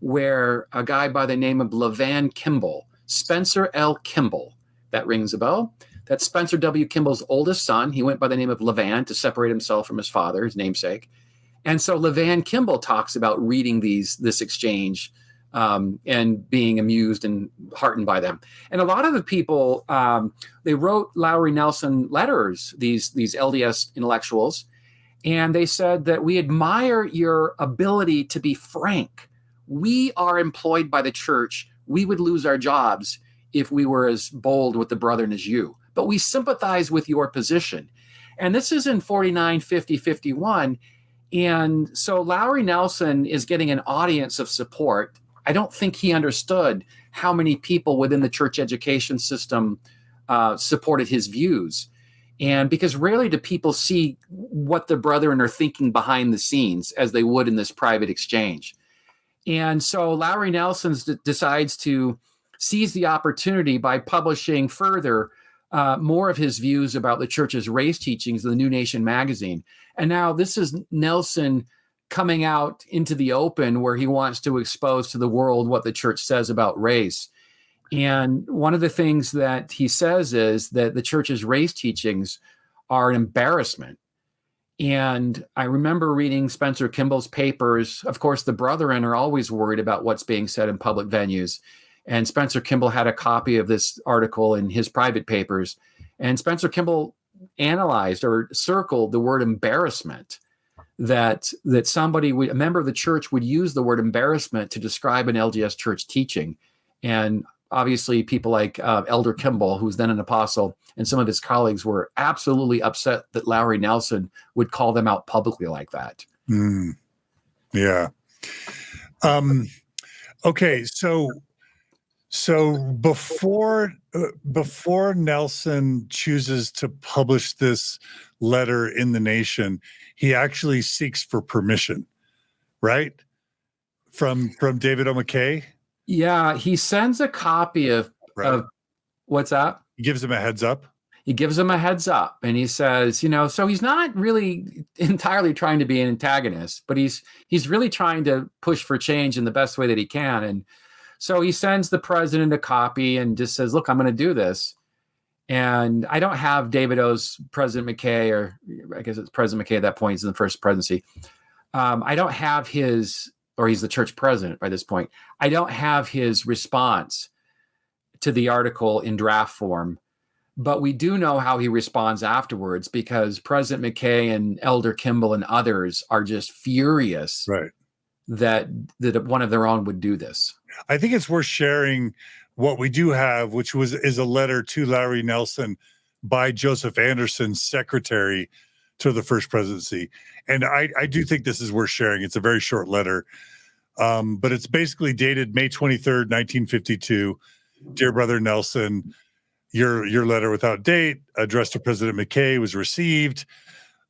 where a guy by the name of Levan Kimball, Spencer L. Kimball, that rings a bell. That's Spencer W. Kimball's oldest son. He went by the name of Levan to separate himself from his father, his namesake. And so Levan Kimball talks about reading this exchange and being amused and heartened by them. And a lot of the people, they wrote Lowry Nelson letters, these LDS intellectuals, and they said that we admire your ability to be frank. We are employed by the church. We would lose our jobs if we were as bold with the brethren as you. But we sympathize with your position. And this is in 49, 50, 51. And so Lowry Nelson is getting an audience of support. I don't think he understood how many people within the church education system supported his views. And because rarely do people see what the brethren are thinking behind the scenes as they would in this private exchange. And so Lowry Nelson decides to seize the opportunity by publishing further more of his views about the church's race teachings in the New Nation magazine. And now this is Nelson coming out into the open where he wants to expose to the world what the church says about race. And one of the things that he says is that the church's race teachings are an embarrassment. And I remember reading Spencer Kimball's papers. Of course, the brethren are always worried about what's being said in public venues. And Spencer Kimball had a copy of this article in his private papers. And Spencer Kimball analyzed or circled the word embarrassment, that somebody, a member of the church, would use the word embarrassment to describe an LDS church teaching. And obviously people like Elder Kimball, who's then an apostle, and some of his colleagues were absolutely upset that Lowry Nelson would call them out publicly like that. Yeah. Okay. So before Nelson chooses to publish this letter in the Nation, he actually seeks for permission, right? From David O. McKay? Yeah, he sends a copy of what's that? He gives him a heads up. He gives him a heads up, and he says, so he's not really entirely trying to be an antagonist, but he's really trying to push for change in the best way that he can. And so he sends the president a copy and just says, look, I'm going to do this. And I don't have David O's President McKay, or I guess it's President McKay at that point, he's in the First Presidency. I don't have his, or he's the church president by this point. I don't have his response to the article in draft form, but we do know how he responds afterwards, because President McKay and Elder Kimball and others are just furious that one of their own would do this. I think it's worth sharing what we do have, which is a letter to Lowry Nelson by Joseph Anderson, secretary to the First Presidency. And I do think this is worth sharing. It's a very short letter, but it's basically dated May 23rd, 1952. Dear Brother Nelson, your letter without date addressed to President McKay was received.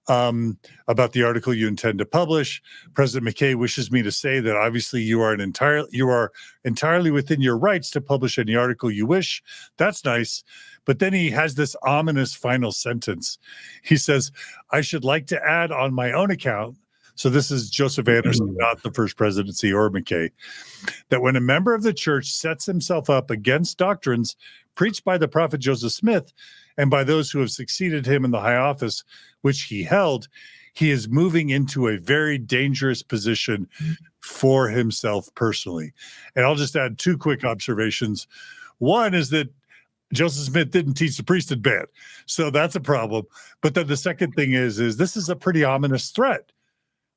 About the article you intend to publish. President McKay wishes me to say that obviously you are entirely within your rights to publish any article you wish. That's nice. But then he has this ominous final sentence. He says, I should like to add on my own account, so this is Joseph Anderson, not the First Presidency or McKay, that when a member of the church sets himself up against doctrines preached by the prophet Joseph Smith and by those who have succeeded him in the high office which he held, he is moving into a very dangerous position for himself personally. And I'll just add two quick observations. One is that Joseph Smith didn't teach the priesthood ban, so that's a problem. But then the second thing is this is a pretty ominous threat,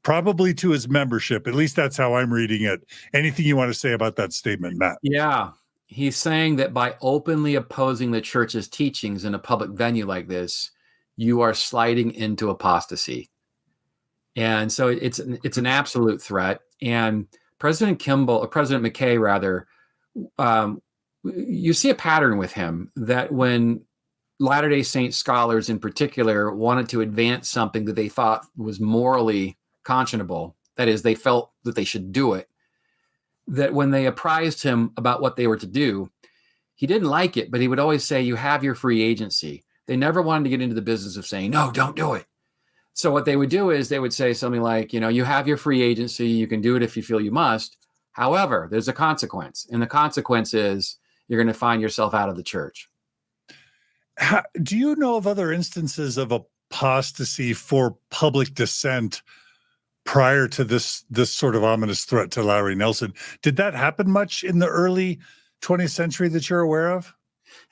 probably to his membership. At least that's how I'm reading it. Anything you want to say about that statement, Matt? Yeah. He's saying that by openly opposing the church's teachings in a public venue like this, you are sliding into apostasy. And so it's an absolute threat. And President McKay, rather, you see a pattern with him that when Latter-day Saint scholars in particular wanted to advance something that they thought was morally conscionable, that is, they felt that they should do it, that when they apprised him about what they were to do, he didn't like it, but he would always say, you have your free agency. They never wanted to get into the business of saying, no, don't do it. So what they would do is they would say something like, you have your free agency. You can do it if you feel you must. However, there's a consequence. And the consequence is you're going to find yourself out of the church. Do you know of other instances of apostasy for public dissent prior to this sort of ominous threat to Lowry Nelson? Did that happen much in the early 20th century that you're aware of?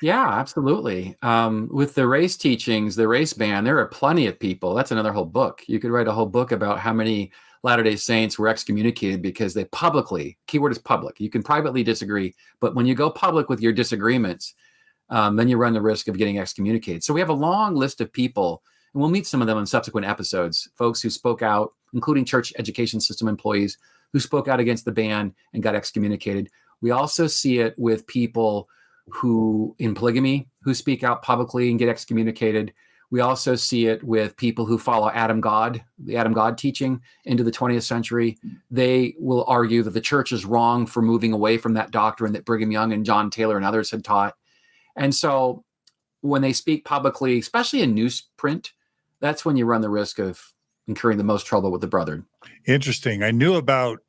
Yeah, absolutely. With the race teachings, the race ban, there are plenty of people. That's another whole book. You could write a whole book about how many Latter-day Saints were excommunicated because they publicly, keyword is public. You can privately disagree, but when you go public with your disagreements, then you run the risk of getting excommunicated. So we have a long list of people, and we'll meet some of them in subsequent episodes, folks who spoke out, including church education system employees who spoke out against the ban and got excommunicated. We also see it with people who in polygamy, who speak out publicly and get excommunicated. We also see it with people who follow the Adam God teaching into the 20th century. They will argue that the church is wrong for moving away from that doctrine that Brigham Young and John Taylor and others had taught. And so when they speak publicly, especially in newsprint, that's when you run the risk of incurring the most trouble with the brethren. Interesting. I knew about,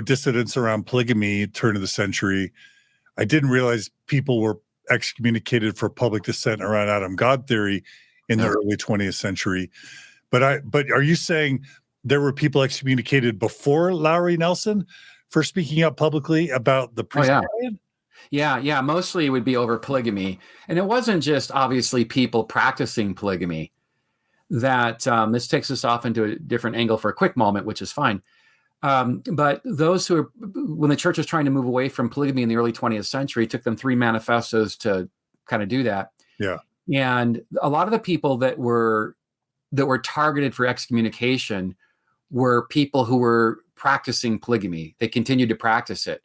dissidents around polygamy turn of the century. I didn't realize people were excommunicated for public dissent around Adam God theory in the early 20th century. But are you saying there were people excommunicated before Lowry Nelson for speaking out publicly about the priesthood? Yeah. Mostly it would be over polygamy. And it wasn't just obviously people practicing polygamy. That this takes us off into a different angle for a quick moment, which is fine. But those who are, when the church was trying to move away from polygamy in the early 20th century, it took them 3 manifestos to kind of do that. Yeah. And a lot of the people that were targeted for excommunication were people who were practicing polygamy. They continued to practice it.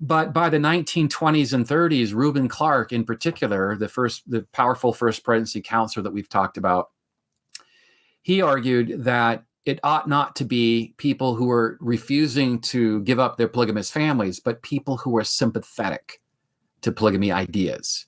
But by the 1920s and 30s, Reuben Clark in particular, the powerful First Presidency counselor that we've talked about, he argued that it ought not to be people who were refusing to give up their polygamous families, but people who were sympathetic to polygamy ideas.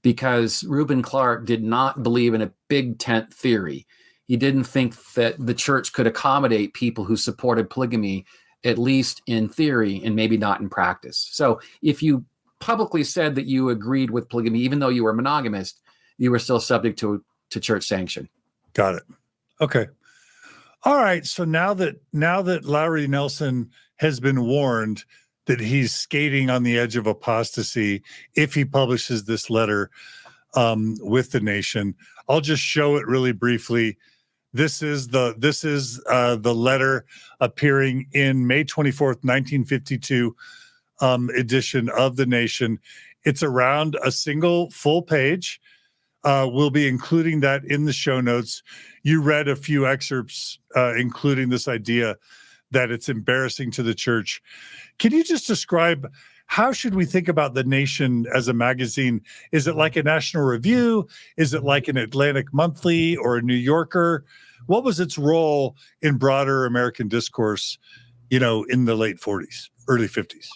Because Reuben Clark did not believe in a big tent theory. He didn't think that the church could accommodate people who supported polygamy, at least in theory and maybe not in practice. So if you publicly said that you agreed with polygamy, even though you were monogamist, you were still subject to church sanction. Got it. Okay. All right. So now that Lowry Nelson has been warned that he's skating on the edge of apostasy if he publishes this letter with the nation, I'll just show it really briefly. This is the letter appearing in May 24th, 1952 edition of the Nation. It's around a single full page. We'll be including that in the show notes. You read a few excerpts, including this idea that it's embarrassing to the church. Can you just describe how should we think about the Nation as a magazine? Is it like a National Review? Is it like an Atlantic Monthly or a New Yorker? What was its role in broader American discourse, in the late 40s, early 50s?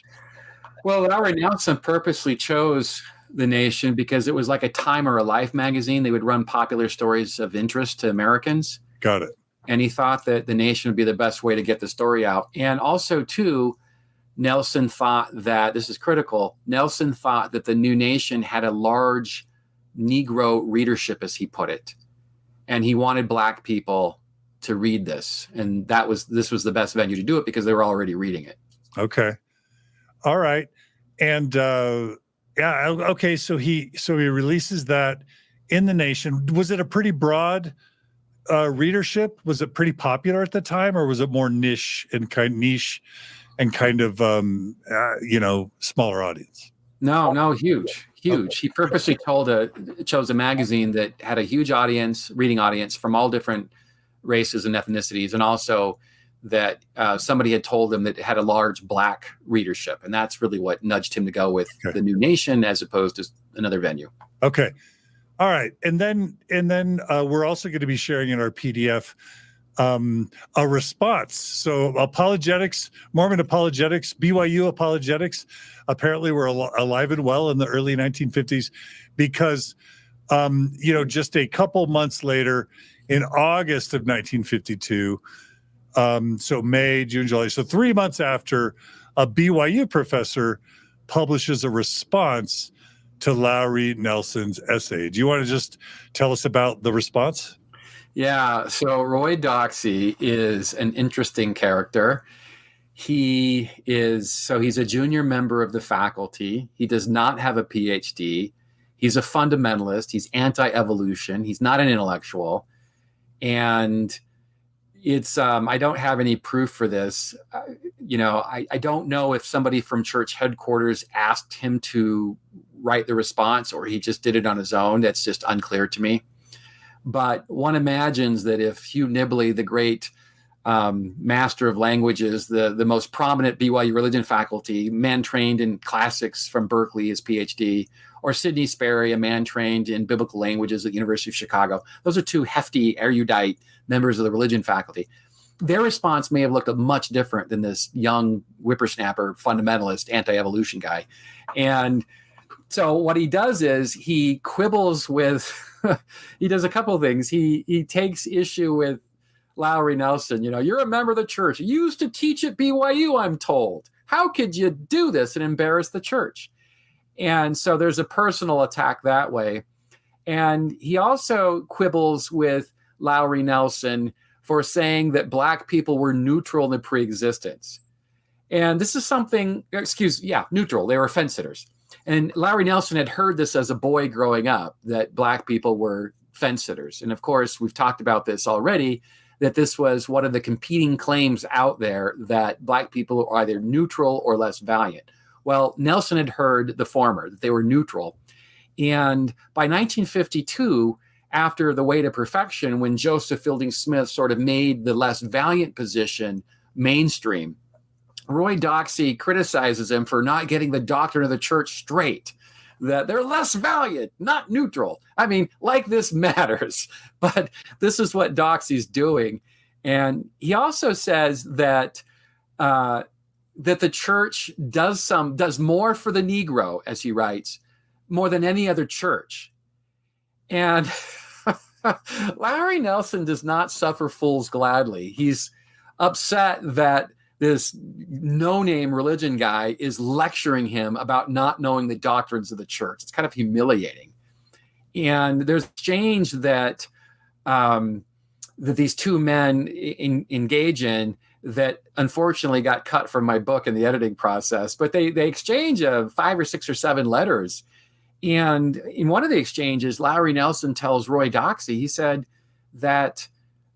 Well, Lowry Nelson purposely chose the Nation because it was like a Time or a Life magazine. They would run popular stories of interest to Americans. Got it. And he thought that the Nation would be the best way to get the story out. And also, too, Nelson thought that, this is critical, Nelson thought that the New Nation had a large Negro readership, as he put it. And he wanted Black people to read this. And this was the best venue to do it because they were already reading it. Okay. All right. And okay. So he releases that in the Nation. Was it a pretty broad readership? Was it pretty popular at the time, or was it more niche and kind of smaller audience? No, huge. Okay. He purposely chose a magazine that had a huge reading audience from all different races and ethnicities, and also that somebody had told him that it had a large Black readership, and that's really what nudged him to go with the New Nation as opposed to another venue. Okay, all right, and then we're also going to be sharing in our PDF a response. So apologetics, Mormon apologetics, BYU apologetics, apparently were alive and well in the early 1950s because, just a couple months later, in August of 1952, so May, June, July, so 3 months after, a BYU professor publishes a response to Lowry Nelson's essay. Do you want to just tell us about the response? Yeah, so Roy Doxey is an interesting character. He's a junior member of the faculty. He does not have a PhD. He's a fundamentalist. He's anti-evolution. He's not an intellectual. And it's, I don't have any proof for this. I don't know if somebody from church headquarters asked him to write the response or he just did it on his own. That's just unclear to me. But one imagines that if Hugh Nibley, the great master of languages, the most prominent BYU religion faculty, man trained in classics from Berkeley, his PhD, or Sidney Sperry, a man trained in biblical languages at the University of Chicago. Those are two hefty, erudite members of the religion faculty. Their response may have looked much different than this young whippersnapper, fundamentalist, anti-evolution guy. And so what he does is he quibbles with, he does a couple of things. He takes issue with Lowry Nelson. You're a member of the church. You used to teach at BYU, I'm told. How could you do this and embarrass the church? And so there's a personal attack that way. And he also quibbles with Lowry Nelson for saying that Black people were neutral in the pre-existence. And this is something, neutral. They were fence sitters. And Lowry Nelson had heard this as a boy growing up, that Black people were fence sitters. And of course, we've talked about this already, that this was one of the competing claims out there, that Black people are either neutral or less valiant. Well, Nelson had heard the former, that they were neutral. And by 1952, after The Way to Perfection, when Joseph Fielding Smith sort of made the less valiant position mainstream, Roy Doxey criticizes him for not getting the doctrine of the church straight, that they're less valiant, not neutral. I mean, like this matters, but this is what Doxey's doing. And he also says that that the church does more for the Negro, as he writes, more than any other church. And Lowry Nelson does not suffer fools gladly. He's upset that this no-name religion guy is lecturing him about not knowing the doctrines of the church. It's kind of humiliating. And there's exchange that these two men engage in that unfortunately got cut from my book in the editing process, but they exchange 5 or 6 or 7 letters. And in one of the exchanges, Lowry Nelson tells Roy Doxey, he said that,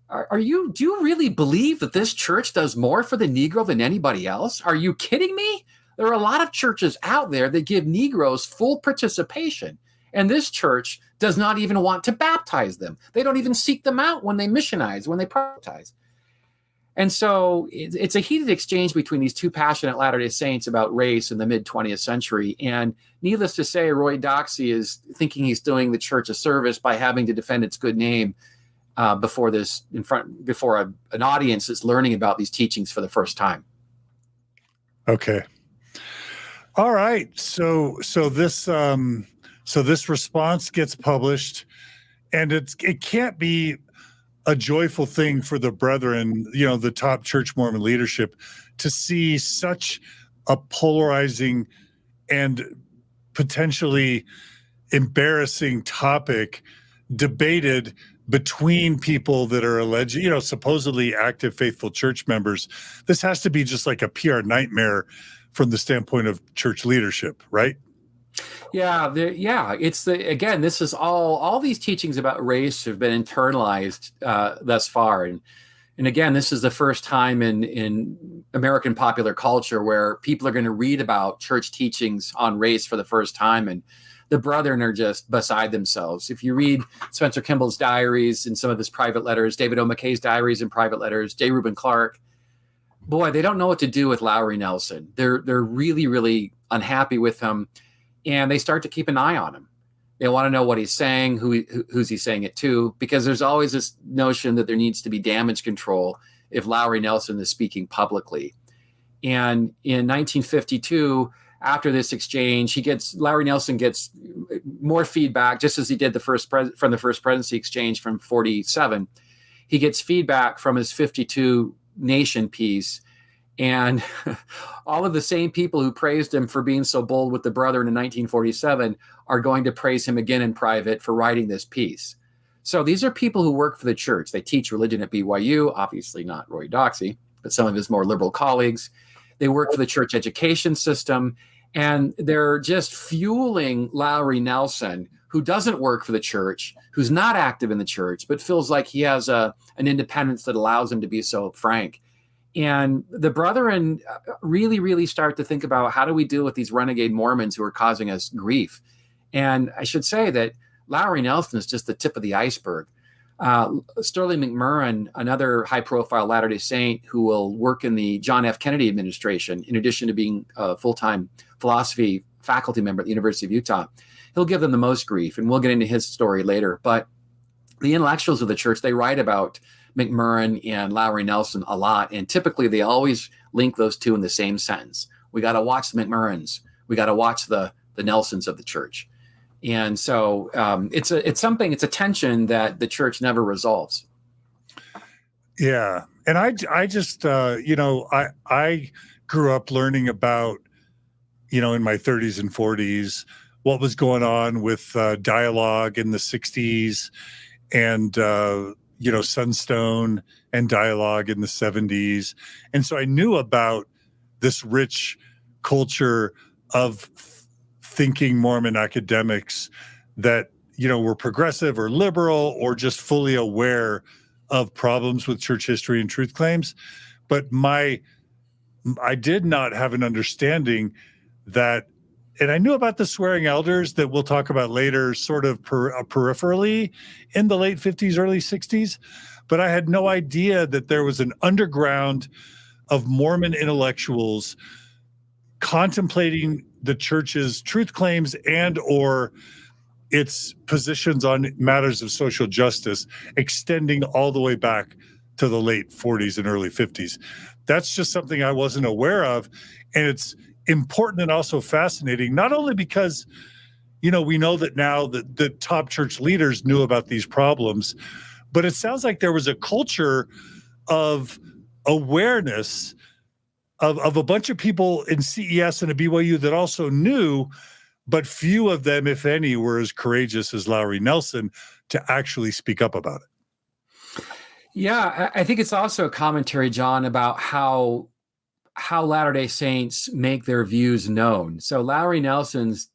do you really believe that this church does more for the Negro than anybody else? Are you kidding me? There are a lot of churches out there that give Negroes full participation, and this church does not even want to baptize them. They don't even seek them out when they missionize, when they proselytize. And so it's a heated exchange between these two passionate Latter-day Saints about race in the mid-20th century. And needless to say, Roy Doxey is thinking he's doing the church a service by having to defend its good name before an audience that's learning about these teachings for the first time. Okay. All right. So this response gets published, and it can't be a joyful thing for the brethren, the top church Mormon leadership, to see such a polarizing and potentially embarrassing topic debated between people that are alleged, supposedly active, faithful church members. This has to be just like a PR nightmare from the standpoint of church leadership, right? Yeah, again, this is all these teachings about race have been internalized thus far. And again, this is the first time in American popular culture where people are going to read about church teachings on race for the first time. And the brethren are just beside themselves. If you read Spencer Kimball's diaries and some of his private letters, David O. McKay's diaries and private letters, J. Reuben Clark, boy, they don't know what to do with Lowry Nelson. They're really, really unhappy with him. And they start to keep an eye on him. They want to know what he's saying, who's he saying it to, because there's always this notion that there needs to be damage control if Lowry Nelson is speaking publicly. And in 1952, after this exchange, Lowry Nelson gets more feedback, just as he did from the First Presidency exchange from 47. He gets feedback from his 52 nation piece. And all of the same people who praised him for being so bold with the brethren in 1947 are going to praise him again in private for writing this piece. So these are people who work for the church. They teach religion at BYU, obviously not Roy Doxey, but some of his more liberal colleagues. They work for the church education system, and they're just fueling Lowry Nelson, who doesn't work for the church, who's not active in the church, but feels like he has an independence that allows him to be so frank. And the brethren really, really start to think about, how do we deal with these renegade Mormons who are causing us grief? And I should say that Lowry Nelson is just the tip of the iceberg. Sterling McMurrin, another high-profile Latter-day Saint who will work in the John F. Kennedy administration, in addition to being a full-time philosophy faculty member at the University of Utah, he'll give them the most grief, and we'll get into his story later. But the intellectuals of the church, they write about McMurrin and Lowry Nelson a lot, and typically they always link those two in the same sentence. We got to watch the McMurrins. We got to watch the Nelsons of the church. And so it's a tension that the church never resolves. Yeah. And I just, I grew up learning about, in my 30s and 40s, what was going on with dialogue in the 60s and, Sunstone and dialogue in the 70s. And so I knew about this rich culture of thinking Mormon academics that, were progressive or liberal or just fully aware of problems with church history and truth claims. But I did not have an understanding that, and I knew about the swearing elders that we'll talk about later, sort of peripherally in the late 50s, early 60s, but I had no idea that there was an underground of Mormon intellectuals contemplating the church's truth claims and or its positions on matters of social justice, extending all the way back to the late 40s and early 50s. That's just something I wasn't aware of. And it's important and also fascinating, not only because, we know that now that the top church leaders knew about these problems, but it sounds like there was a culture of awareness of a bunch of people in CES and at BYU that also knew, but few of them, if any, were as courageous as Lowry Nelson to actually speak up about it. Yeah, I think it's also a commentary, John, about how Latter-day Saints make their views known. So Lowry Nelson's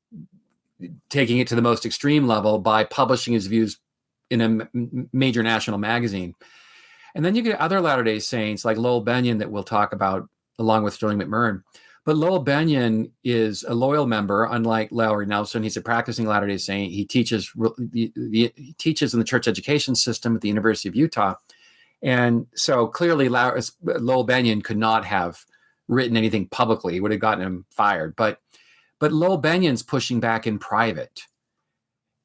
taking it to the most extreme level by publishing his views in a major national magazine. And then you get other Latter-day Saints like Lowell Benyon that we'll talk about along with Sterling McMurrin. But Lowell Benyon is a loyal member, unlike Lowry Nelson. He's a practicing Latter-day Saint. He teaches he teaches in the church education system at the University of Utah. And so clearly Lowell Benyon could not have written anything publicly. It would have gotten him fired. But Lowell Benyon's pushing back in private.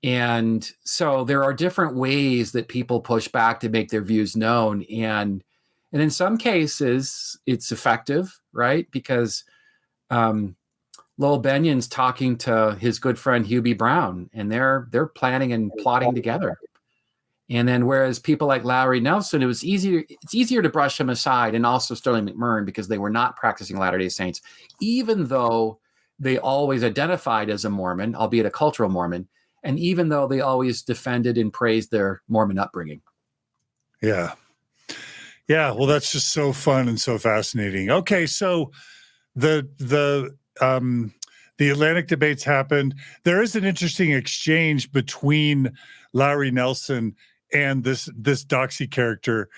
And so there are different ways that people push back to make their views known. And in some cases, it's effective, right? Because Lowell Benyon's talking to his good friend Hubie Brown, and they're planning and plotting together. And then whereas people like Lowry Nelson, it's easier to brush him aside, and also Sterling McMurrin, because they were not practicing Latter-day Saints, even though they always identified as a Mormon, albeit a cultural Mormon, and even though they always defended and praised their Mormon upbringing. Yeah. Yeah, well, that's just so fun and so fascinating. Okay, so the Atlantic debates happened. There is an interesting exchange between Lowry Nelson and this Doxy character,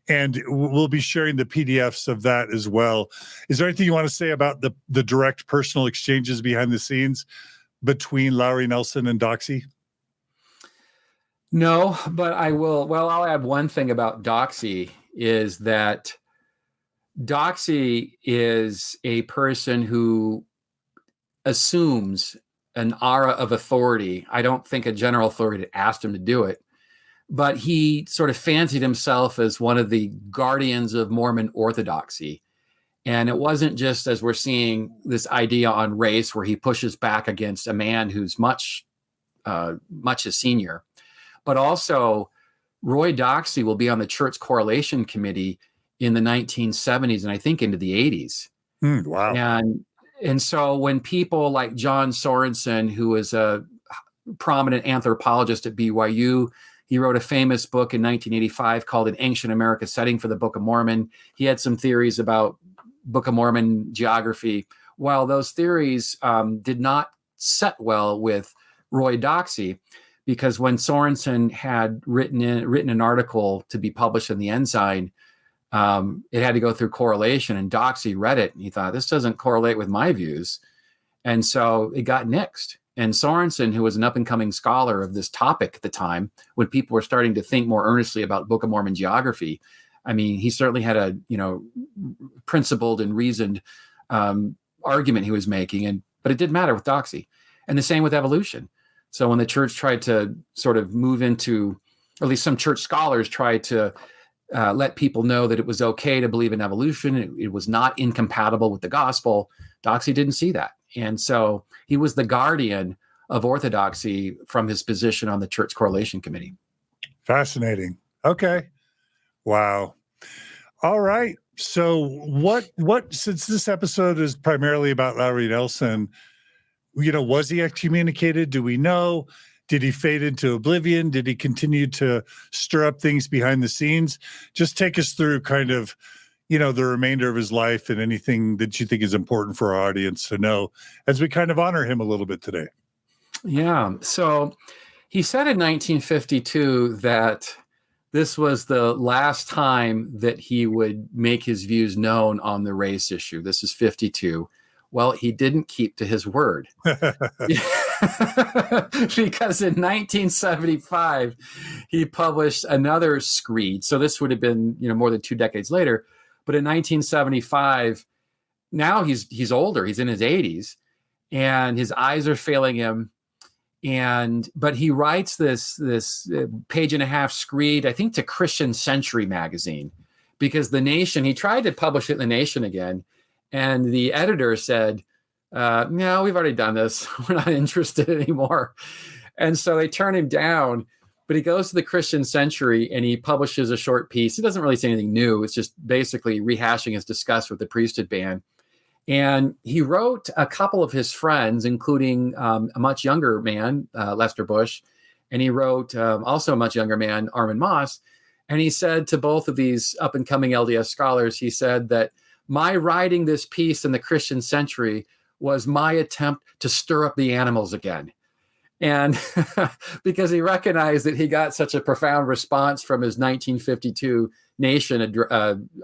and we'll be sharing the PDFs of that as well. Is there anything you want to say about the direct personal exchanges behind the scenes between Lowry Nelson and Doxy? No, but I will. Well, I'll add one thing about Doxy, is that Doxy is a person who assumes an aura of authority. I don't think a general authority had asked him to do it, but he sort of fancied himself as one of the guardians of Mormon orthodoxy. And it wasn't just, as we're seeing, this idea on race where he pushes back against a man who's much his senior, but also Roy Doxey will be on the Church Correlation Committee in the 1970s and I think into the 80s. Wow. And so when people like John Sorensen, who is a prominent anthropologist at BYU, he wrote a famous book in 1985 called An Ancient America Setting for the Book of Mormon. He had some theories about Book of Mormon geography. While those theories did not set well with Roy Doxey, because when Sorensen had written an article to be published in the Ensign, it had to go through correlation, and Doxey read it and he thought, this doesn't correlate with my views. And so it got nixed. And Sorensen, who was an up-and-coming scholar of this topic at the time, when people were starting to think more earnestly about Book of Mormon geography, I mean, he certainly had a, principled and reasoned argument he was making, but it didn't matter with Doxey. And the same with evolution. So when the church tried to sort of move into, or at least some church scholars tried to let people know that it was okay to believe in evolution, it was not incompatible with the gospel, Doxey didn't see that. And so he was the guardian of orthodoxy from his position on the Church Correlation Committee. Fascinating. Okay. Wow. All right. So what, since this episode is primarily about Lowry Nelson, was he excommunicated? Do we know? Did he fade into oblivion? Did he continue to stir up things behind the scenes? Just take us through kind of, the remainder of his life and anything that you think is important for our audience to know as we kind of honor him a little bit today. Yeah. So he said in 1952 that this was the last time that he would make his views known on the race issue. This is 52. Well, he didn't keep to his word. Because in 1975, he published another screed. So this would have been, more than 2 decades later. But in 1975, now he's older. He's in his 80s, and his eyes are failing him. But he writes this page and a half screed, I think, to Christian Century magazine, because The Nation, he tried to publish it in The Nation again. And the editor said, no, we've already done this. We're not interested anymore. And so they turn him down, but he goes to the Christian Century and he publishes a short piece. He doesn't really say anything new. It's just basically rehashing his disgust with the priesthood ban. And he wrote a couple of his friends, including a much younger man, Lester Bush, and he wrote also a much younger man, Armin Moss. And he said to both of these up-and-coming LDS scholars, he said that my writing this piece in the Christian Century was my attempt to stir up the animals again. And because he recognized that he got such a profound response from his 1952 Nation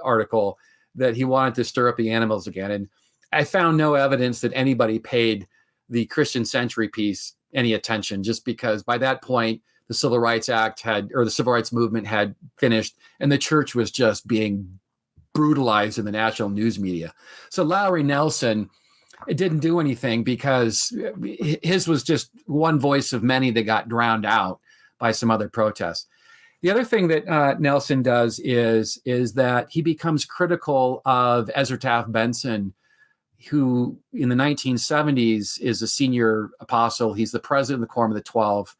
article that he wanted to stir up the animals again. And I found no evidence that anybody paid the Christian Century piece any attention, just because by that point, the Civil Rights Act the Civil Rights Movement had finished, and the church was just being brutalized in the national news media. So Lowry Nelson, it didn't do anything because his was just one voice of many that got drowned out by some other protests. The other thing that Nelson does is that he becomes critical of Ezra Taft Benson, who in the 1970s is a senior apostle. He's the president of the Quorum of the 12.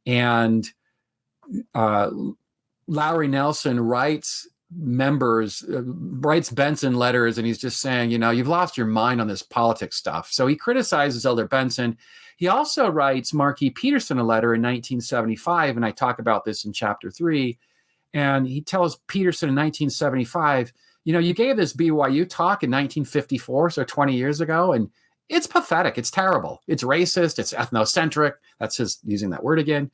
And Lowry Nelson writes Benson letters, and he's just saying, you've lost your mind on this politics stuff. So he criticizes Elder Benson. He also writes Marquis Peterson a letter in 1975, and I talk about this in chapter 3. And he tells Peterson in 1975, you gave this BYU talk in 1954, so 20 years ago, and it's pathetic. It's terrible. It's racist. It's ethnocentric. That's his using that word again.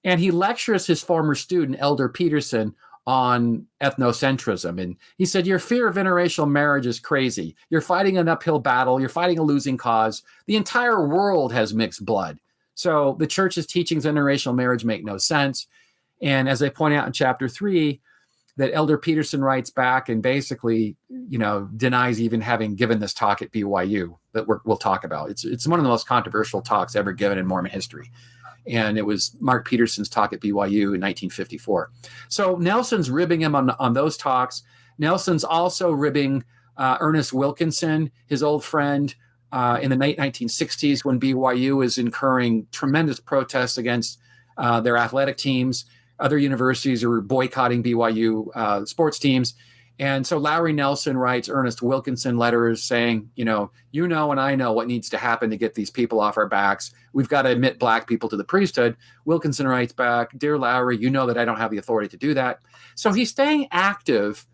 And he lectures his former student, Elder Peterson, on ethnocentrism. And he said, your fear of interracial marriage is crazy. You're fighting an uphill battle. You're fighting a losing cause. The entire world has mixed blood. So the church's teachings on interracial marriage make no sense. And as I point out in chapter 3, that Elder Peterson writes back and basically, denies even having given this talk at BYU that we'll talk about. It's one of the most controversial talks ever given in Mormon history. And it was Mark Peterson's talk at BYU in 1954. So Nelson's ribbing him on those talks. Nelson's also ribbing Ernest Wilkinson, his old friend, in the late 1960s when BYU is incurring tremendous protests against their athletic teams. Other universities are boycotting BYU sports teams. And so Lowry Nelson writes Ernest Wilkinson letters saying, and I know what needs to happen to get these people off our backs. We've got to admit black people to the priesthood. Wilkinson writes back, "Dear Lowry, you know that I don't have the authority to do that." So he's staying active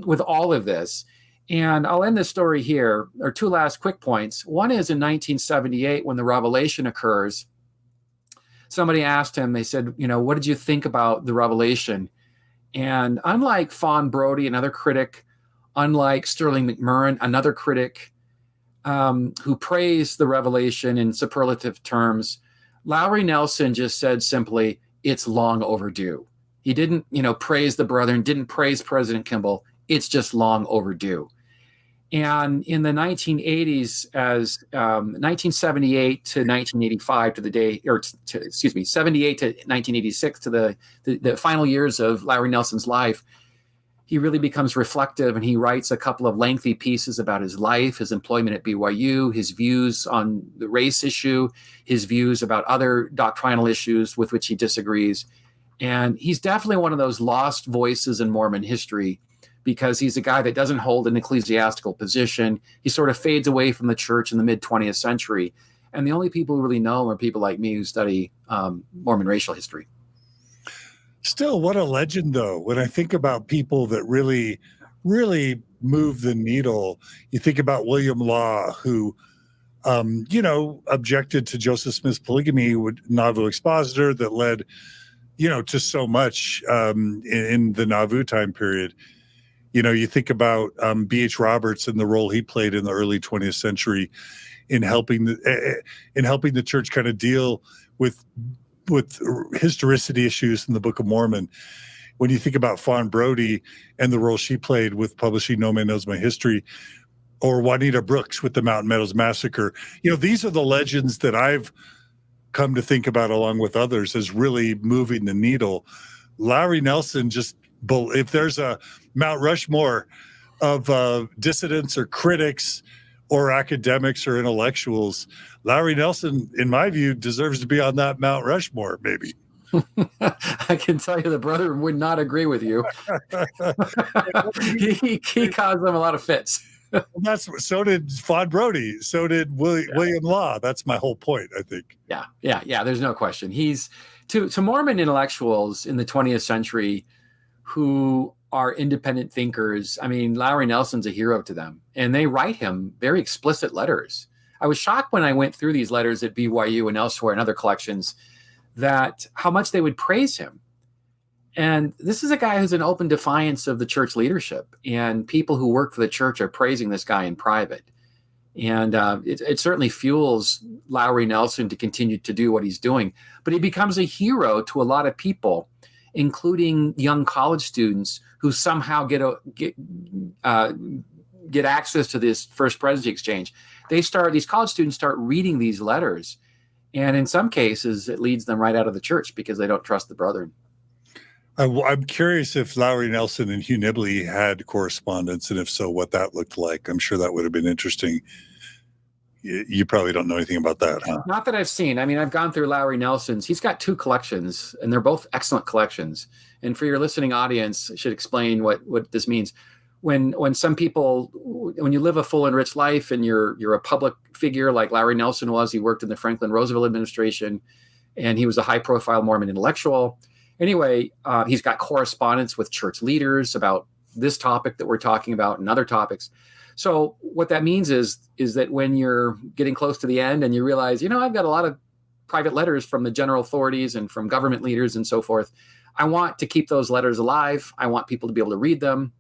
with all of this. And I'll end this story here. There are two last quick points. One is in 1978 when the revelation occurs. Somebody asked him, they said, what did you think about the revelation? And unlike Fawn Brody, another critic, unlike Sterling McMurrin, another critic who praised the revelation in superlative terms, Lowry Nelson just said simply, "It's long overdue." He didn't, praise the brethren, didn't praise President Kimball. It's just long overdue. And in the 1980s, as 1978 to 1985 to the day, 78 to 1986 to the final years of Lowry Nelson's life, he really becomes reflective, and he writes a couple of lengthy pieces about his life, his employment at BYU, his views on the race issue, his views about other doctrinal issues with which he disagrees. And he's definitely one of those lost voices in Mormon history, because he's a guy that doesn't hold an ecclesiastical position. He sort of fades away from the church in the mid-20th century. And the only people who really know him are people like me who study Mormon racial history. Still, what a legend, though. When I think about people that really, really move the needle, you think about William Law, who, objected to Joseph Smith's polygamy with Nauvoo expositor that led, to so much in the Nauvoo time period. You think about B.H. Roberts and the role he played in the early 20th century in helping the church kind of deal with historicity issues in the Book of Mormon. When you think about Fawn Brody and the role she played with publishing No Man Knows My History, or Juanita Brooks with the Mountain Meadows Massacre, these are the legends that I've come to think about along with others as really moving the needle. Lowry Nelson if there's a Mount Rushmore of dissidents or critics or academics or intellectuals, Lowry Nelson, in my view, deserves to be on that Mount Rushmore, maybe. I can tell you the brother would not agree with you. he caused them a lot of fits. So did Fawn Brody. So did William Law. That's my whole point, I think. Yeah. There's no question. He's to Mormon intellectuals in the 20th century who are independent thinkers. I mean, Lowry Nelson's a hero to them, and they write him very explicit letters. I was shocked when I went through these letters at BYU and elsewhere in other collections that how much they would praise him. And this is a guy who's in open defiance of the church leadership, and people who work for the church are praising this guy in private. And it certainly fuels Lowry Nelson to continue to do what he's doing. But he becomes a hero to a lot of people, including young college students who somehow get access to this First Presidency exchange. These college students start reading these letters, and in some cases, it leads them right out of the church because they don't trust the brethren. I'm curious if Lowry Nelson and Hugh Nibley had correspondence, and if so, what that looked like. I'm sure that would have been interesting. You probably don't know anything about that, huh? Not that I've seen. I mean, I've gone through Lowry Nelson's. He's got two collections, and they're both excellent collections. And for your listening audience, I should explain what this means. When some people, when you live a full and rich life, and you're a public figure like Lowry Nelson was, he worked in the Franklin Roosevelt administration, and he was a high-profile Mormon intellectual. Anyway, he's got correspondence with church leaders about this topic that we're talking about and other topics. So what that means is that when you're getting close to the end and you realize, I've got a lot of private letters from the general authorities and from government leaders and so forth, I want to keep those letters alive. I want people to be able to read them.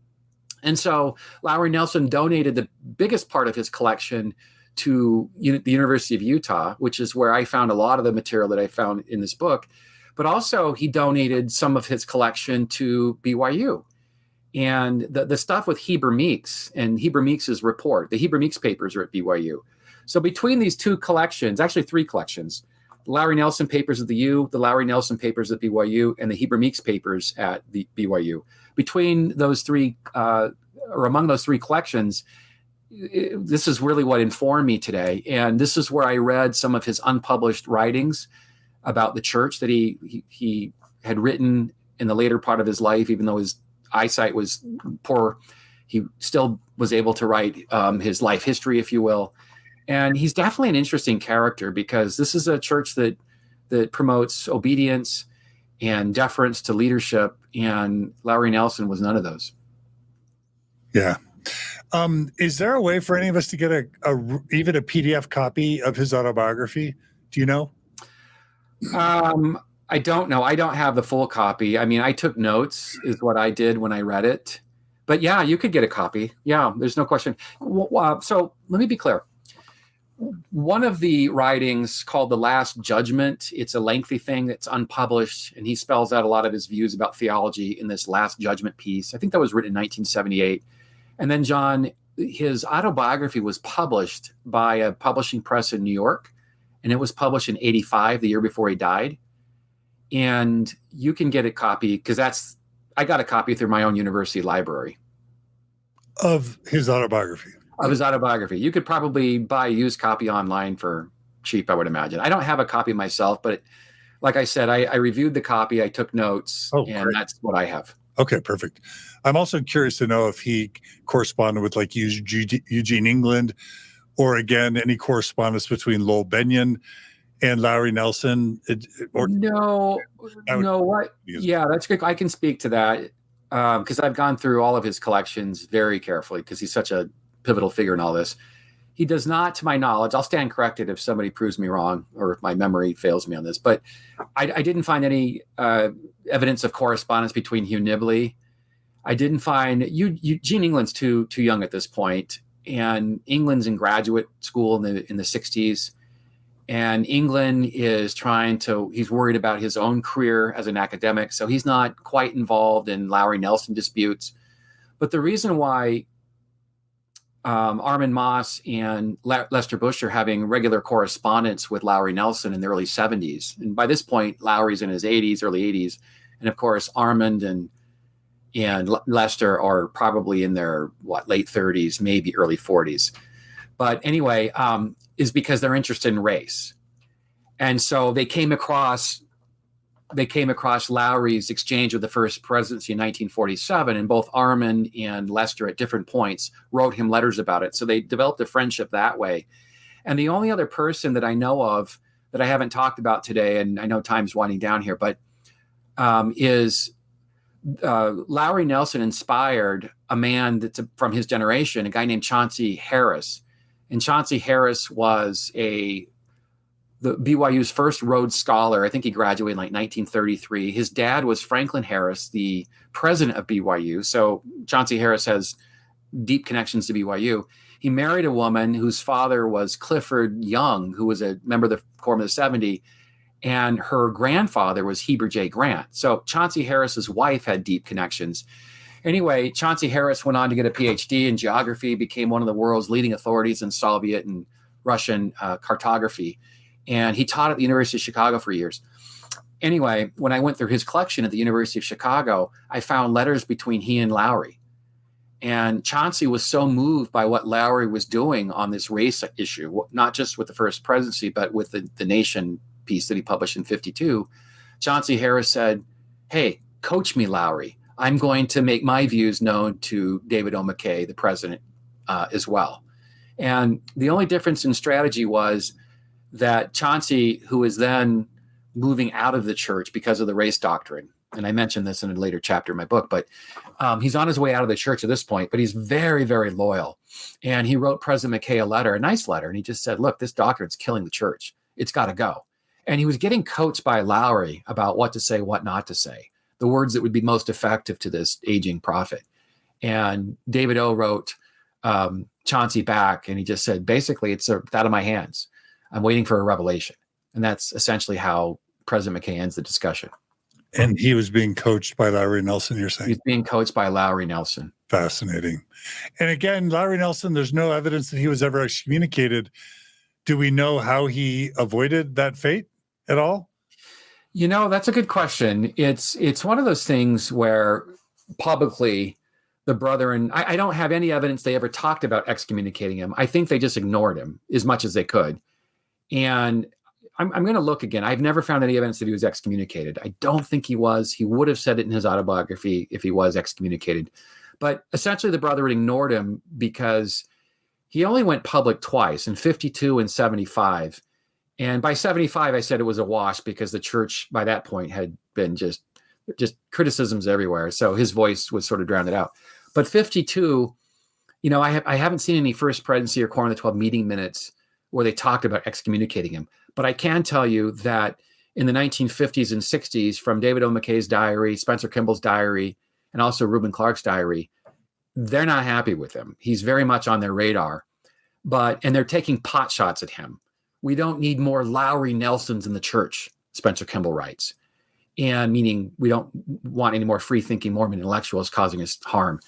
And so Lowry Nelson donated the biggest part of his collection to the University of Utah, which is where I found a lot of the material that I found in this book. but also he donated some of his collection to BYU. And the stuff with Heber Meeks and Heber Meeks's report, the Heber Meeks papers are at BYU. So between these two collections, actually three collections, the Lowry Nelson papers at the U, the Lowry Nelson papers at BYU, and the Heber Meeks papers at the BYU. Between those three, or among those three collections, this is really what informed me today. And this is where I read some of his unpublished writings about the church that he had written in the later part of his life, even though his eyesight was poor. He still was able to write his life history, if you will. And he's definitely an interesting character because this is a church that promotes obedience and deference to leadership. And Lowry Nelson was none of those. Yeah. Is there a way for any of us to get even a PDF copy of his autobiography? Do you know? I don't know. I don't have the full copy. I mean, I took notes is what I did when I read it. But yeah, you could get a copy. Yeah, there's no question. So let me be clear. One of the writings called The Last Judgment, it's a lengthy thing that's unpublished, and he spells out a lot of his views about theology in this Last Judgment piece. I think that was written in 1978. And then John, his autobiography was published by a publishing press in New York, and it was published in 85, the year before he died. And you can get a copy because I got a copy through my own university library. Of his autobiography? Of his autobiography. You could probably buy a used copy online for cheap, I would imagine. I don't have a copy myself, but like I said, I reviewed the copy, I took notes, and great. That's what I have. Okay, perfect. I'm also curious to know if he corresponded with like Eugene England, or again, any correspondence between Lowell Benyon and Lowry Nelson. Yeah, that's good. I can speak to that because I've gone through all of his collections very carefully because he's such a pivotal figure in all this. He does not, to my knowledge, I'll stand corrected if somebody proves me wrong or if my memory fails me on this, but I didn't find any evidence of correspondence between Hugh Nibley. I didn't find Eugene England's too young at this point, and England's in graduate school in the 60s, and England is he's worried about his own career as an academic, so he's not quite involved in Lowry Nelson disputes. But the reason why Armin Moss and Lester Bush are having regular correspondence with Lowry Nelson in the early 70s. And by this point, Lowry's in his 80s, early 80s. And of course, Armand and Lester are probably in their, late 30s, maybe early 40s. But anyway, is because they're interested in race. And so they came across Lowry's exchange with the First Presidency in 1947, and both Armand and Lester at different points wrote him letters about it. So they developed a friendship that way. And the only other person that I know of that I haven't talked about today, and I know time's winding down here, but is Lowry Nelson inspired a man that's from his generation, a guy named Chauncey Harris. And Chauncey Harris was the BYU's first Rhodes Scholar. I think he graduated in 1933. His dad was Franklin Harris, the president of BYU. So Chauncey Harris has deep connections to BYU. He married a woman whose father was Clifford Young, who was a member of the Quorum of the 70, and her grandfather was Heber J. Grant. So Chauncey Harris's wife had deep connections. Anyway, Chauncey Harris went on to get a PhD in geography, became one of the world's leading authorities in Soviet and Russian cartography. And he taught at the University of Chicago for years. Anyway, when I went through his collection at the University of Chicago, I found letters between he and Lowry. And Chauncey was so moved by what Lowry was doing on this race issue, not just with the First Presidency, but with the Nation piece that he published in 52. Chauncey Harris said, "Hey, coach me, Lowry. I'm going to make my views known to David O. McKay, the president, as well." And the only difference in strategy was that Chauncey, who is then moving out of the church because of the race doctrine, and I mentioned this in a later chapter in my book, but he's on his way out of the church at this point, but he's very, very loyal. And he wrote President McKay a letter, a nice letter, and he just said, "Look, this doctrine's killing the church. It's got to go." And he was getting coached by Lowry about what to say, what not to say, the words that would be most effective to this aging prophet. And David O. wrote Chauncey back, and he just said, basically, it's out of my hands. I'm waiting for a revelation. And that's essentially how President McKay ends the discussion. And he was being coached by Lowry Nelson, you're saying? He's being coached by Lowry Nelson. Fascinating. And again, Lowry Nelson, there's no evidence that he was ever excommunicated. Do we know how he avoided that fate at all? That's a good question. It's one of those things where publicly the brethren, I don't have any evidence they ever talked about excommunicating him. I think they just ignored him as much as they could. And I'm going to look again. I've never found any evidence that he was excommunicated. I don't think he was. He would have said it in his autobiography if he was excommunicated. But essentially, the brethren ignored him because he only went public twice, in 52 and 75. And by 75, I said it was a wash because the church by that point had been just criticisms everywhere. So his voice was sort of drowned out. But 52, I haven't seen any First Presidency or Quorum of the 12 meeting minutes where they talked about excommunicating him. But I can tell you that in the 1950s and 60s, from David O. McKay's diary, Spencer Kimball's diary, and also Reuben Clark's diary, they're not happy with him. He's very much on their radar, and they're taking pot shots at him. We don't need more Lowry Nelsons in the church, Spencer Kimball writes. And meaning we don't want any more free-thinking Mormon intellectuals causing us harm.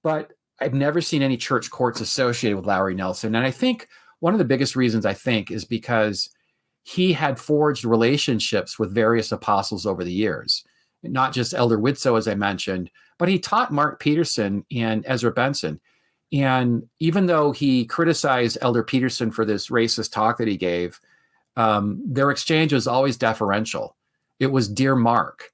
But I've never seen any church courts associated with Lowry Nelson. And I think one of the biggest reasons is because he had forged relationships with various apostles over the years, not just Elder Widsoe, as I mentioned, but he taught Mark Peterson and Ezra Benson. And even though he criticized Elder Peterson for this racist talk that he gave, their exchange was always deferential. It was Dear Mark,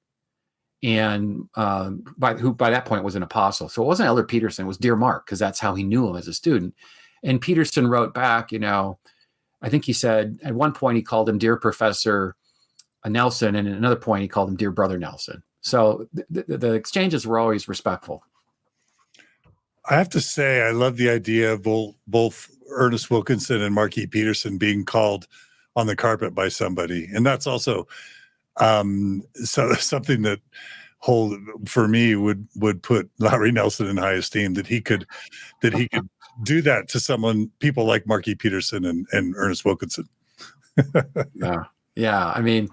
and who by that point was an apostle. So it wasn't Elder Peterson, it was Dear Mark, because that's how he knew him as a student. And Peterson wrote back, I think he said at one point he called him Dear Professor Nelson, and at another point he called him Dear Brother Nelson. So the exchanges were always respectful. I have to say, I love the idea of both Ernest Wilkinson and Mark E. Peterson being called on the carpet by somebody. And that's also something that for me would put Lowry Nelson in high esteem, that he could do that to people like Mark E. Peterson and Ernest Wilkinson. Yeah. I mean,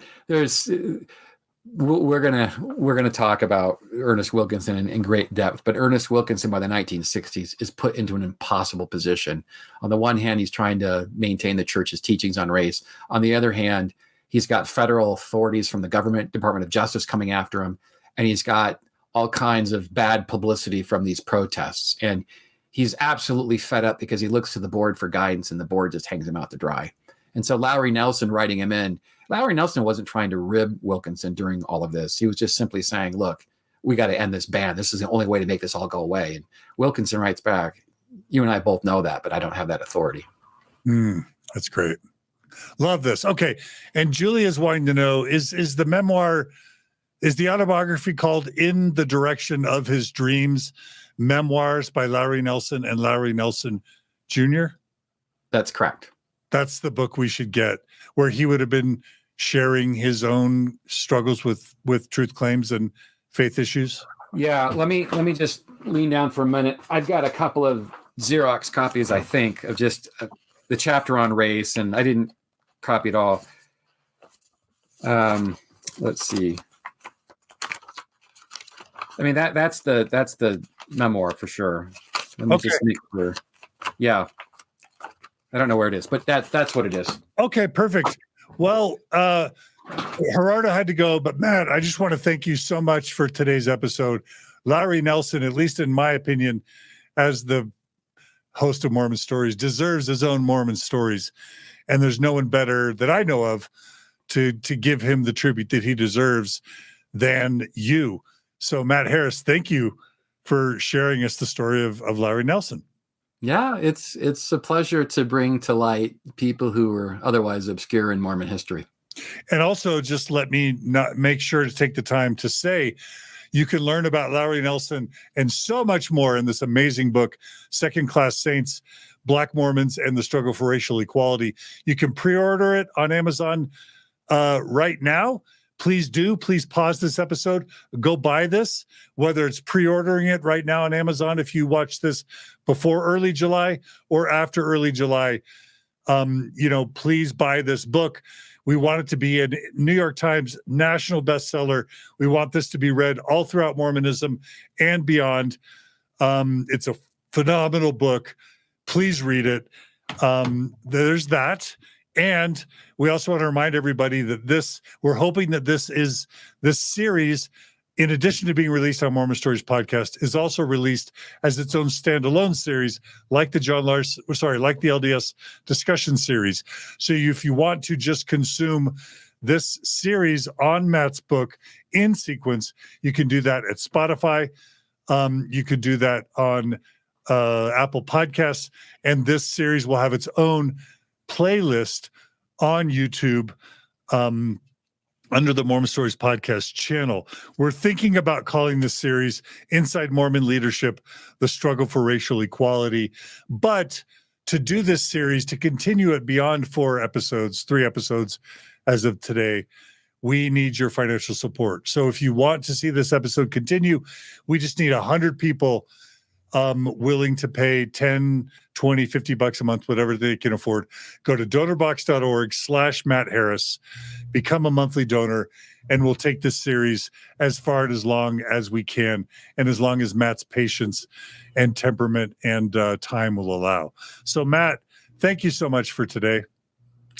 we're gonna talk about Ernest Wilkinson in great depth, but Ernest Wilkinson by the 1960s is put into an impossible position. On the one hand, he's trying to maintain the church's teachings on race. On the other hand, he's got federal authorities from the government, Department of Justice coming after him, and he's got all kinds of bad publicity from these protests. And he's absolutely fed up because he looks to the board for guidance and the board just hangs him out to dry. And so Lowry Nelson writing him in, Lowry Nelson wasn't trying to rib Wilkinson during all of this. He was just simply saying, look, we got to end this ban. This is the only way to make this all go away. And Wilkinson writes back, you and I both know that, but I don't have that authority. That's great. Love this. Okay. And Julia's wanting to know, is the autobiography called In the Direction of His Dreams, Memoirs by Lowry Nelson and Lowry Nelson Jr.? That's correct. That's the book we should get, where he would have been sharing his own struggles with truth claims and faith issues. Yeah, let me just lean down for a minute. I've got a couple of Xerox copies, I think, of just the chapter on race, and I didn't copy it all. Let's see. I mean, that's the memoir for sure. Let me just make clear. Yeah. I don't know where it is, but that's what it is. Okay, perfect. Well, Gerardo had to go, but Matt, I just want to thank you so much for today's episode. Lowry Nelson, at least in my opinion, as the host of Mormon Stories, deserves his own Mormon Stories. And there's no one better that I know of to give him the tribute that he deserves than you. So Matt Harris, thank you for sharing us the story of Lowry Nelson. Yeah, it's a pleasure to bring to light people who were otherwise obscure in Mormon history. And also, just let me not make sure to take the time to say, you can learn about Lowry Nelson and so much more in this amazing book, Second Class Saints, Black Mormons, and the Struggle for Racial Equality. You can pre-order it on Amazon right now. Please do. Please pause this episode. Go buy this, whether it's pre-ordering it right now on Amazon if you watch this before early July or after early July. Please buy this book. We want it to be a New York Times national bestseller. We want this to be read all throughout Mormonism and beyond. It's a phenomenal book. Please read it. There's that. And we also want to remind everybody that we're hoping that this series, in addition to being released on Mormon Stories podcast, is also released as its own standalone series, like the like the LDS discussion series. So if you want to just consume this series on Matt's book in sequence, you can do that at Spotify. You could do that on Apple Podcasts, and this series will have its own playlist on YouTube under the Mormon Stories podcast channel. We're thinking about calling this series Inside Mormon Leadership, the Struggle for Racial Equality. But to do this series, to continue it beyond 3 episodes as of today, we need your financial support. So if you want to see this episode continue, we just need 100 people willing to pay 10, 20, 50 bucks a month, whatever they can afford. Go to donorbox.org/Matt Harris, become a monthly donor, and we'll take this series as far and as long as we can, and as long as Matt's patience and temperament and time will allow. So Matt, thank you so much for today.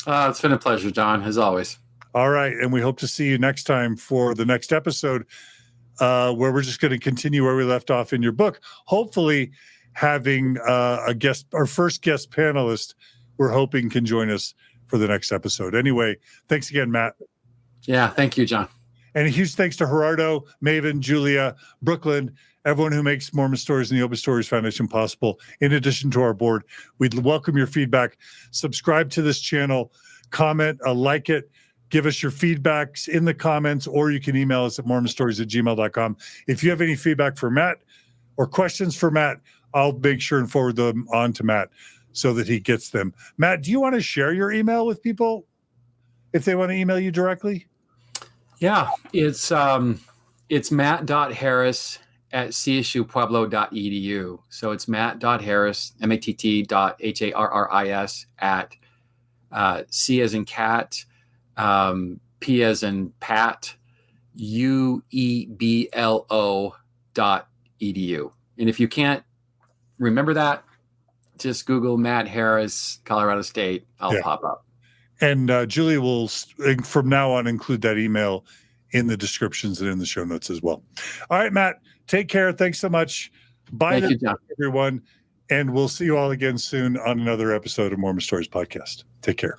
It's been a pleasure, John, as always. All right. And we hope to see you next time for the next episode, where we're just going to continue where we left off in your book, hopefully having our first guest panelist, we're hoping can join us for the next episode. Anyway, thanks again, Matt. Yeah, thank you, John. And a huge thanks to Gerardo, Maven, Julia, Brooklyn, everyone who makes Mormon Stories and the Open Stories Foundation possible. In addition to our board, we'd welcome your feedback. Subscribe to this channel, comment, like it. Give us your feedbacks in the comments, or you can email us at mormonstories@gmail.com. If you have any feedback for Matt or questions for Matt, I'll make sure and forward them on to Matt so that he gets them. Matt, do you want to share your email with people if they want to email you directly? Yeah, it's matt.harris@csupueblo.edu. So it's matt.harris, matt.harris at C as in cat, P as in Pat, UEBLO.edu. And if you can't remember that, just Google Matt Harris, Colorado State. I'll pop up. And Julia will, from now on, include that email in the descriptions and in the show notes as well. All right, Matt, take care. Thanks so much. Bye, everyone. And we'll see you all again soon on another episode of Mormon Stories Podcast. Take care.